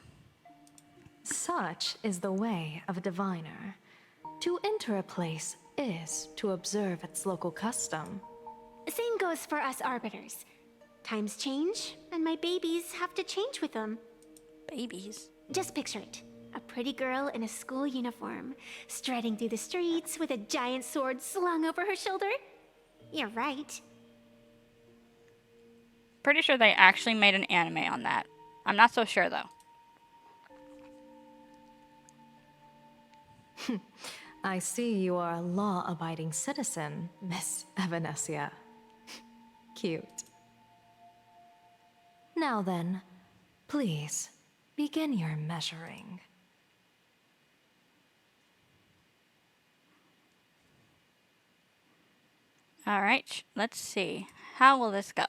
Such is the way of a diviner. To enter a place is to observe its local custom. Same goes for us arbiters. Times change, and my babies have to change with them. Babies? Just picture it. A pretty girl in a school uniform, striding through the streets with a giant sword slung over her shoulder. You're right. Pretty sure they actually made an anime on that. I'm not so sure, though. I see you are a law-abiding citizen, Miss Evanescia. Cute. Now then, please, begin your measuring. Alright, let's see. How will this go?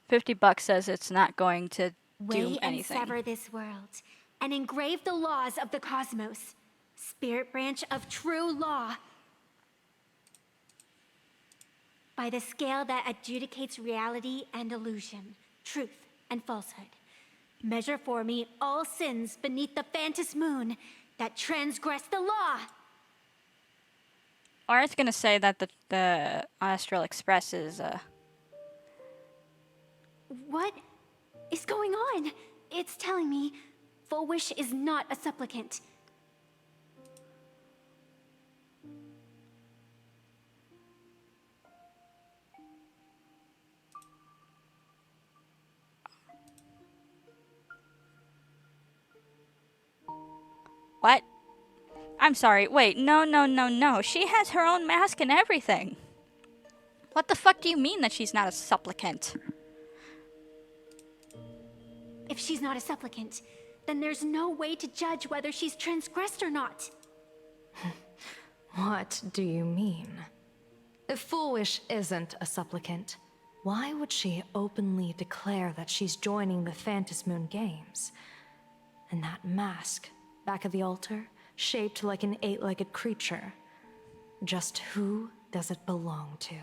$50 says it's not going to do Weigh anything. and sever this world, and engrave the laws of the cosmos. Spirit branch of true law. By the scale that adjudicates reality and illusion, truth and falsehood. Measure for me all sins beneath the Phantas Moon that transgress the law. Or it's gonna say that the Astral Express is, What is going on? It's telling me Full Wish is not a supplicant. What? I'm sorry, wait, no. She has her own mask and everything. What the fuck do you mean that she's not a supplicant? If she's not a supplicant, then there's no way to judge whether she's transgressed or not. What do you mean? If Full Wish isn't a supplicant, why would she openly declare that she's joining the Phantas Moon Games? And that mask, back of the altar, shaped like an 8-legged creature. Just who does it belong to?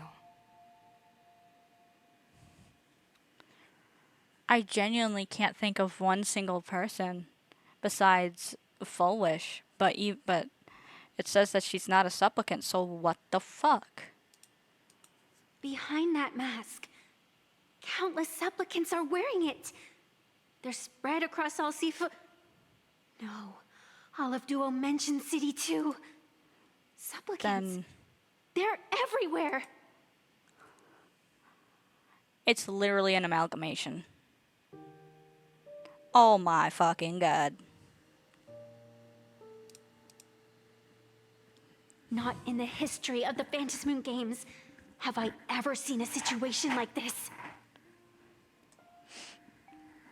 I genuinely can't think of one single person besides Full Wish, but it says that she's not a supplicant, so what the fuck? Behind that mask, countless supplicants are wearing it. They're spread across all Seafood. No, all of Duo mentioned City too. Supplicants. They're everywhere. It's literally an amalgamation. Oh my fucking god. Not in the history of the Phantas Moon Games have I ever seen a situation like this.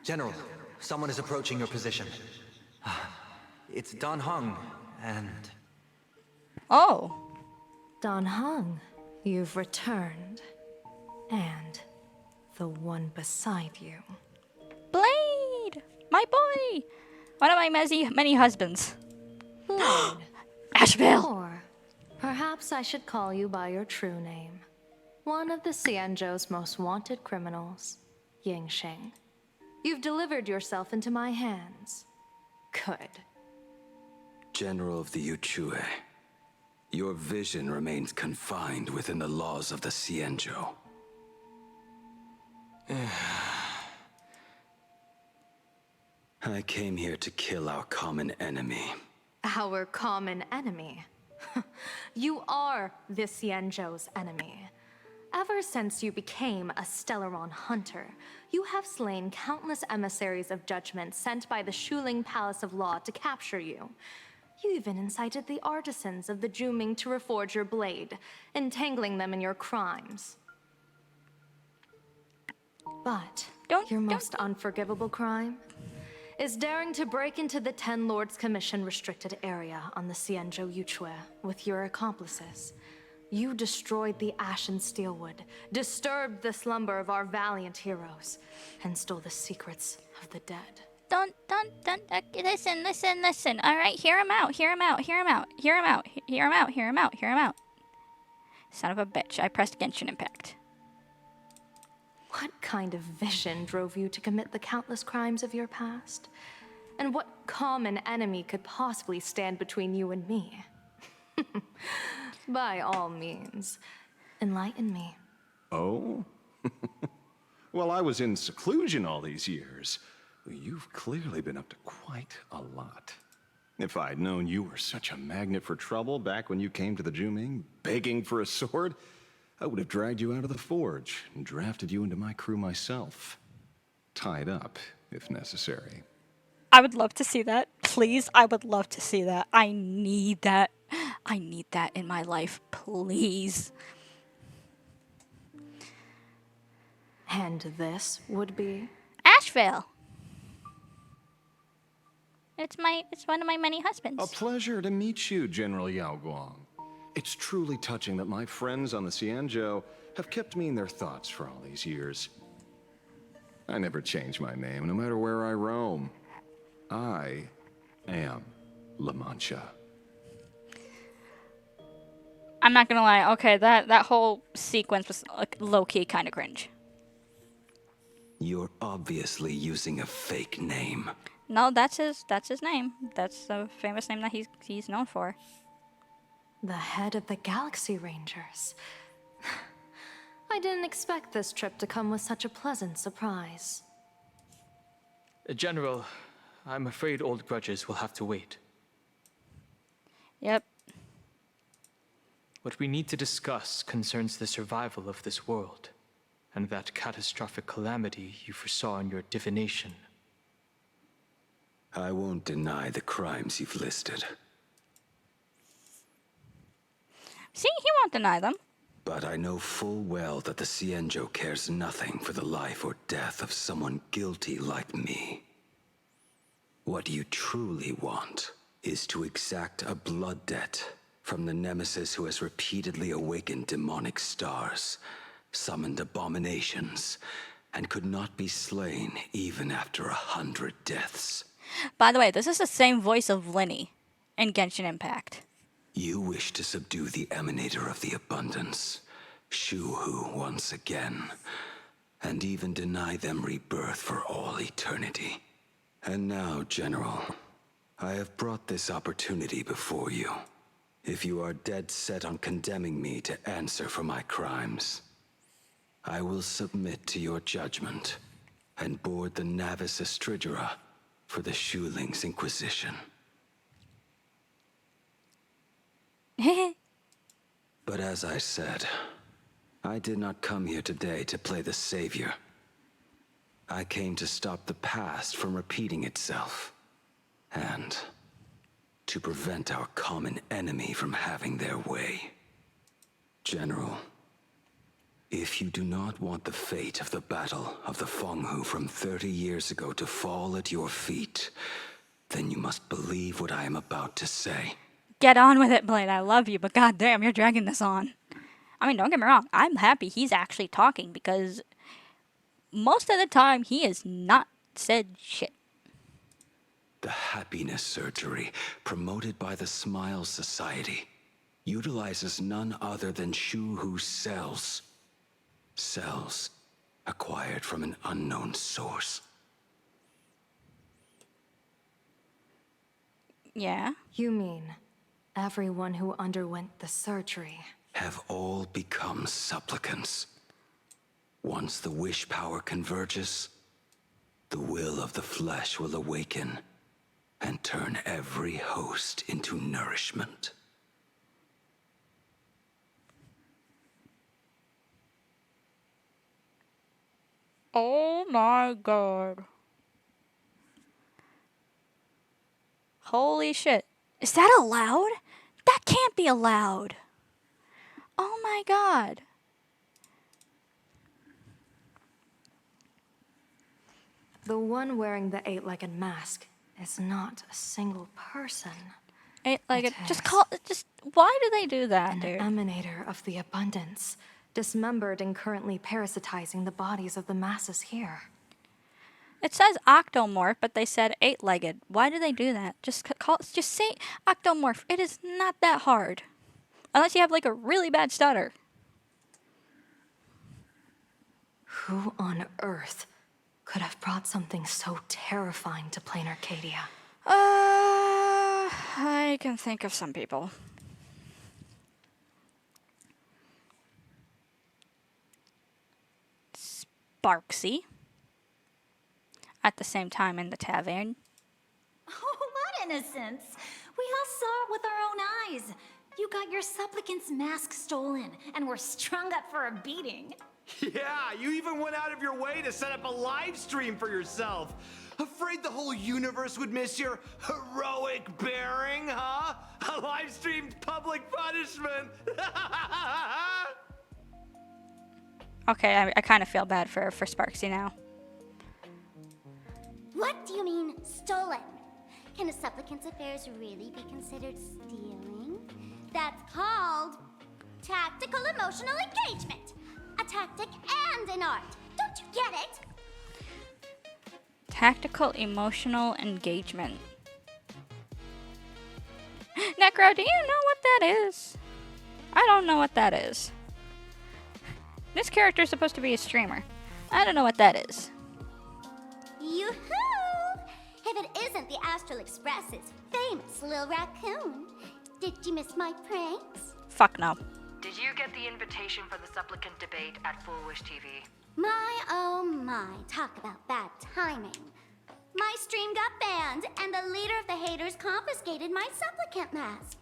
General, someone is approaching your position. It's Dan Heng, and... Oh. Dan Heng, you've returned. And the one beside you. Blade! My boy! One of my many husbands. Blade. Asheville! Or perhaps I should call you by your true name. One of the Xianzhou's most wanted criminals, Yingxing. You've delivered yourself into my hands. Good. General of the Yuchue, your vision remains confined within the laws of the Xianzhou. I came here to kill our common enemy. Our common enemy. You are the Xianzhou's enemy. Ever since you became a Stellaron hunter, you have slain countless emissaries of judgment sent by the Shuling Palace of Law to capture you. You even incited the artisans of the Juming to reforge your blade, entangling them in your crimes. But your most unforgivable crime is daring to break into the Ten Lords Commission restricted area on the Xianzhou Yuchue with your accomplices. You destroyed the Ashen Steelwood, disturbed the slumber of our valiant heroes, and stole the secrets of the dead. Don't, listen. All right, hear him out. Son of a bitch, I pressed Genshin Impact. What kind of vision drove you to commit the countless crimes of your past? And what common enemy could possibly stand between you and me? By all means, enlighten me. Oh? Well, I was in seclusion all these years. You've clearly been up to quite a lot. If I'd known you were such a magnet for trouble back when you came to the Juming, begging for a sword, I would have dragged you out of the forge and drafted you into my crew myself. Tied up, if necessary. I would love to see that. Please, I would love to see that. I need that. I need that in my life, please. And this would be? Asheville. It's one of my many husbands. A pleasure to meet you, General Yao Guang. It's truly touching that my friends on the Xianzhou have kept me in their thoughts for all these years. I never change my name, no matter where I roam. I am La Mancha. I'm not gonna lie. Okay, that whole sequence was like, low-key kind of cringe. You're obviously using a fake name. No, that's his name. That's a famous name that he's known for. The head of the Galaxy Rangers. I didn't expect this trip to come with such a pleasant surprise. General, I'm afraid old grudges will have to wait. Yep. What we need to discuss concerns the survival of this world, and that catastrophic calamity you foresaw in your divination. I won't deny the crimes you've listed. See, he won't deny them. But I know full well that the Xianzhou cares nothing for the life or death of someone guilty like me. What you truly want is to exact a blood debt from the nemesis who has repeatedly awakened demonic stars, summoned abominations, and could not be slain even after 100 deaths. By the way, this is the same voice of Linny in Genshin Impact. You wish to subdue the Emanator of the Abundance, Shu-Hu once again, and even deny them rebirth for all eternity. And now, General, I have brought this opportunity before you. If you are dead set on condemning me to answer for my crimes, I will submit to your judgment and board the Navis Astridura for the Shuling's Inquisition. But as I said, I did not come here today to play the savior. I came to stop the past from repeating itself, and to prevent our common enemy from having their way. General, if you do not want the fate of the Battle of the Fenghu from 30 years ago to fall at your feet, then you must believe what I am about to say. Get on with it, Blade. I love you, but goddamn, you're dragging this on. I mean, don't get me wrong. I'm happy he's actually talking because most of the time he has not said shit. The happiness surgery promoted by the Smile Society utilizes none other than Shu-Hu's cells. Cells acquired from an unknown source. Yeah? You mean everyone who underwent the surgery have all become supplicants. Once the wish power converges, the will of the flesh will awaken, and turn every host into nourishment. Oh my god. Holy shit. Is that allowed? That can't be allowed. Oh my god. The one wearing the eight-legged mask is not a single person. Eight-legged. Just why do they do that, An dude? emanator of the abundance, dismembered and currently parasitizing the bodies of the masses here. It says octomorph, but they said eight-legged. Why do they do that? Just say octomorph. It is not that hard. Unless you have like a really bad stutter. Who on earth could have brought something so terrifying to plain Arcadia? I can think of some people. Sparksy. At the same time in the tavern. Oh, what innocence! We all saw it with our own eyes. You got your supplicant's mask stolen and were strung up for a beating. Yeah, you even went out of your way to set up a live stream for yourself. Afraid the whole universe would miss your heroic bearing, huh? A live streamed public punishment. Okay, I kind of feel bad for Sparksy now. What do you mean, stolen? Can a supplicant's affairs really be considered stealing? That's called tactical emotional engagement. A tactic and an art. Don't you get it? Tactical emotional engagement. Necro, do you know what that is? I don't know what that is. This character is supposed to be a streamer. I don't know what that is. Yoo-hoo! If it isn't the Astral Express's famous Lil Raccoon. Did you miss my pranks? Fuck no. Did you get the invitation for the supplicant debate at Full Wish TV? My, oh my, talk about bad timing. My stream got banned, and the leader of the haters confiscated my supplicant mask.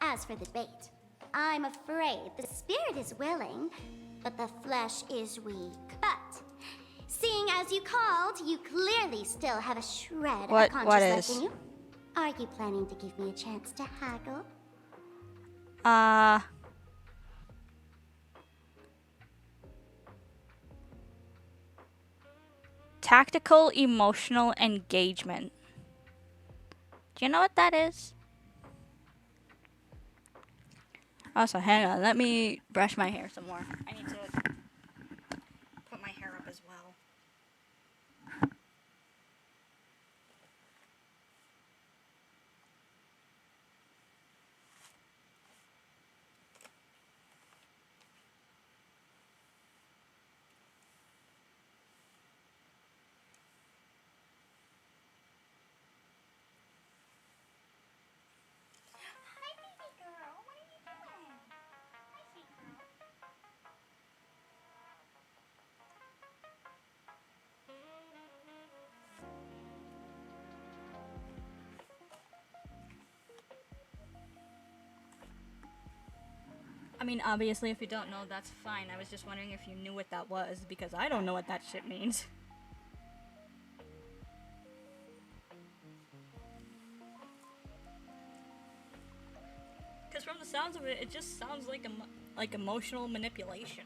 As for the debate, I'm afraid the spirit is willing, but the flesh is weak. But, seeing as you called, you clearly still have a shred of conscience left in you. Are you planning to give me a chance to haggle? Tactical emotional engagement. Do you know what that is? Also, hang on. Let me brush my hair some more. I need to put my hair up as well. I mean, obviously, if you don't know, that's fine. I was just wondering if you knew what that was, because I don't know what that shit means. Because from the sounds of it, it just sounds like emotional manipulation.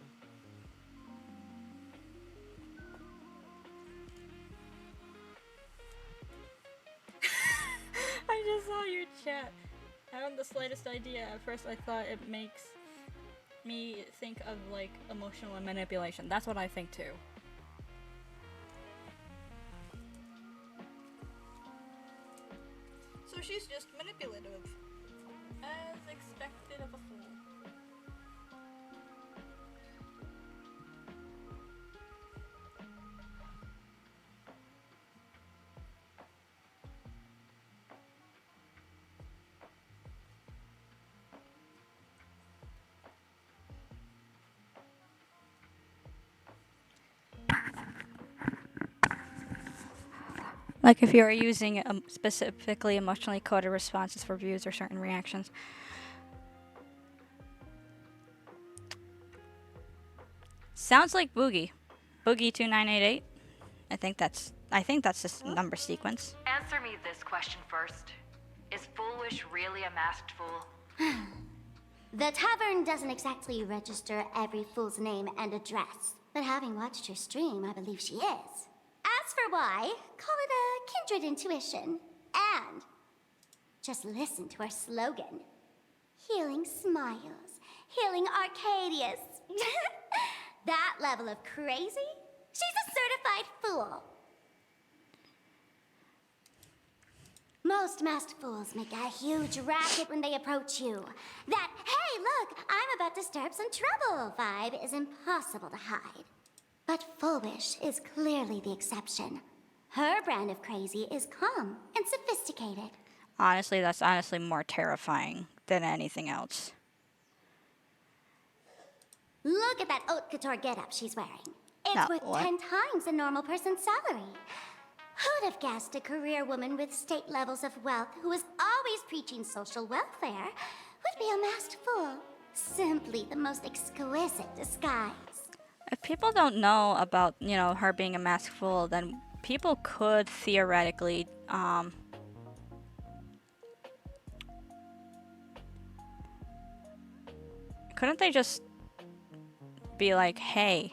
I just saw your chat. I haven't the slightest idea. At first I thought it makes me think of like emotional manipulation. That's what I think too. So she's just manipulative, as expected of a fool. Like if you are using specifically emotionally coded responses for views or certain reactions. Sounds like Boogie. Boogie 2988. I think that's this number sequence. Answer me this question first. Is Foolish really a masked fool? The tavern doesn't exactly register every fool's name and address, but having watched her stream, I believe she is. As for why, call it a kindred intuition. And just listen to our slogan. Healing smiles, healing Arcadius. That level of crazy? She's a certified fool. Most masked fools make a huge racket when they approach you. That, hey, look, I'm about to stir up some trouble vibe is impossible to hide. But Foolish is clearly the exception. Her brand of crazy is calm and sophisticated. Honestly, that's honestly more terrifying than anything else. Look at that haute couture getup she's wearing. It's Not worth what? 10 times a normal person's salary. Who'd have guessed a career woman with state levels of wealth who was always preaching social welfare would be a masked fool? Simply the most exquisite disguise. If people don't know about, her being a masked fool, then people could theoretically, couldn't they just be like, hey,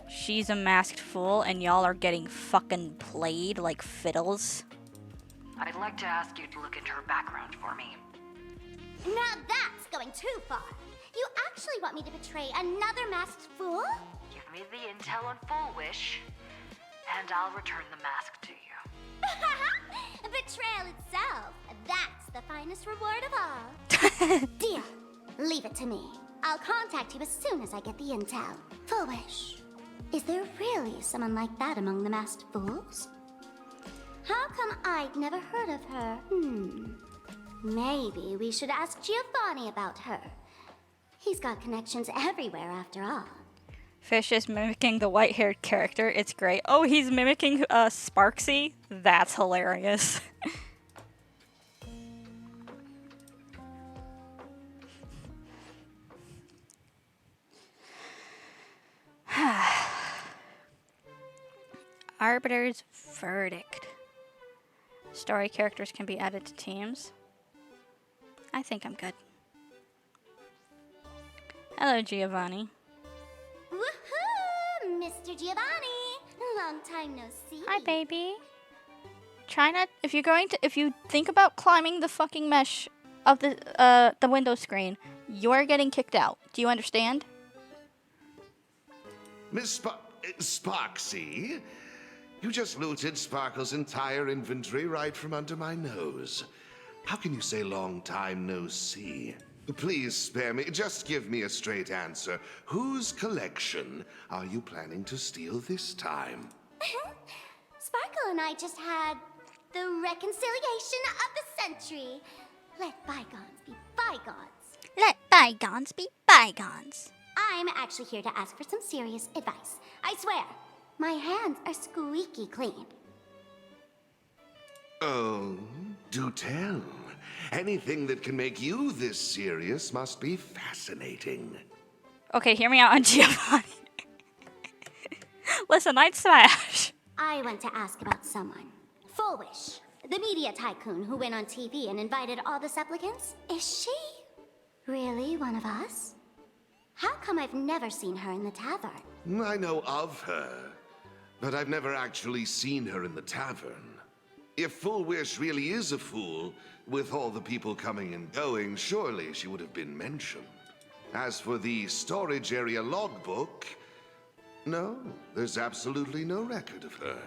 she's a masked fool and y'all are getting fucking played like fiddles? I'd like to ask you to look into her background for me. Now that's going too far. You actually want me to betray another masked fool? Give me the intel on Foolish, and I'll return the mask to you. Betrayal itself. That's the finest reward of all. Deal. Leave it to me. I'll contact you as soon as I get the intel. Foolish. Is there really someone like that among the masked fools? How come I'd never heard of her? Maybe we should ask Giovanni about her. He's got connections everywhere after all. Fish is mimicking the white-haired character. It's great. Oh, he's mimicking Sparksy? That's hilarious. Arbiter's verdict. Story characters can be added to teams. I think I'm good. Hello, Giovanni. Woohoo! Mr. Giovanni! Long time no see. Hi, baby. Try not. If you think about climbing the fucking mesh of the window screen, you're getting kicked out. Do you understand? Miss Sparksy, you just looted Sparkle's entire inventory right from under my nose. How can you say long time no see? Please spare me. Just give me a straight answer. Whose collection are you planning to steal this time? Sparkle and I just had the reconciliation of the century. Let bygones be bygones. Let bygones be bygones. I'm actually here to ask for some serious advice. I swear, my hands are squeaky clean. Oh, do tell. Anything that can make you this serious must be fascinating. Okay, hear me out on Giovanni. Listen, I'd smash. I went to ask about someone. Foolish, the media tycoon who went on TV and invited all the supplicants. Is she really one of us? How come I've never seen her in the tavern? I know of her, but I've never actually seen her in the tavern. If Foolish really is a fool, with all the people coming and going, surely she would have been mentioned. As for the storage area logbook, no, there's absolutely no record of her.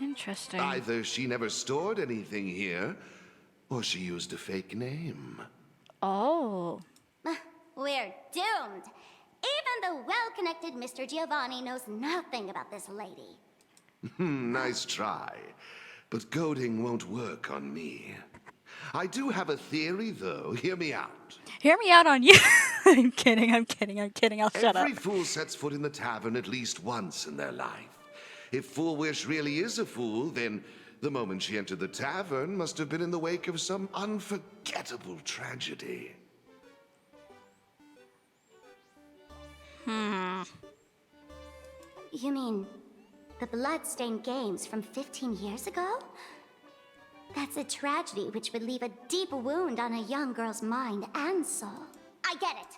Interesting. Either she never stored anything here, or she used a fake name. Oh. We're doomed. Even the well-connected Mr. Giovanni knows nothing about this lady. Nice try. But goading won't work on me. I do have a theory, though. Hear me out. Hear me out on you. I'm kidding. I'll shut up. Every fool sets foot in the tavern at least once in their life. if Full Wish really is a fool, then the moment she entered the tavern must have been in the wake of some unforgettable tragedy. You mean the Bloodstained Games from 15 years ago? That's a tragedy which would leave a deep wound on a young girl's mind and soul. I get it.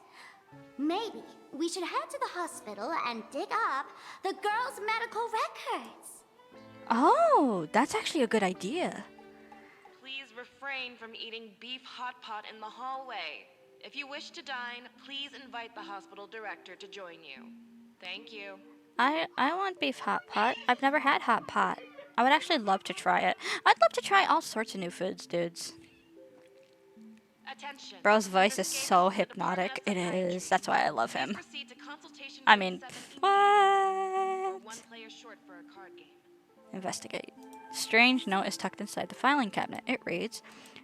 Maybe we should head to the hospital and dig up the girl's medical records. Oh, that's actually a good idea. Please refrain from eating beef hot pot in the hallway. If you wish to dine, please invite the hospital director to join you. Thank you. I want beef hot pot. I've never had hot pot. I would actually love to try it. I'd love to try all sorts of new foods, dudes. Attention. Bro's voice is so hypnotic. It is. That's why I love him. I mean, what? One player short for a card game. Investigate. Strange note is tucked inside the filing cabinet. It reads,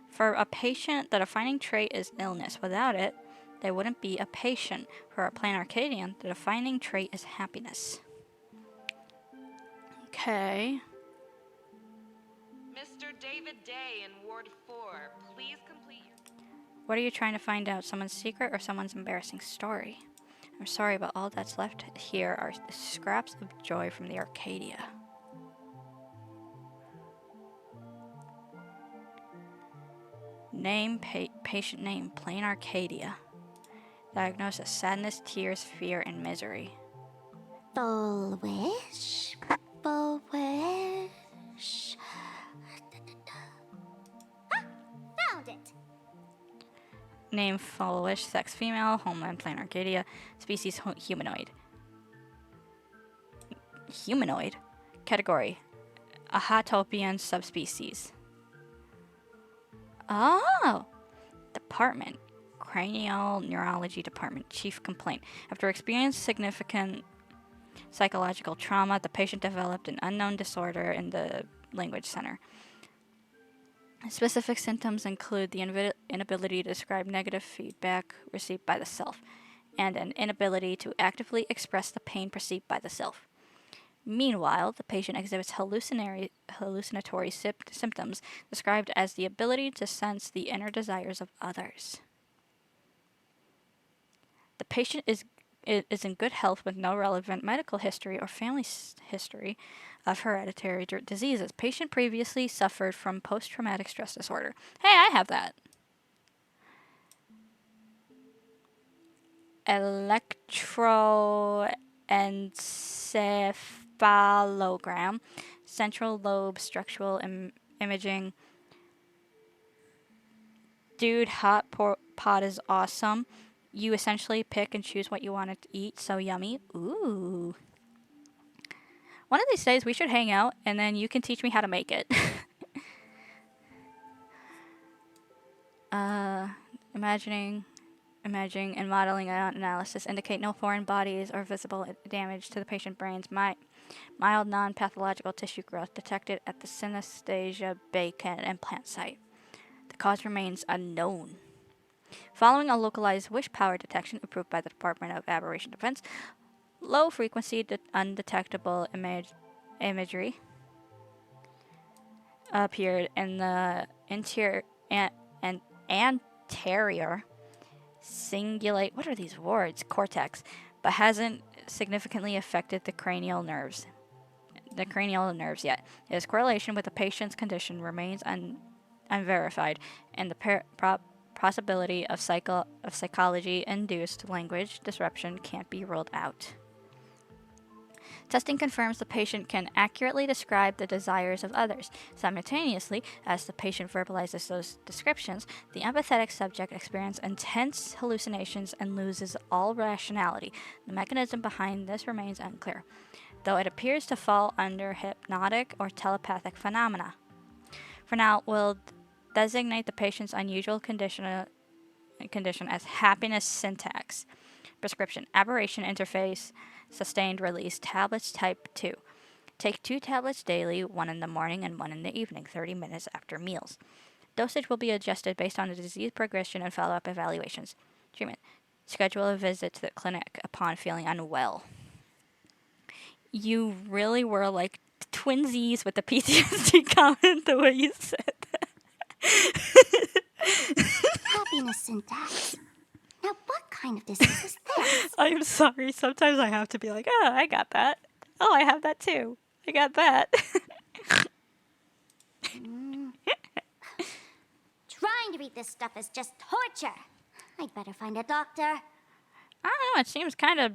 for a patient, the defining trait is illness. Without it, they wouldn't be a patient. For a plain Arcadian, the defining trait is happiness. Okay. Mr. David Day in Ward 4, please complete your... What are you trying to find out? Someone's secret or someone's embarrassing story? I'm sorry, but all that's left here are the scraps of joy from the Arcadia. Name, patient name, plain Arcadia. Diagnosis, sadness, tears, fear, and misery. Full Wish? Full Wish? Ah, found it! Name, Full Wish, sex, female, homeland, plain Arcadia, species, humanoid. Humanoid? Category, a Hatopian subspecies. Oh! Department. Cranial Neurology Department. Chief complaint. After experiencing significant psychological trauma, the patient developed an unknown disorder in the language center. Specific symptoms include the inability to describe negative feedback received by the self, and an inability to actively express the pain perceived by the self. Meanwhile, the patient exhibits hallucinatory symptoms described as the ability to sense the inner desires of others. The patient is in good health with no relevant medical history or family history of hereditary diseases. Patient previously suffered from post-traumatic stress disorder. Hey, I have that. Electroencephalogram, central lobe structural imaging. Dude, hot pot is awesome. You essentially pick and choose what you want to eat. So yummy. Ooh. One of these days we should hang out and then you can teach me how to make it. Imagining and modeling analysis indicate no foreign bodies or visible damage to the patient brain's mild non-pathological tissue growth detected at the synesthesia Bacon implant site. The cause remains unknown. Following a localized wish power detection approved by the Department of Aberration Defense, low-frequency undetectable imagery appeared in the anterior cingulate. What are these words? Cortex, but hasn't significantly affected the cranial nerves. The cranial nerves yet. Its correlation with the patient's condition remains unverified, and the possibility of psychology-induced language disruption can't be ruled out. Testing confirms the patient can accurately describe the desires of others. Simultaneously, as the patient verbalizes those descriptions, the empathetic subject experiences intense hallucinations and loses all rationality. The mechanism behind this remains unclear, though it appears to fall under hypnotic or telepathic phenomena. For now, we'll designate the patient's unusual condition as happiness syntax. Prescription: aberration interface, sustained release tablets type 2. Take 2 tablets daily, 1 in the morning and 1 in the evening, 30 minutes after meals. Dosage will be adjusted based on the disease progression and follow-up evaluations. Treatment: schedule a visit to the clinic upon feeling unwell. You really were like twinsies with the PTSD comment the way you said that. Happiness syntax. Now, what kind of disease is this? I'm sorry. Sometimes I have to be like, oh, I got that. Oh, I have that too. I got that. Trying to read this stuff is just torture. I'd better find a doctor. I don't know. It seems kind of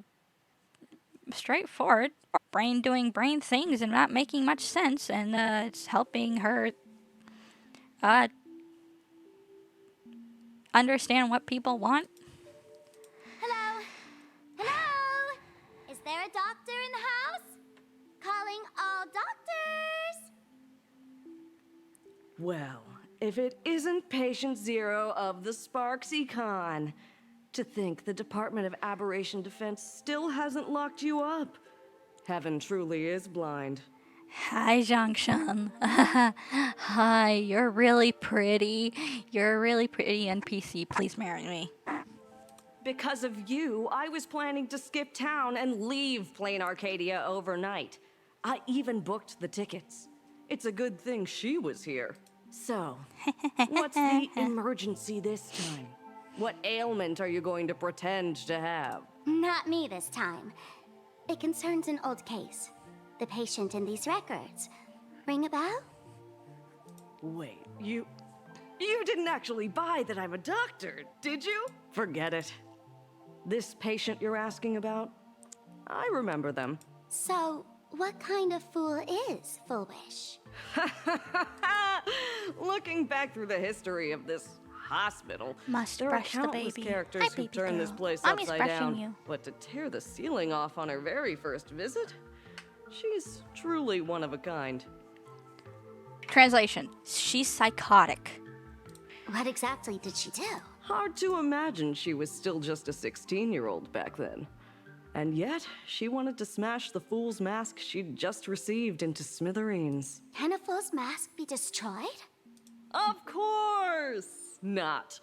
straightforward. Brain doing brain things and not making much sense, and it's helping her understand what people want. Hello? Hello? Is there a doctor in the house? Calling all doctors? Well, if it isn't Patient Zero of the Sparksy-Con. To think the Department of Aberration Defense still hasn't locked you up. Heaven truly is blind. Hi, Zhangshan. Hi, you're really pretty. You're a really pretty NPC. Please marry me. Because of you, I was planning to skip town and leave Plain Arcadia overnight. I even booked the tickets. It's a good thing she was here. So, what's the emergency this time? What ailment are you going to pretend to have? Not me this time. It concerns an old case. The patient in these records. Ring a bell? Wait, you didn't actually buy that I'm a doctor, did you? Forget it. This patient you're asking about? I remember them. So, what kind of fool is Full Wish? Looking back through the history of this hospital, Must there are brush the countless baby. characters Hi, who baby turned this girl. place Mommy's upside brushing down. you. But to tear the ceiling off on her very first visit, she's truly one of a kind. Translation. She's psychotic. What exactly did she do? Hard to imagine she was still just a 16-year-old back then. And yet, she wanted to smash the fool's mask she'd just received into smithereens. Can a fool's mask be destroyed? Of course not.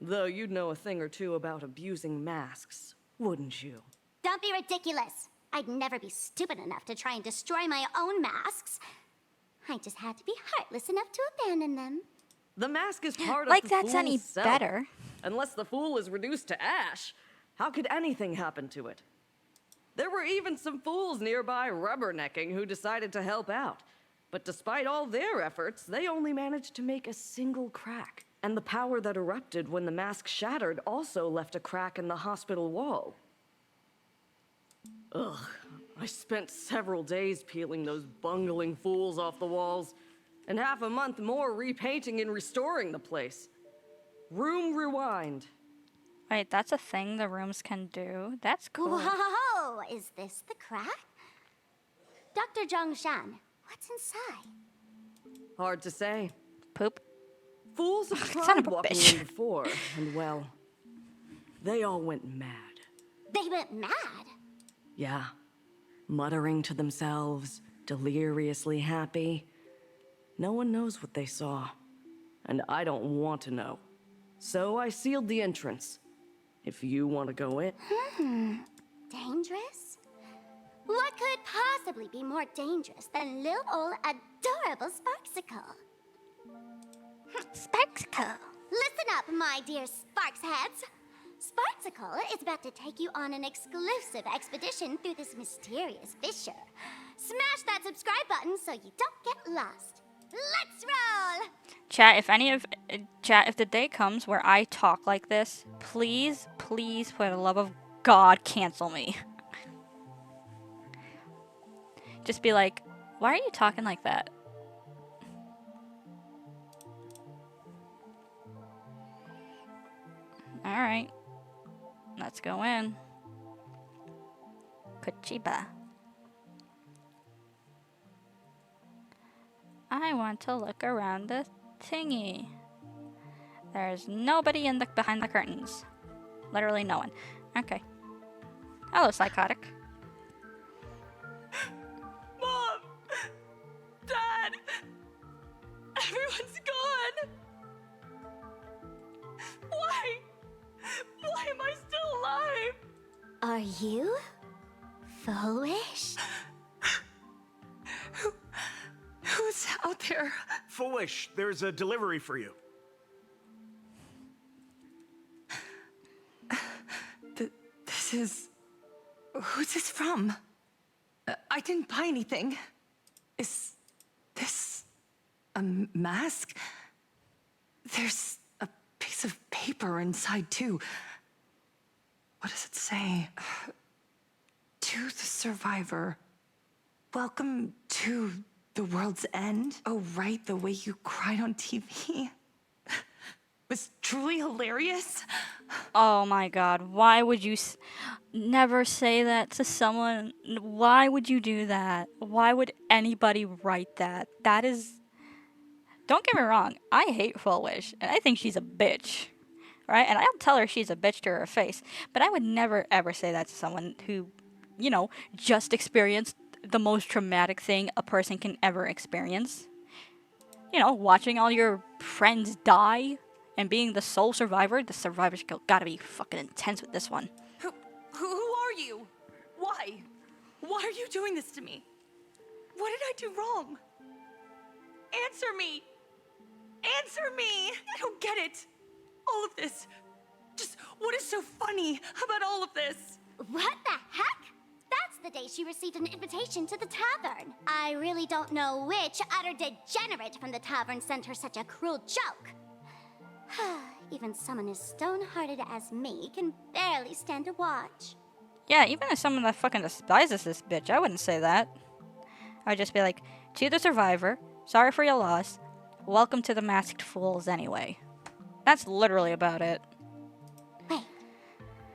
Though you'd know a thing or two about abusing masks, wouldn't you? Don't be ridiculous. I'd never be stupid enough to try and destroy my own masks. I just had to be heartless enough to abandon them. The mask is part Like of the that's any fool's self. better. Unless the fool is reduced to ash, how could anything happen to it? There were even some fools nearby rubbernecking who decided to help out. But despite all their efforts, they only managed to make a single crack. And the power that erupted when the mask shattered also left a crack in the hospital wall. Ugh, I spent several days peeling those bungling fools off the walls, and half a month more repainting and restoring the place. Room rewind. Wait, that's a thing the rooms can do? That's cool. Whoa! Is this the crack? Dr. Zhongshan, what's inside? Hard to say. Poop. Fools have Son tried of a walking bitch. in before, and well, they all went mad. They went mad? Yeah. Muttering to themselves, deliriously happy. No one knows what they saw, and I don't want to know. So I sealed the entrance. If you want to go in. Dangerous? What could possibly be more dangerous than little old adorable Sparksicle? Sparksicle. Listen up, my dear Sparks heads. Sparksicle is about to take you on an exclusive expedition through this mysterious fissure. Smash that subscribe button so you don't get lost. Let's roll! Chat, if the day comes where I talk like this, please, please, for the love of God, cancel me. Just be like, why are you talking like that? Alright. Let's go in. Kochiba. I want to look around the thingy. There's nobody behind the curtains. Literally no one. Okay. Hello, psychotic. Mom! Dad! Everyone's gone! Why? Why am I still alive? Are you Full Wish? Foolish, there's a delivery for you. This is... Who's this from? I didn't buy anything. Is this a mask? There's a piece of paper inside, too. What does it say? To the survivor. Welcome to the world's end. Oh, right, the way you cried on TV. Was truly hilarious. Oh my god, why would you never say that to someone? Why would you do that? Why would anybody write that? That is... Don't get me wrong, I hate Full Wish, and I think she's a bitch. Right? And I'll tell her she's a bitch to her face. But I would never ever say that to someone who, you know, just experienced the most traumatic thing a person can ever experience. You know, watching all your friends die and being the sole survivor. The survivor's gotta be fucking intense with this one. Who are you? Why? Why are you doing this to me? What did I do wrong? Answer me! Answer me! I don't get it. All of this. Just what is so funny about all of this? What the heck? That's the day she received an invitation to the tavern. I really don't know which utter degenerate from the tavern sent her such a cruel joke. Even someone as stone-hearted as me can barely stand to watch. Yeah, even as someone that fucking despises this bitch, I wouldn't say that. I'd just be like, to the survivor, sorry for your loss. Welcome to the Masked Fools anyway. That's literally about it. Wait,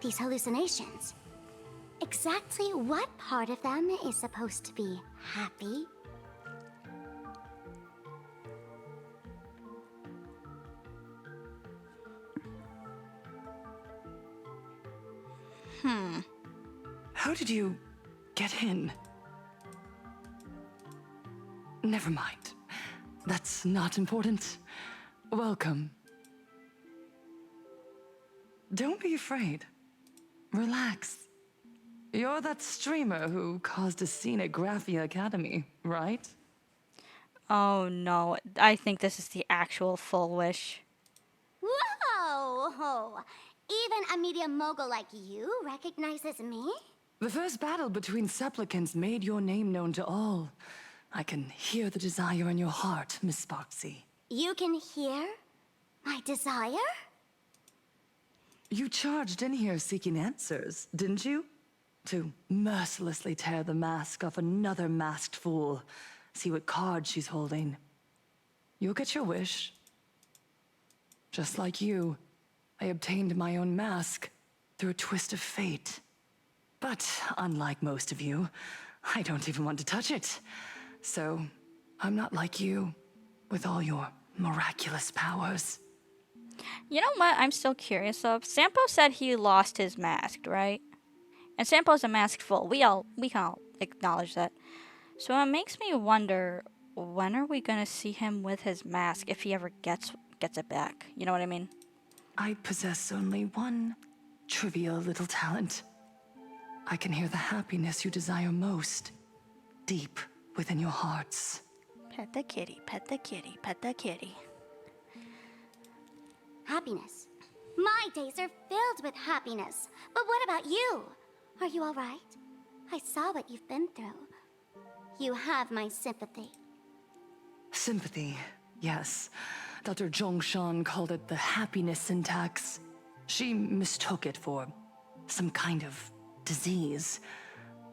these hallucinations. Exactly what part of them is supposed to be happy? How did you get in? Never mind. That's not important. Welcome. Don't be afraid. Relax. You're that streamer who caused a scene at Graphia Academy, right? Oh no, I think this is the actual Full Wish. Whoa! Even a media mogul like you recognizes me? The first battle between supplicants made your name known to all. I can hear the desire in your heart, Miss Sparksy. You can hear my desire? You charged in here seeking answers, didn't you? To mercilessly tear the mask off another masked fool. See what card she's holding. You'll get your wish. Just like you, I obtained my own mask through a twist of fate. But unlike most of you, I don't even want to touch it. So, I'm not like you, with all your miraculous powers. You know what I'm still curious of? Sampo said he lost his mask, right? And Sampo's a masked fool. We can all acknowledge that. So it makes me wonder, when are we gonna see him with his mask if he ever gets it back? You know what I mean? I possess only one trivial little talent. I can hear the happiness you desire most, deep within your hearts. Pet the kitty, pet the kitty, pet the kitty. Happiness. My days are filled with happiness. But what about you? Are you all right? I saw what you've been through. You have my sympathy. Sympathy, yes. Dr. Zhongshan called it the happiness syntax. She mistook it for some kind of disease.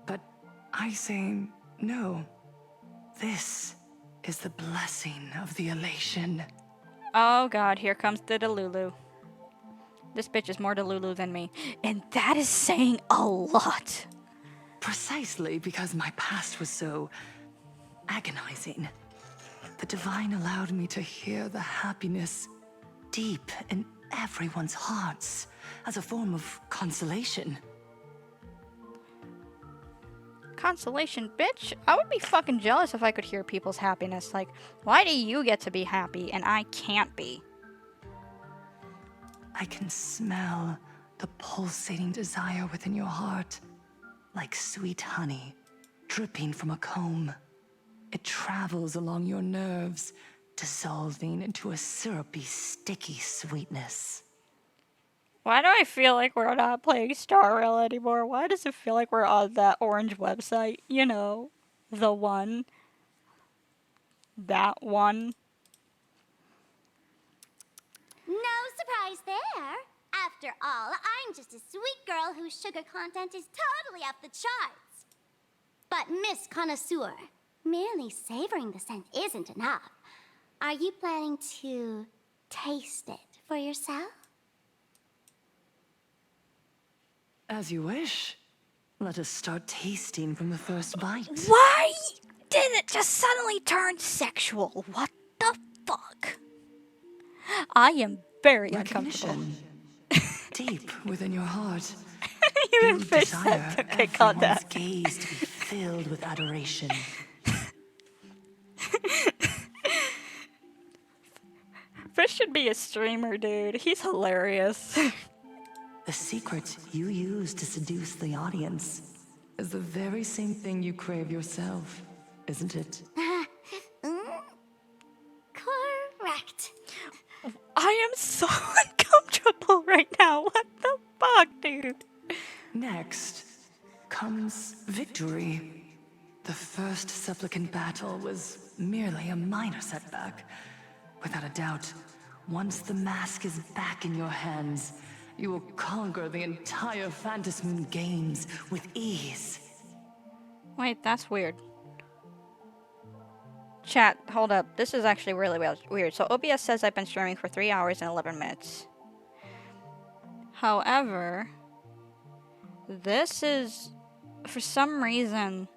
But I say no. This is the blessing of the elation. Oh god, here comes the Delulu. This bitch is more Delulu than me. And that is saying a lot. Precisely because my past was so agonizing. The Divine allowed me to hear the happiness deep in everyone's hearts as a form of consolation. Consolation, bitch? I would be fucking jealous if I could hear people's happiness. Like, why do you get to be happy and I can't be? I can smell the pulsating desire within your heart, like sweet honey dripping from a comb. It travels along your nerves, dissolving into a syrupy, sticky sweetness. Why do I feel like we're not playing Star Rail anymore? Why does it feel like we're on that orange website? You know, the one. That one. No surprise there. After all, I'm just a sweet girl whose sugar content is totally off the charts. But Miss Connoisseur, merely savoring the scent isn't enough. Are you planning to taste it for yourself? As you wish. Let us start tasting from the first bite. Why did it just suddenly turn sexual? What the fuck? I am very uncomfortable. Deep within your heart. Even you Fish desire said, okay, calm down. everyone's gaze to be filled with adoration. Fish should be a streamer, dude. He's hilarious. The secret you use to seduce the audience is the very same thing you crave yourself, isn't it? Correct. I am so uncomfortable right now. What the fuck, dude? Next comes victory. The first supplicant battle was merely a minor setback. Without a doubt, once the mask is back in your hands, you will conquer the entire Phantasmoon games with ease. Wait, that's weird. Chat, hold up. This is actually really weird. So OBS says I've been streaming for 3 hours and 11 minutes. However, this is, for some reason,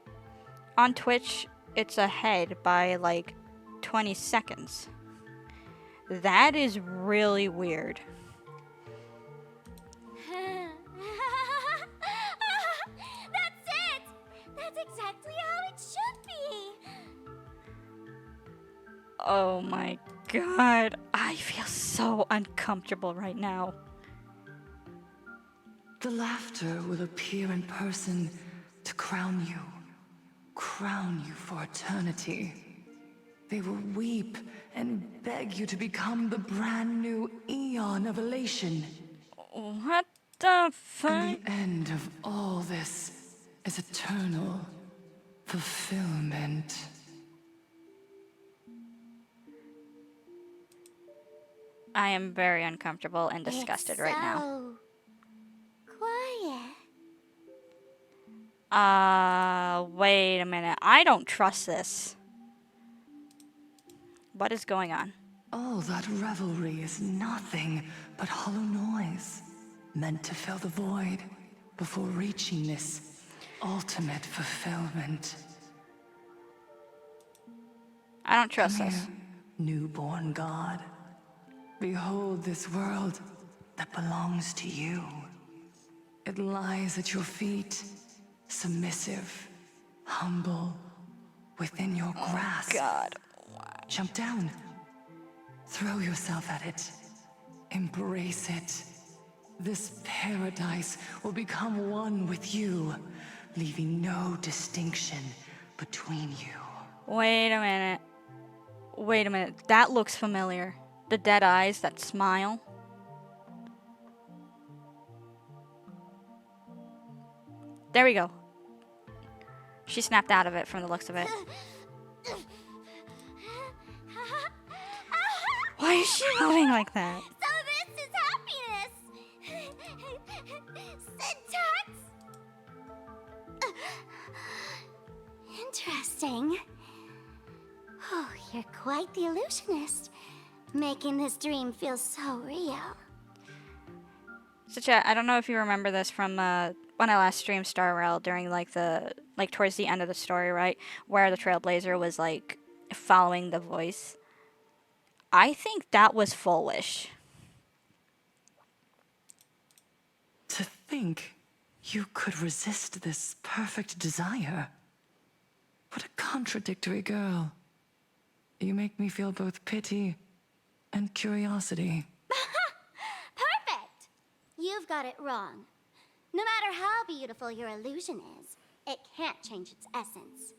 on Twitch, it's ahead by like 20 seconds. That is really weird. That's it! That's exactly how it should be! Oh my god. I feel so uncomfortable right now. The laughter will appear in person to crown you for eternity. They will weep and beg you to become the brand new Eon of Elation. What the fuck? And the end of all this is eternal fulfillment. I am very uncomfortable and disgusted right now. Quiet. Wait a minute. I don't trust this. What is going on? All that revelry is nothing but hollow noise, meant to fill the void before reaching this ultimate fulfillment. I don't trust Come this. here, newborn god. Behold this world that belongs to you. It lies at your feet, submissive, humble, within your grasp. God. Jump down. Throw yourself at it. Embrace it. This paradise will become one with you, leaving no distinction between you. Wait a minute. Wait a minute. That looks familiar. The dead eyes, that smile. There we go. She snapped out of it from the looks of it. Why is she moving like that? So this is happiness! Syntax? Interesting. Oh, you're quite the illusionist, making this dream feel so real. So chat, I don't know if you remember this from when I last streamed Star Rail during towards the end of the story, right? Where the Trailblazer was like following the voice. I think that was Foolish. To think you could resist this perfect desire. What a contradictory girl. You make me feel both pity and curiosity. Perfect! You've got it wrong. No matter how beautiful your illusion is, it can't change its essence.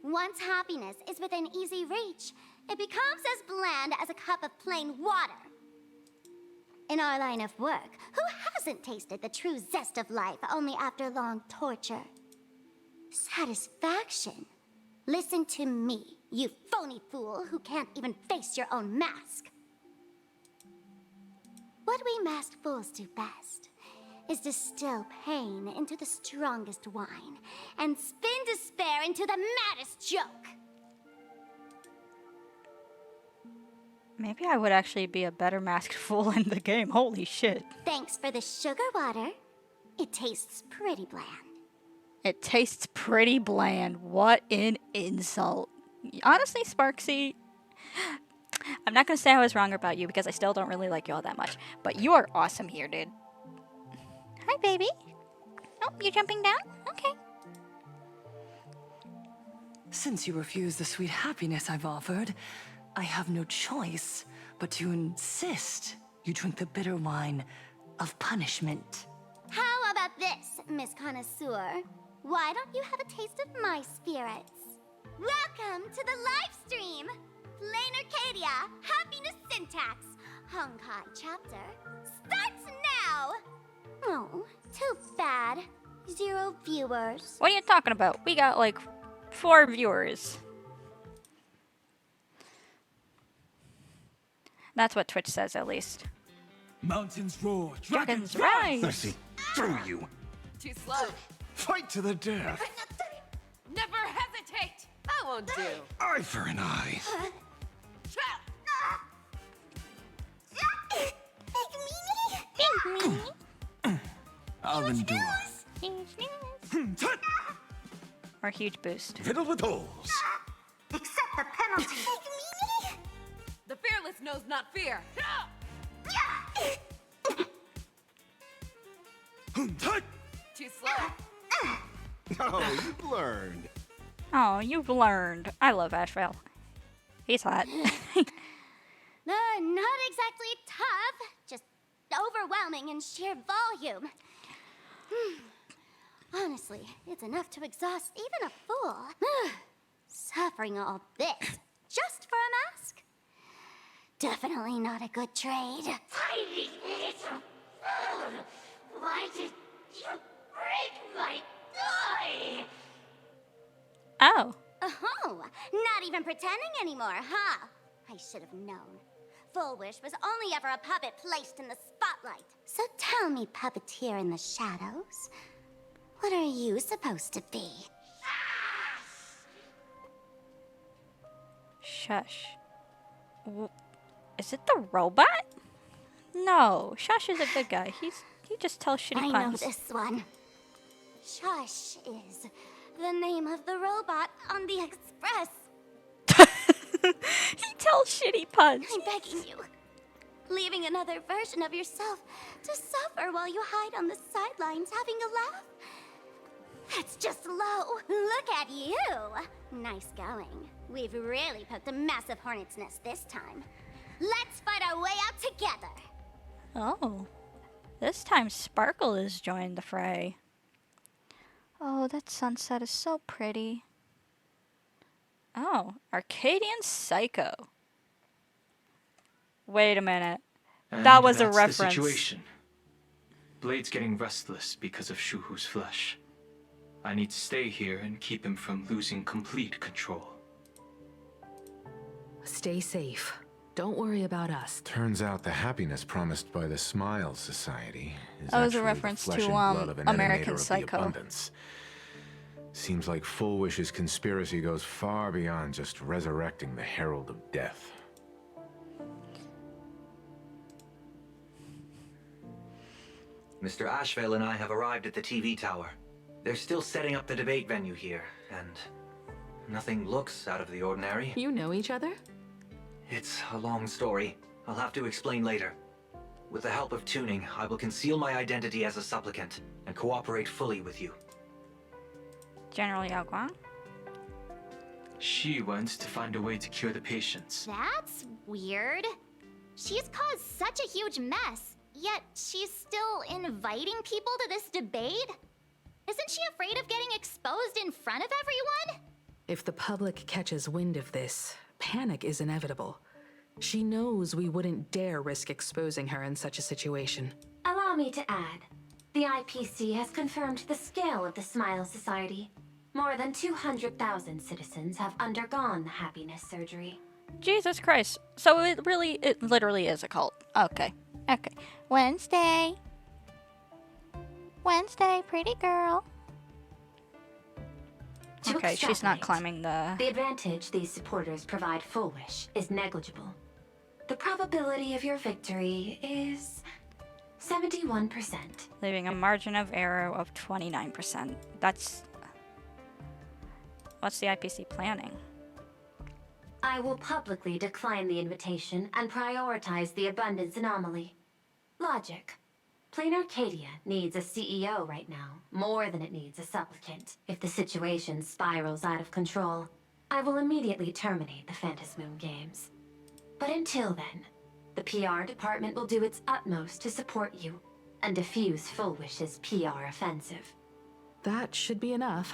Once happiness is within easy reach, it becomes as bland as a cup of plain water. In our line of work, who hasn't tasted the true zest of life only after long torture? Satisfaction. Listen to me, you phony fool who can't even face your own mask. What we masked fools do best is distill pain into the strongest wine and spin despair into the maddest joke. Maybe I would actually be a better masked fool in the game. Holy shit. Thanks for the sugar water. It tastes pretty bland. It tastes pretty bland. What an insult. Honestly, Sparksy, I'm not gonna say I was wrong about you because I still don't really like you all that much. But you are awesome here, dude. Hi, baby. Oh, you're jumping down? Okay. Since you refuse the sweet happiness I've offered, I have no choice but to insist you drink the bitter wine of punishment. How about this, Miss Connoisseur? Why don't you have a taste of my spirits? Welcome to the live stream! Plain Arcadia, Happiness Syntax, Honkai chapter, starts now! Oh, too bad. 0 viewers. What are you talking about? We got like 4 viewers. That's what Twitch says, at least. Mountains roar, Dragons rise! I see through you. Too slow. Fight to the death. Never hesitate. That won't do. Eye for an eye. I'll endure. Or huge boost. Fiddle with holes. Accept the penalty. The fearless knows not fear. Too slow. Oh, you've learned. Oh, you've learned. I love Asheville. He's hot. Not exactly tough, just overwhelming in sheer volume. Honestly, it's enough to exhaust even a fool. Suffering all this just for a mask? Definitely not a good trade. Tiny little fool! Why did you break my toy? Oh. Oh, not even pretending anymore, huh? I should have known. Full Wish was only ever a puppet placed in the spotlight. So tell me, puppeteer in the shadows, what are you supposed to be? Shush. Is it the robot? No, Shush is a good guy. He just tells shitty I puns. know this one. Shush is the name of the robot on the express. He tells shitty puns. I'm begging you. Leaving another version of yourself to suffer while you hide on the sidelines having a laugh. That's just low. Look at you. Nice going. We've really poked a massive hornet's nest this time. Let's fight our way out together. Oh. This time Sparkle has joined the fray. Oh, that sunset is so pretty. Oh, Arcadian Psycho. Wait a minute. And that was a that's reference. The situation. Blade's getting restless because of Shuhu's flesh. I need to stay here and keep him from losing complete control. Stay safe. Don't worry about us. Turns out the happiness promised by the Smile Society is That was a actually reference the flesh to, and blood of an American emanator of the Psycho. abundance. Seems like Full Wish's conspiracy goes far beyond just resurrecting the Herald of Death. Mr. Ashvale and I have arrived at the TV tower. They're still setting up the debate venue here, and nothing looks out of the ordinary. You know each other? It's a long story. I'll have to explain later. With the help of tuning, I will conceal my identity as a supplicant and cooperate fully with you. General Yao Guang? She wants to find a way to cure the patients. That's weird. She's caused such a huge mess, yet she's still inviting people to this debate? Isn't she afraid of getting exposed in front of everyone? If the public catches wind of this, panic is inevitable. She knows we wouldn't dare risk exposing her in such a situation. Allow me to add, the IPC has confirmed the scale of the Smile Society. More than 200,000 citizens have undergone the happiness surgery. Jesus Christ. So it literally is a cult. Okay. Okay. Wednesday. Wednesday, pretty girl. Okay, she's not climbing the... The advantage these supporters provide Full Wish is negligible. The probability of your victory is 71%. Leaving a margin of error of 29%. That's... What's the IPC planning? I will publicly decline the invitation and prioritize the abundance anomaly. Logic. Plain Arcadia needs a CEO right now, more than it needs a supplicant. If the situation spirals out of control, I will immediately terminate the Phantasmoon Games. But until then, the PR department will do its utmost to support you and defuse Full Wish's PR offensive. That should be enough.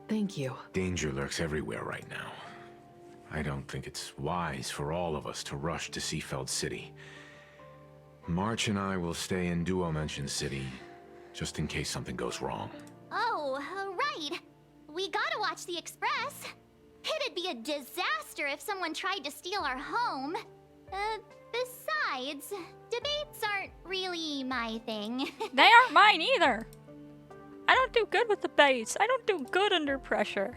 Thank you. Danger lurks everywhere right now. I don't think it's wise for all of us to rush to Seafeld City. March and I will stay in Duo Mansion City, just in case something goes wrong. Oh, right. We gotta watch the Express. It'd be a disaster if someone tried to steal our home. Besides, debates aren't really my thing. They aren't mine either. I don't do good with debates. I don't do good under pressure.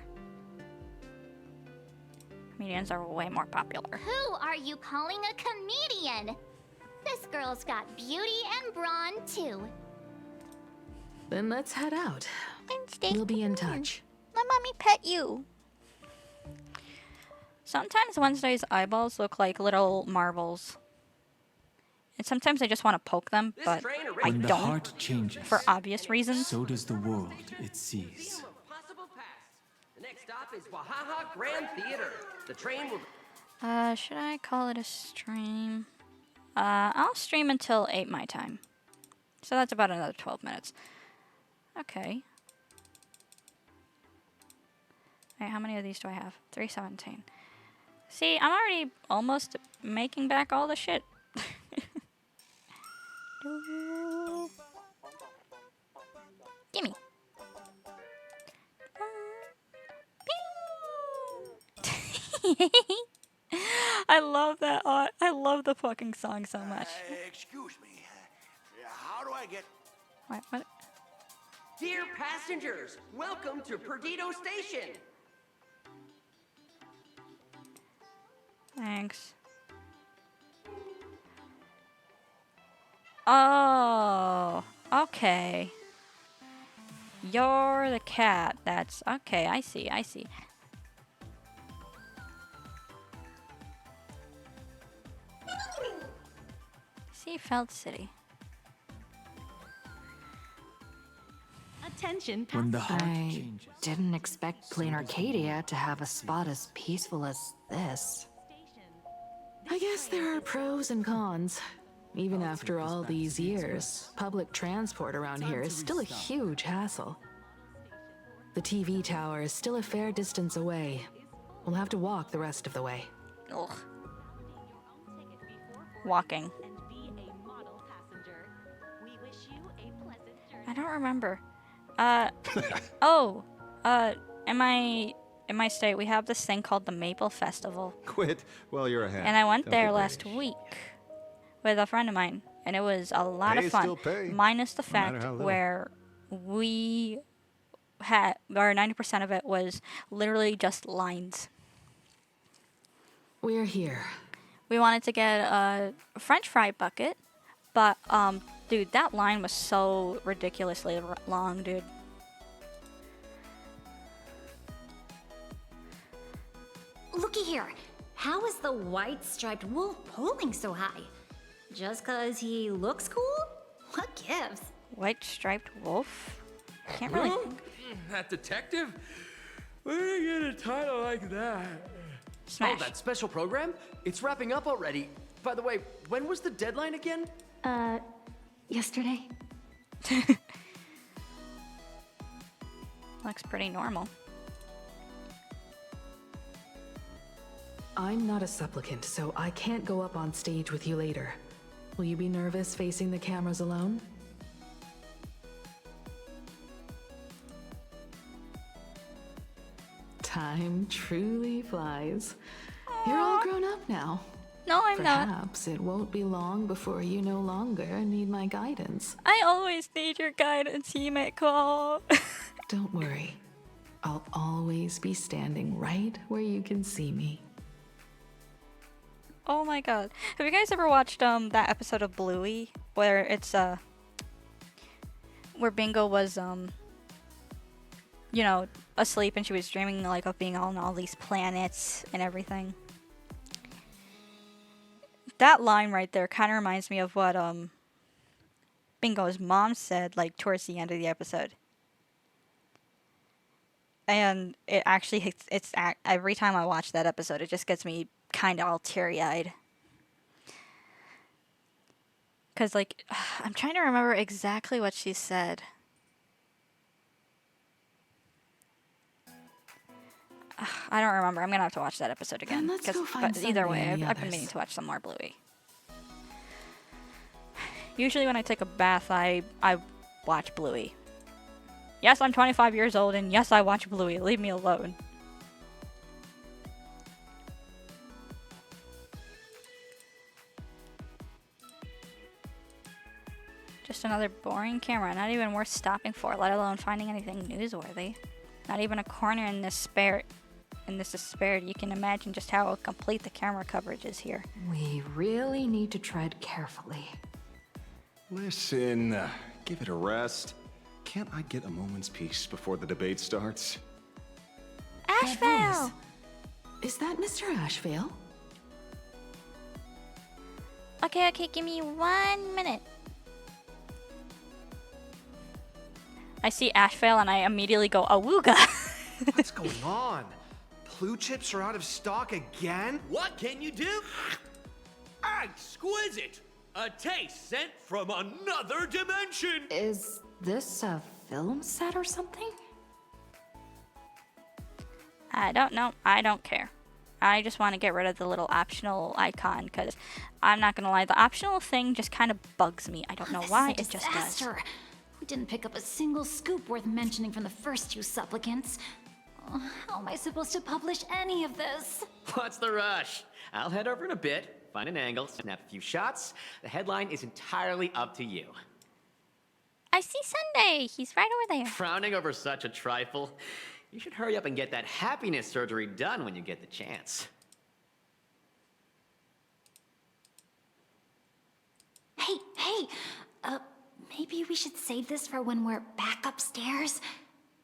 Comedians are way more popular. Who are you calling a comedian? This girl's got beauty and brawn, too. Then let's head out. We'll be in touch. Let mommy pet you. Sometimes Wednesday's eyeballs look like little marbles. And sometimes I just want to poke them, but I When the don't. heart changes, For obvious reasons. so does the world it sees. The next stop is Wahaha Grand Theater. The train will... Should I call it a stream? I'll stream until 8 my time. So that's about another 12 minutes. Okay. Alright, how many of these do I have? 317. See, I'm already almost making back all the shit. Gimme. I love that art. I love the fucking song so much. Excuse me. How do I get... Wait, what? Dear passengers, welcome to Perdido Station. Thanks. Oh, okay. You're the cat. That's okay. I see. I see. Seafeld City. Attention, When the heart passengers. changes. Didn't expect Plain Arcadia to have a spot as peaceful as this. I guess there are pros and cons. Even after all these years, public transport around here is still a huge hassle. The TV tower is still a fair distance away. We'll have to walk the rest of the way. Ugh. Walking. I don't remember. In my state, we have this thing called the Maple Festival. Quit while you're ahead. And I went Don't there be last British. week with a friend of mine, and it was a lot Pay of is fun. still pay, Minus the no matter fact how little. where we had, or 90% of it was literally just lines. We're here. We wanted to get a French fry bucket, but dude, that line was so ridiculously long, dude. Looky here. How is the white striped wolf polling so high? Just 'cause he looks cool? What gives? White striped wolf? Can't really. That detective? Where did he get a title like that? Smash. Oh, that special program? It's wrapping up already. By the way, when was the deadline again? Yesterday? Looks pretty normal. I'm not a supplicant, so I can't go up on stage with you later. Will you be nervous facing the cameras alone? Time truly flies. You're all grown up now. No, I'm not. Perhaps it won't be long before you no longer need my guidance. I always need your guidance, Himeko. Don't worry. I'll always be standing right where you can see me. Oh my god. Have you guys ever watched that episode of Bluey where it's where Bingo was you know, asleep and she was dreaming like of being on all these planets and everything? That line right there kind of reminds me of what Bingo's mom said like towards the end of the episode. And it actually hits, every time I watch that episode, it just gets me kind of all teary-eyed. Because, like, I'm trying to remember exactly what she said. I don't remember. I'm going to have to watch that episode again. Then let's go find But either way, Sunday and the I've been others. meaning to watch some more Bluey. Usually when I take a bath, I watch Bluey. Yes, I'm 25 years old, and yes, I watch Bluey. Leave me alone. Just another boring camera, not even worth stopping for, let alone finding anything newsworthy. Not even a corner in this disparity. You can imagine just how complete the camera coverage is here. We really need to tread carefully. Listen, give it a rest. Can't I get a moment's peace before the debate starts? Ashvale! Is that Mr. Ashvale? Okay, give me 1 minute. I see Ashvale and I immediately go, awooga! What's going on? Blue chips are out of stock again? What can you do? Exquisite! A taste sent from another dimension! Is this a film set or something? I don't know. I don't care. I just want to get rid of the little optional icon because I'm not going to lie. The optional thing just kind of bugs me. I don't know why. It just does. We didn't pick up a single scoop worth mentioning from the first two supplicants. Oh, how am I supposed to publish any of this? What's the rush? I'll head over in a bit, find an angle, snap a few shots. The headline is entirely up to you. I see Sunday. He's right over there. Frowning over such a trifle? You should hurry up and get that happiness surgery done when you get the chance. Hey, maybe we should save this for when we're back upstairs?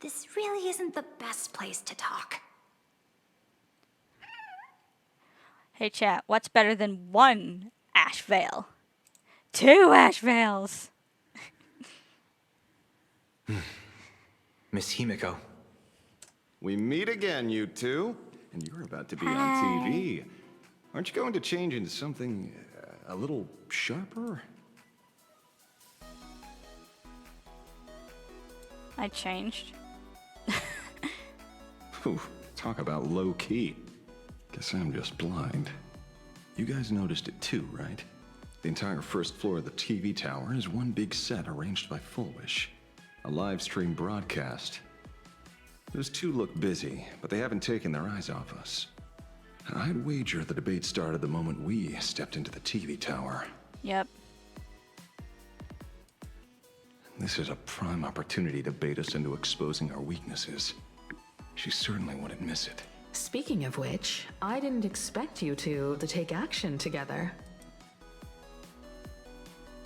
This really isn't the best place to talk. Hey, chat. What's better than one Ashvale? 2 Ashvales. Miss Himeko. We meet again, you two. And you're about to be on TV. Aren't you going to change into something a little sharper? I changed. Whew, talk about low-key. Guess I'm just blind. You guys noticed it too, right? The entire first floor of the TV tower is one big set arranged by Full Wish. A live stream broadcast. Those two look busy, but they haven't taken their eyes off us. I'd wager the debate started the moment we stepped into the TV tower. Yep. This is a prime opportunity to bait us into exposing our weaknesses. She certainly wouldn't miss it. Speaking of which, I didn't expect you two to take action together.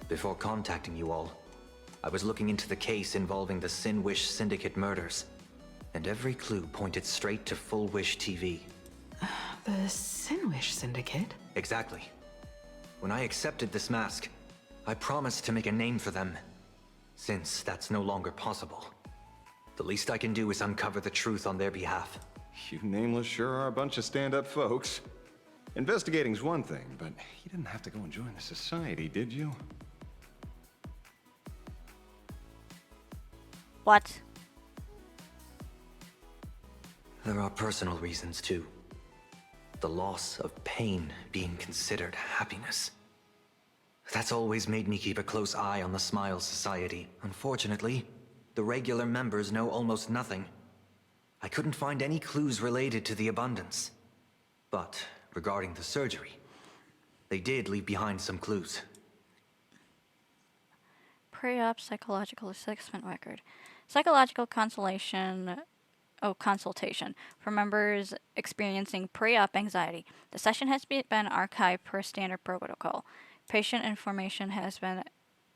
Before contacting you all, I was looking into the case involving the Sin Wish Syndicate murders, and every clue pointed straight to Full Wish TV. The Sin Wish Syndicate? Exactly. When I accepted this mask, I promised to make a name for them. Since that's no longer possible, the least I can do is uncover the truth on their behalf. You nameless sure are a bunch of stand-up folks. Investigating's one thing, but you didn't have to go and join the society, did you? What? There are personal reasons, too. The loss of pain being considered happiness. That's always made me keep a close eye on the Smile Society. Unfortunately, the regular members know almost nothing. I couldn't find any clues related to the abundance. But regarding the surgery, they did leave behind some clues. Pre-op psychological assessment record. Psychological consultation for members experiencing pre-op anxiety. The session has been archived per standard protocol. Patient information has been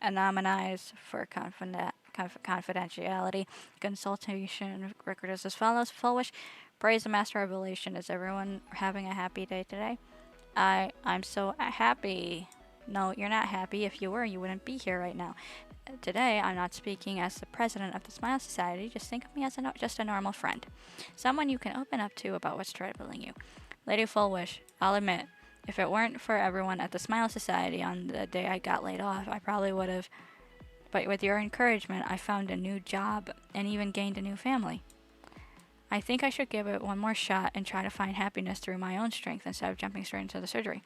anonymized for confidentiality. Consultation record is as follows. Full wish. Praise the Master Revelation. Is everyone having a happy day today? I'm so happy. No, you're not happy. If you were, you wouldn't be here right now. Today, I'm not speaking as the president of the Smile Society. Just think of me as just a normal friend. Someone you can open up to about what's troubling you. Lady Full Wish, I'll admit, if it weren't for everyone at the Smile Society on the day I got laid off, I probably would have. But with your encouragement, I found a new job and even gained a new family. I think I should give it one more shot and try to find happiness through my own strength instead of jumping straight into the surgery.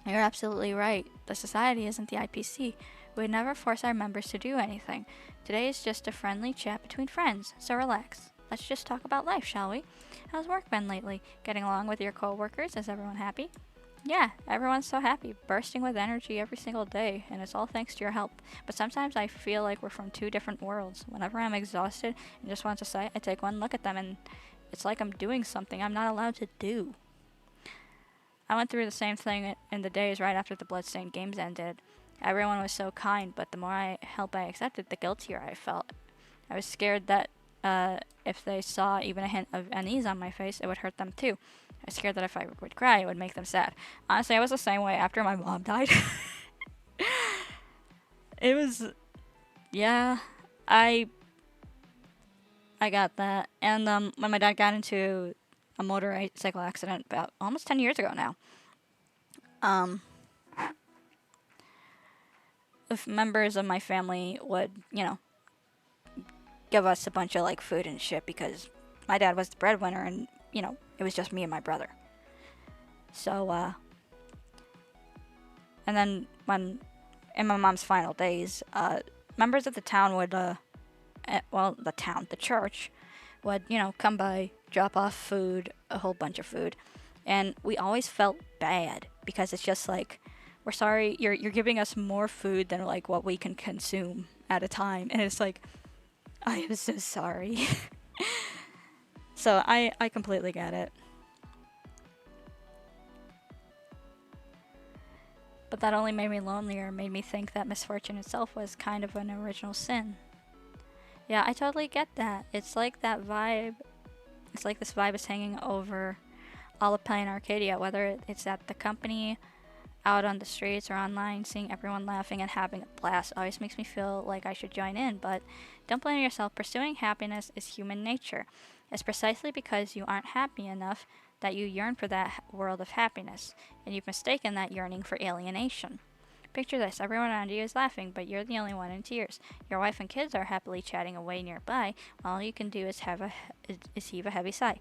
You're absolutely right. The society isn't the IPC. We'd never force our members to do anything. Today is just a friendly chat between friends, so relax. Let's just talk about life, shall we? How's work been lately? Getting along with your co-workers? Is everyone happy? Yeah, everyone's so happy, bursting with energy every single day, and it's all thanks to your help. But sometimes I feel like we're from two different worlds. Whenever I'm exhausted and just want to sigh, I take one look at them and it's like I'm doing something I'm not allowed to do. I went through the same thing in the days right after the Bloodstained Games ended. Everyone was so kind, but the more help I accepted, the guiltier I felt. I was scared that if they saw even a hint of unease on my face, it would hurt them too. I was scared that if I would cry, it would make them sad. Honestly, I was the same way after my mom died. It was... yeah, I got that. And when my dad got into a motorcycle accident about almost 10 years ago now, if members of my family would, give us a bunch of like food and shit because my dad was the breadwinner and, it was just me and my brother. So, and then when, in my mom's final days, members of the town would, the church would, come by, drop off food, a whole bunch of food. And we always felt bad because it's just like, we're sorry, you're giving us more food than like what we can consume at a time. And it's like, I am so sorry. So I completely get it. But that only made me lonelier, made me think that misfortune itself was kind of an original sin. Yeah, I totally get that. It's like that vibe. It's like this vibe is hanging over all of Plain Arcadia, whether it's at the company, out on the streets, or online, seeing everyone laughing and having a blast always makes me feel like I should join in, but don't blame yourself. Pursuing happiness is human nature. It's precisely because you aren't happy enough that you yearn for that world of happiness, and you've mistaken that yearning for alienation. Picture this, everyone around you is laughing, but you're the only one in tears. Your wife and kids are happily chatting away nearby, while all you can do is heave a heavy sigh.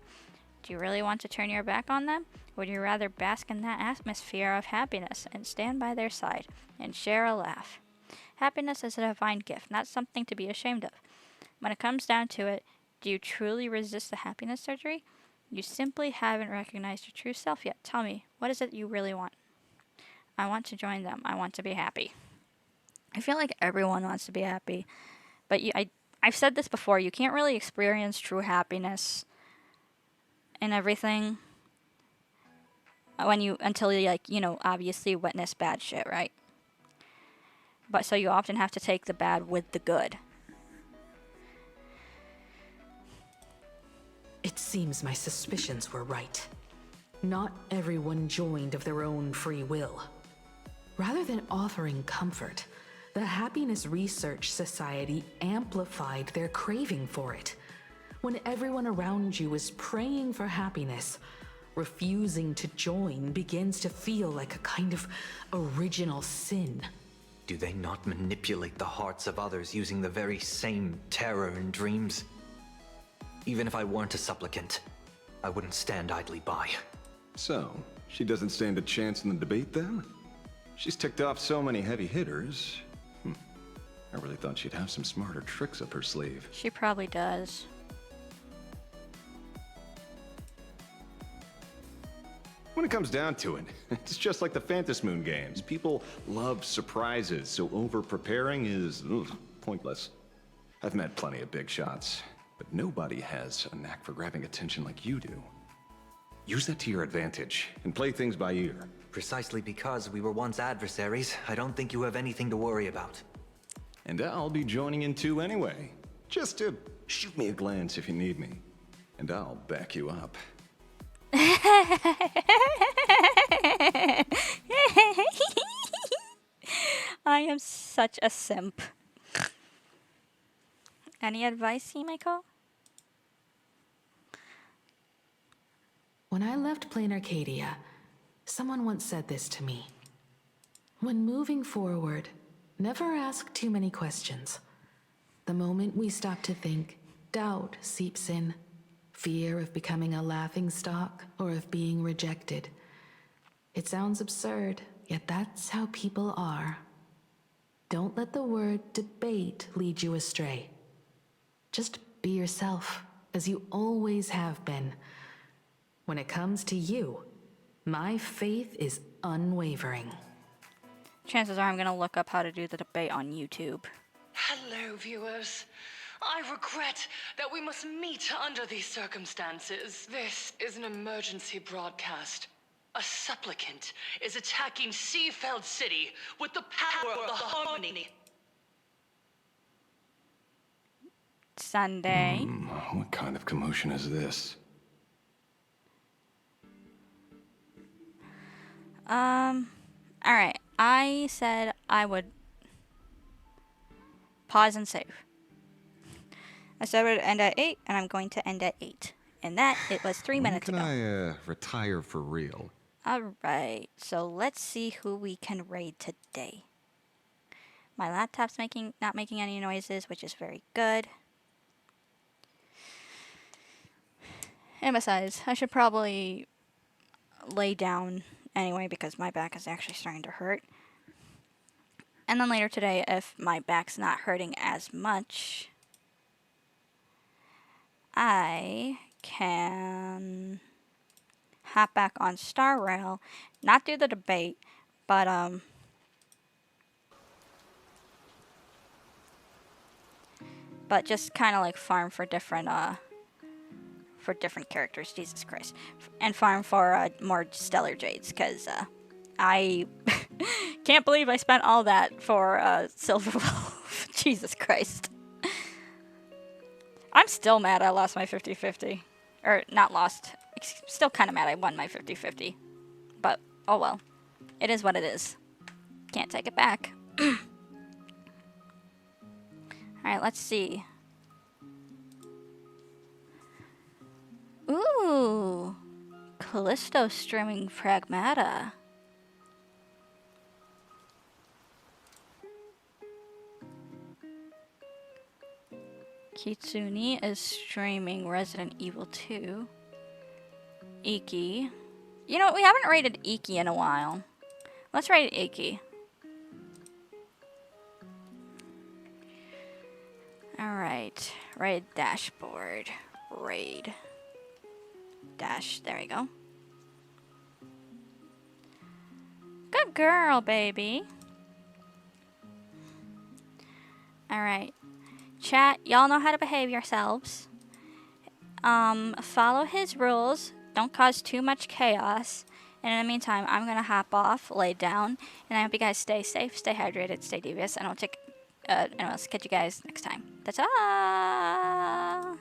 Do you really want to turn your back on them? Would you rather bask in that atmosphere of happiness and stand by their side and share a laugh? Happiness is a divine gift, not something to be ashamed of. When it comes down to it, do you truly resist the happiness surgery? You simply haven't recognized your true self yet. Tell me, what is it you really want? I want to join them. I want to be happy. I feel like everyone wants to be happy. But I've said this before, you can't really experience true happiness and everything until you obviously witness bad shit, right? But so you often have to take the bad with the good. It seems my suspicions were right. Not everyone joined of their own free will. Rather than offering comfort, the Happiness Research Society amplified their craving for it. When everyone around you is praying for happiness, refusing to join begins to feel like a kind of original sin. Do they not manipulate the hearts of others using the very same terror and dreams? Even if I weren't a supplicant, I wouldn't stand idly by. So, she doesn't stand a chance in the debate then? She's ticked off so many heavy hitters. I really thought she'd have some smarter tricks up her sleeve. She probably does. When it comes down to it, it's just like the Phantasmoon games. People love surprises, so over-preparing is pointless. I've met plenty of big shots, but nobody has a knack for grabbing attention like you do. Use that to your advantage, and play things by ear. Precisely because we were once adversaries, I don't think you have anything to worry about. And I'll be joining in too anyway. Just to shoot me a glance if you need me. And I'll back you up. I am such a simp. Any advice, Himeko? When I left Plain Arcadia, someone once said this to me. When moving forward, never ask too many questions. The moment we stop to think, doubt seeps in. Fear of becoming a laughingstock or of being rejected. It sounds absurd, yet that's how people are. Don't let the word debate lead you astray. Just be yourself, as you always have been. When it comes to you, my faith is unwavering. Chances are I'm gonna look up how to do the debate on YouTube. Hello, viewers. I regret that we must meet under these circumstances. This is an emergency broadcast. A supplicant is attacking Seafeld City with the power of the Harmony. Sunday. What kind of commotion is this? Alright. I said I would pause and save. I said it would end at 8, and I'm going to end at 8. And that, it was 3 minutes ago. When can I retire for real? Alright, so let's see who we can raid today. My laptop's not making any noises, which is very good. And besides, I should probably lay down anyway because my back is actually starting to hurt. And then later today, if my back's not hurting as much, I can hop back on Star Rail, not do the debate, but just kind of like farm for different characters. Jesus Christ, and farm for more Stellar Jades, because I can't believe I spent all that for Silver Wolf. Jesus Christ. I'm still mad I lost my 50-50. Or, not lost. Still kind of mad I won my 50-50. But, oh well. It is what it is. Can't take it back. Alright, let's see. Ooh. Callisto streaming Pragmata. Kitsune is streaming Resident Evil 2. Iki. You know, we haven't rated Iki in a while. Let's rate Iki. Alright. Raid dashboard. Raid. Dash. There we go. Good girl, baby. Alright. Chat, y'all know how to behave yourselves. Follow his rules. Don't cause too much chaos. And in the meantime, I'm gonna hop off, lay down, and I hope you guys stay safe, stay hydrated, stay devious, and I'll catch you guys next time. Ta-ta!